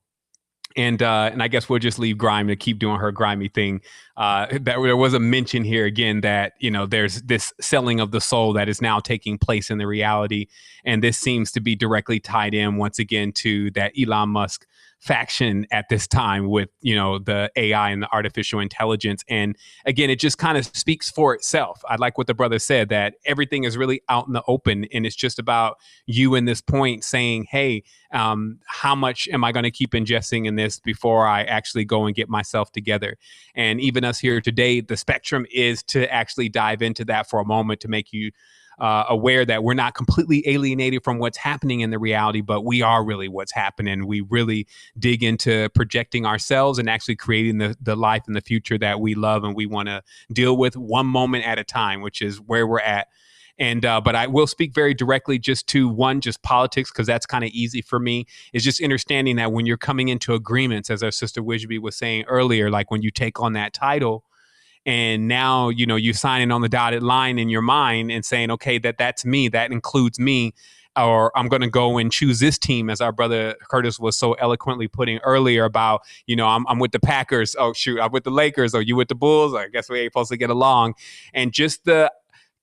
And I guess we'll just leave Grime to keep doing her grimy thing. That there was a mention here again that, there's this selling of the soul that is now taking place in the reality. And this seems to be directly tied in once again to that Elon Musk faction at this time with, the AI and the artificial intelligence. And again, it just kind of speaks for itself. I like what the brother said, that everything is really out in the open, and it's just about you in this point saying, hey, how much am I going to keep ingesting in this before I actually go and get myself together? And even us here today, the spectrum is to actually dive into that for a moment to make you aware that we're not completely alienated from what's happening in the reality, but we are really what's happening. We really dig into projecting ourselves and actually creating the life and the future that we love and we want to deal with one moment at a time, which is where we're at. And but I will speak very directly just to just politics, because that's kind of easy for me, is just understanding that when you're coming into agreements, as our sister Wigeby was saying earlier, like when you take on that title, and now, you signing on the dotted line in your mind and saying, okay, that's me, that includes me, or I'm going to go and choose this team, as our brother Curtis was so eloquently putting earlier about, I'm with the Packers. Oh, shoot, I'm with the Lakers. Or you with the Bulls? I guess we ain't supposed to get along. And just the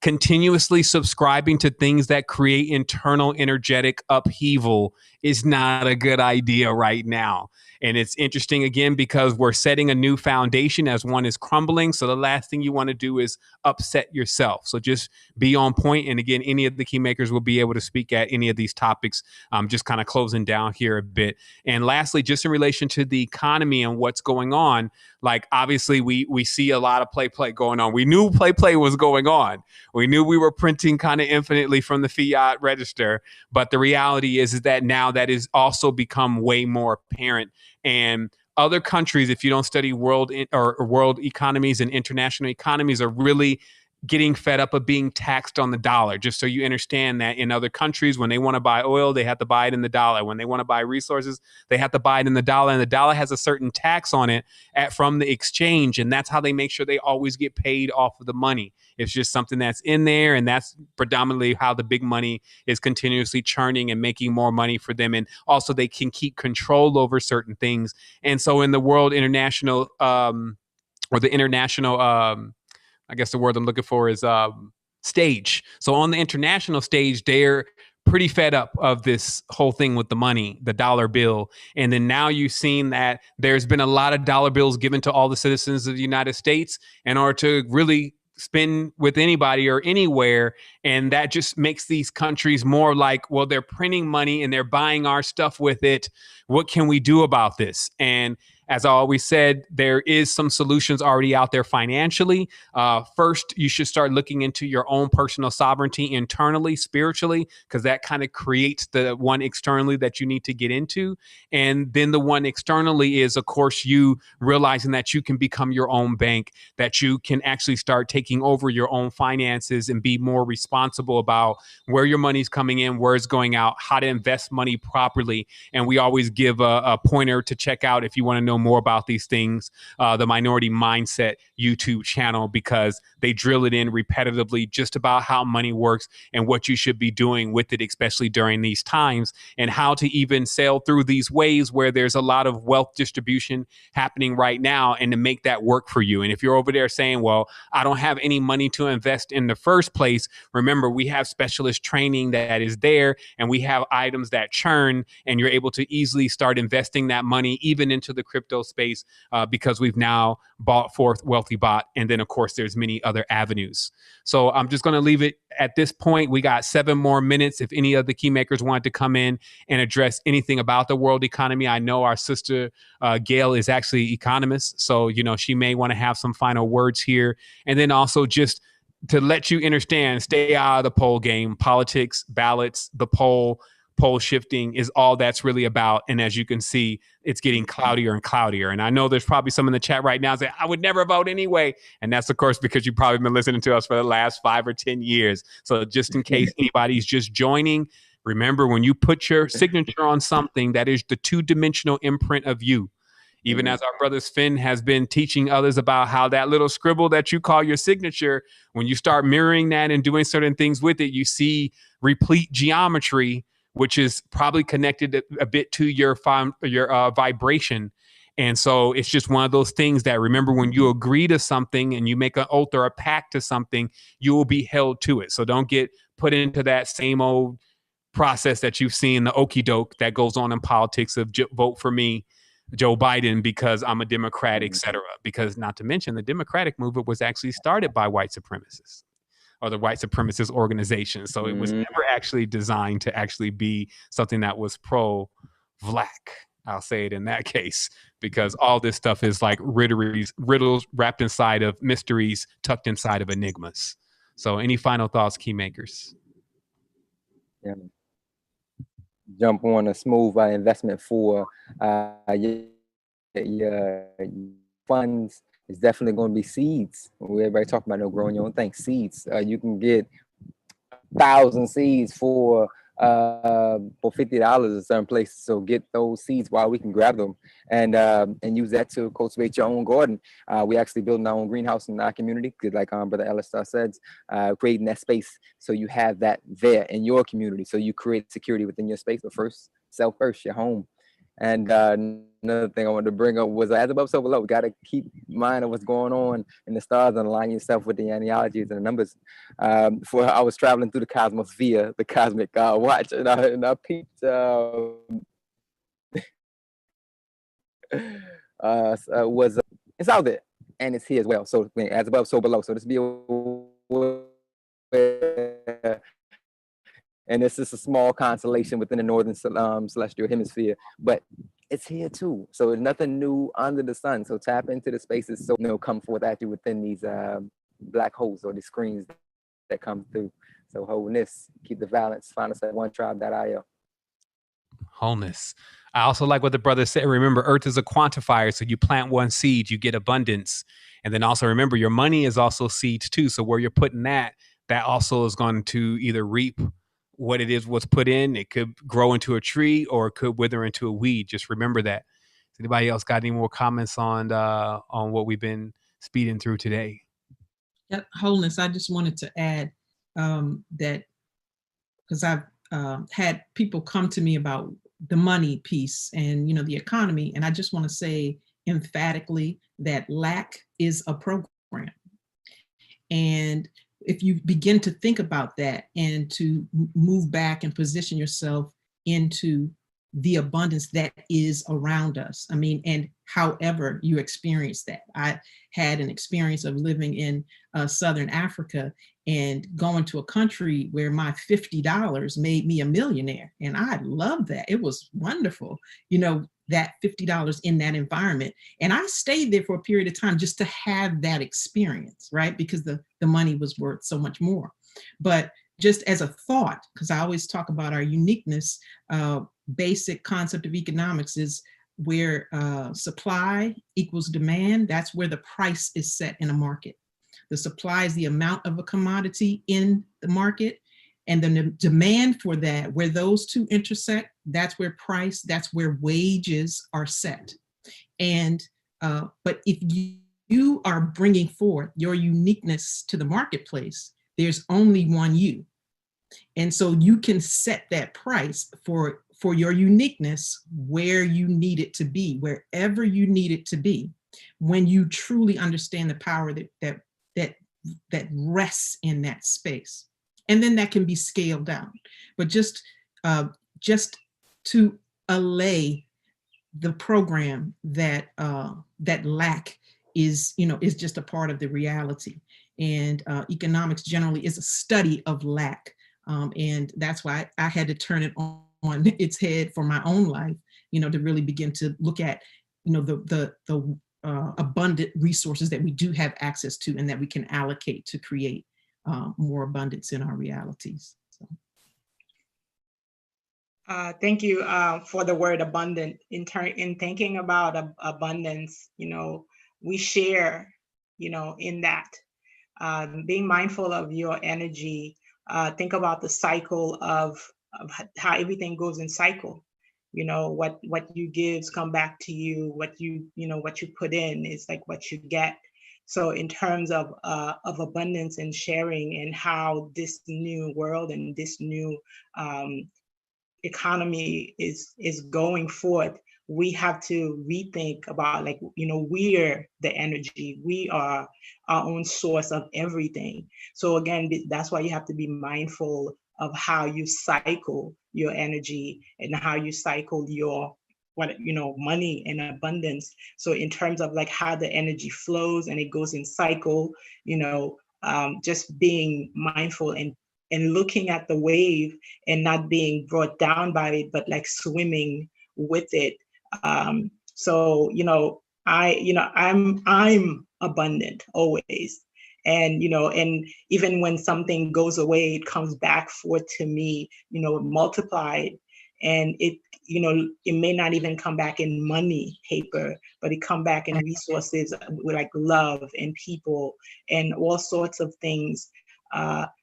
continuously subscribing to things that create internal energetic upheaval is not a good idea right now. And it's interesting, again, because we're setting a new foundation as one is crumbling. So the last thing you want to do is upset yourself. So just be on point. And again, any of the Keymakers will be able to speak at any of these topics. Just kind of closing down here a bit. And lastly, just in relation to the economy and what's going on, like obviously we see a lot of play going on. We knew play was going on. We knew we were printing kind of infinitely from the fiat register. But the reality is that now that is also become way more apparent. And other countries, if you don't study world economies and international economies, are really getting fed up of being taxed on the dollar. Just so you understand that in other countries, when they want to buy oil, they have to buy it in the dollar. When they want to buy resources, they have to buy it in the dollar. And the dollar has a certain tax on it from the exchange. And that's how they make sure they always get paid off of the money. It's just something that's in there. And that's predominantly how the big money is continuously churning and making more money for them. And also they can keep control over certain things. And so in the world international, I guess the word I'm looking for is stage. So on the international stage, they're pretty fed up of this whole thing with the money, the dollar bill. And then now you've seen that there's been a lot of dollar bills given to all the citizens of the United States in order to really spend with anybody or anywhere. And that just makes these countries more like, well, they're printing money and they're buying our stuff with it. What can we do about this? And as I always said, there is some solutions already out there financially. First, you should start looking into your own personal sovereignty internally, spiritually, because that kind of creates the one externally that you need to get into. And then the one externally is, of course, you realizing that you can become your own bank, that you can actually start taking over your own finances and be more responsible about where your money's coming in, where it's going out, how to invest money properly. And we always give a pointer to check out if you want to know more about these things, the Minority Mindset YouTube channel, because they drill it in repetitively just about how money works and what you should be doing with it, especially during these times, and how to even sail through these waves where there's a lot of wealth distribution happening right now, and to make that work for you. And if you're over there saying, well, I don't have any money to invest in the first place, remember, we have specialist training that is there, and we have items that churn, and you're able to easily start investing that money even into the crypto space, because we've now bought forth Wealthy Bot. And then, of course, there's many other avenues. So I'm just going to leave it at this point. We got 7 more minutes. If any of the key makers wanted to come in and address anything about the world economy, I know our sister Gail is actually economist, so she may want to have some final words here. And then also just to let you understand, stay out of the poll game. Politics, ballots, the poll shifting is all that's really about. And as you can see, it's getting cloudier and cloudier. And I know there's probably some in the chat right now saying, I would never vote anyway. And that's, of course, because you've probably been listening to us for the last 5 or 10 years. So just in case anybody's just joining, remember, when you put your signature on something, that is the 2-dimensional imprint of you. Even as our brother Sven has been teaching others about how that little scribble that you call your signature, when you start mirroring that and doing certain things with it, you see replete geometry, which is probably connected a bit to your vibration. And so it's just one of those things that, remember, when you agree to something and you make an oath or a pact to something, you will be held to it. So don't get put into that same old process that you've seen, the okie doke that goes on in politics of vote for me, Joe Biden, because I'm a Democrat, et cetera. Because not to mention, the Democratic movement was actually started by white supremacists, or the white supremacist organization. So it was never actually designed to actually be something that was pro-Black. I'll say it in that case, because all this stuff is like riddles wrapped inside of mysteries, tucked inside of enigmas. So any final thoughts, key makers? Yeah. Jump on a smooth investment for your funds. It's definitely going to be seeds. Everybody talking about no growing your own thing. Seeds. You can get 1,000 seeds for $50 in certain places. So get those seeds while we can grab them and use that to cultivate your own garden. We actually building our own greenhouse in our community, like Brother Ellis says, creating that space so you have that there in your community. So you create security within your space, but first, self first, your home. And another thing I wanted to bring up was, as above, so below. We got to keep in mind of what's going on in the stars and align yourself with the genealogies and the numbers. Before I was traveling through the cosmos via the cosmic watch, and I peeped. It's out there and it's here as well. So as above, so below. So this be and this is a small constellation within the northern celestial hemisphere, but it's here too. So there's nothing new under the sun. So tap into the spaces so come forth at you within these black holes or the screens that come through. So wholeness, keep the balance. Find us at onetribe.io. Wholeness. I also like what the brother said. Remember, Earth is a quantifier. So you plant one seed, you get abundance. And then also remember, your money is also seeds too. So where you're putting that also is going to either reap what it is, what's put in. It could grow into a tree or it could wither into a weed. Just remember that. Has anybody else got any more comments on what we've been speeding through today? Yep, wholeness. I just wanted to add that, because I've had people come to me about the money piece and the economy, and I just want to say emphatically that lack is a program. And if you begin to think about that and to move back and position yourself into the abundance that is around us. I mean, and however you experience that. I had an experience of living in Southern Africa and going to a country where my $50 made me a millionaire. And I loved that. It was wonderful, you know, that $50 in that environment. And I stayed there for a period of time just to have that experience, right? Because the money was worth so much more. But just as a thought, because I always talk about our uniqueness, basic concept of economics is where supply equals demand. That's where the price is set in a market. The supply is the amount of a commodity in the market, and the demand for that, where those two intersect, that's where price, that's where wages are set. And but if you are bringing forth your uniqueness to the marketplace, there's only one you. And so you can set that price for your uniqueness where you need it to be, wherever you need it to be, when you truly understand the power that rests in that space. And then that can be scaled down. But just to allay the program that that lack is, you know, is just a part of the reality. And economics generally is a study of lack. And that's why I had to turn it on its head for my own life, you know, to really begin to look at, you know, the abundant resources that we do have access to and that we can allocate to create more abundance in our realities. So. Thank you for the word abundant. In thinking about abundance, you know, we share, you know, in that. Being mindful of your energy, think about the cycle of how everything goes in cycle. You know, what you gives come back to you. What you put in is like what you get. So in terms of abundance and sharing, and how this new world and this new economy is going forth, we have to rethink about, like, you know, we're the energy, we are our own source of everything. So again, that's why you have to be mindful of how you cycle your energy and how you cycle your money and abundance. So in terms of like how the energy flows and it goes in cycle, you know, just being mindful and looking at the wave and not being brought down by it, but like swimming with it. So, you know, I'm abundant always. And, you know, and even when something goes away, it comes back forth to me, you know, multiplied. And it, you know, it may not even come back in money paper, but it come back in resources with like love and people and all sorts of things.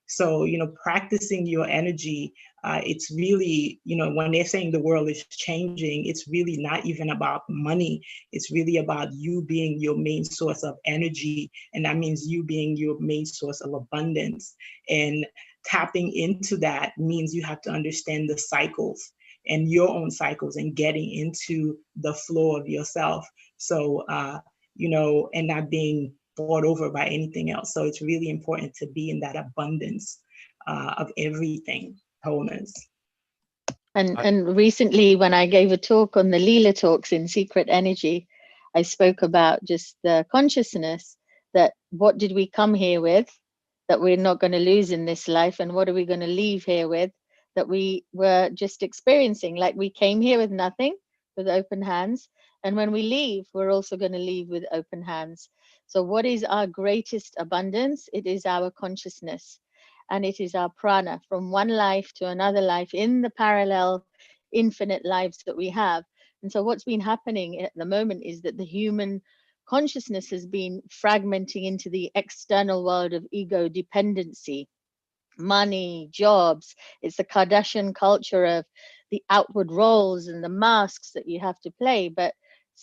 So, you know, practicing your energy, it's really, you know, when they're saying the world is changing, it's really not even about money. It's really about you being your main source of energy. And that means you being your main source of abundance. And tapping into that means you have to understand the cycles and your own cycles and getting into the flow of yourself. So, you know, and not being bought over by anything else. So it's really important to be in that abundance of everything, wholeness. And recently, when I gave a talk on the Leela talks in Secret Energy, I spoke about just the consciousness that what did we come here with that we're not going to lose in this life, and what are we going to leave here with that we were just experiencing? Like, we came here with nothing, with open hands, and when we leave, we're also going to leave with open hands. So what is our greatest abundance? It is our consciousness, and it is our prana, from one life to another life in the parallel infinite lives that we have. And so what's been happening at the moment is that the human consciousness has been fragmenting into the external world of ego dependency, money, jobs. It's the Kardashian culture of the outward roles and the masks that you have to play. But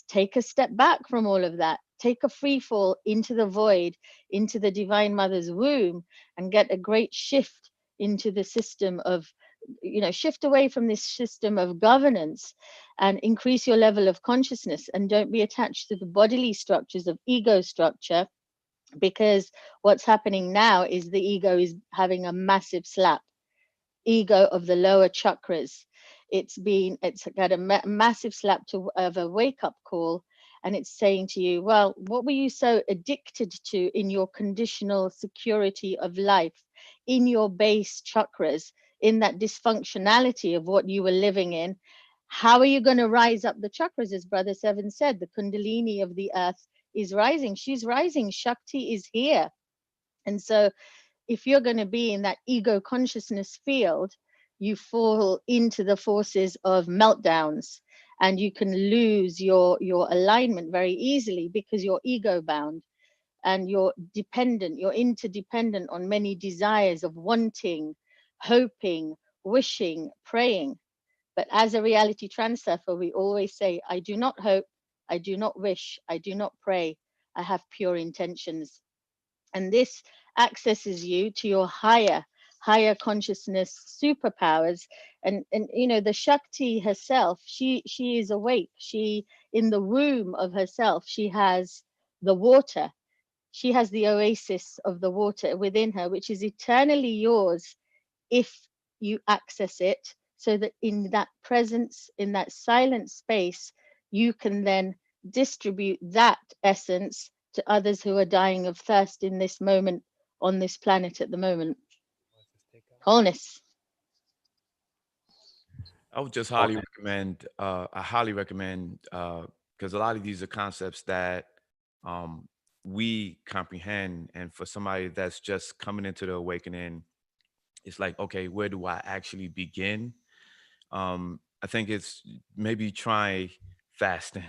take a step back from all of that. Take a free fall into the void, into the Divine Mother's womb, and get a great shift into the system of, you know, shift away from this system of governance and increase your level of consciousness, and don't be attached to the bodily structures of ego structure, because what's happening now is the ego is having a massive slap. Ego of the lower chakras it's got a massive slap of a wake-up call, and it's saying to you, well, what were you so addicted to in your conditional security of life, in your base chakras, in that dysfunctionality of what you were living in? How are you going to rise up the chakras? As Brother Sevan said, the Kundalini of the earth is rising. She's rising. Shakti is here. And so if you're going to be in that ego consciousness field, you fall into the forces of meltdowns, and you can lose your alignment very easily because you're ego bound and you're interdependent on many desires of wanting, hoping, wishing, praying. But as a reality transurfer, we always say, I do not hope, I do not wish, I do not pray, I have pure intentions. And this accesses you to your higher consciousness superpowers. And you know, the Shakti herself, she is awake. She, in the womb of herself, she has the water. She has the oasis of the water within her, which is eternally yours if you access it, so that in that presence, in that silent space, you can then distribute that essence to others who are dying of thirst in this moment on this planet at the moment. Wholeness. I would just highly recommend, because a lot of these are concepts that we comprehend. And for somebody that's just coming into the awakening, it's like, okay, where do I actually begin? I think it's maybe try fasting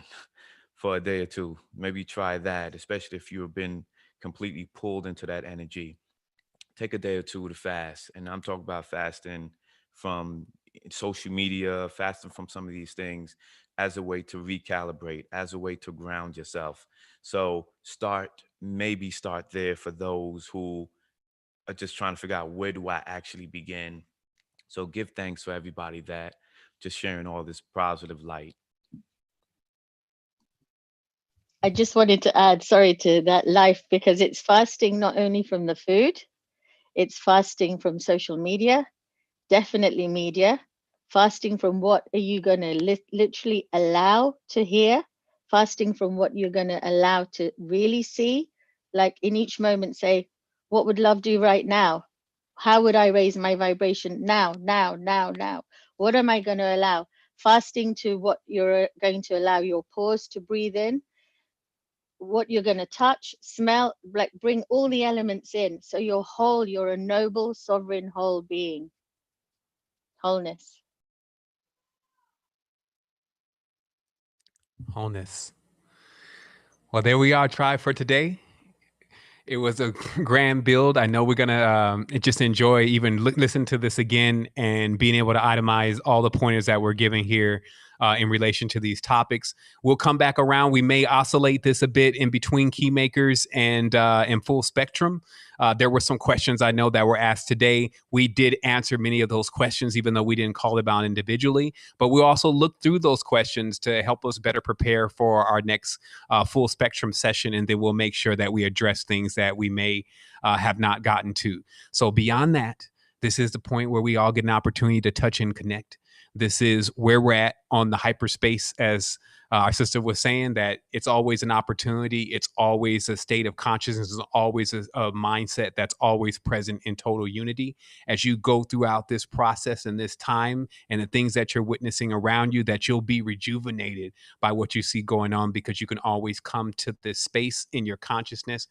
for a day or two. Maybe try that, especially if you've been completely pulled into that energy. Take a day or two to fast. And I'm talking about fasting from social media, fasting from some of these things as a way to recalibrate, as a way to ground yourself. So maybe start there for those who are just trying to figure out, where do I actually begin? So give thanks for everybody that just sharing all this positive light. I just wanted to add, sorry, to that life, because it's fasting not only from the food, it's fasting from social media, definitely media, fasting from what are you going to literally allow to hear, fasting from what you're going to allow to really see. Like in each moment, say, what would love do right now? How would I raise my vibration now? What am I going to allow? Fasting to what you're going to allow your pores to breathe in, what you're going to touch, smell, like bring all the elements in. So you're whole, you're a noble, sovereign, whole being. Wholeness. Wholeness. Well, there we are, tribe, for today. It was a grand build. I know we're going to just enjoy even listen to this again and being able to itemize all the pointers that we're giving here in relation to these topics. We'll come back around. We may oscillate this a bit in between Keymakers and Full Spectrum. There were some questions I know that were asked today. We did answer many of those questions, even though we didn't call them out individually. But we also looked through those questions to help us better prepare for our next Full Spectrum session. And then we'll make sure that we address things that we may have not gotten to. So beyond that, this is the point where we all get an opportunity to touch and connect. This is where we're at on the hyperspace, as our sister was saying, that it's always an opportunity. It's always a state of consciousness. It's always a mindset that's always present in total unity. As you go throughout this process and this time and the things that you're witnessing around you, that you'll be rejuvenated by what you see going on, because you can always come to this space in your consciousness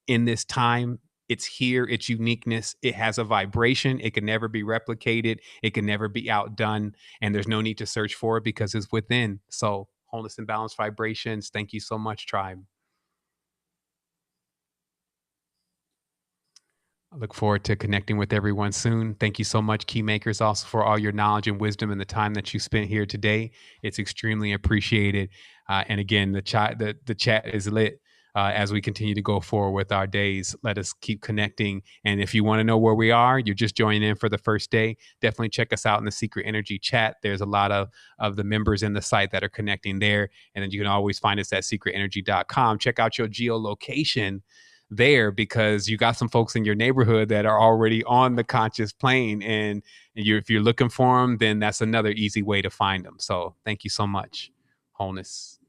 in this time. It's here, its uniqueness. It has a vibration. It can never be replicated. It can never be outdone. And there's no need to search for it because it's within. So wholeness and balanced vibrations. Thank you so much, tribe. I look forward to connecting with everyone soon. Thank you so much, Keymakers, also for all your knowledge and wisdom and the time that you spent here today. It's extremely appreciated. And again, the chat is lit. As we continue to go forward with our days, let us keep connecting. And if you want to know where we are, you're just joining in for the first day, definitely check us out in the Secret Energy chat. There's a lot of the members in the site that are connecting there. And then you can always find us at secretenergy.com. Check out your geolocation there, because you got some folks in your neighborhood that are already on the conscious plane, and if you're looking for them, then that's another easy way to find them. So thank you so much, Wholeness.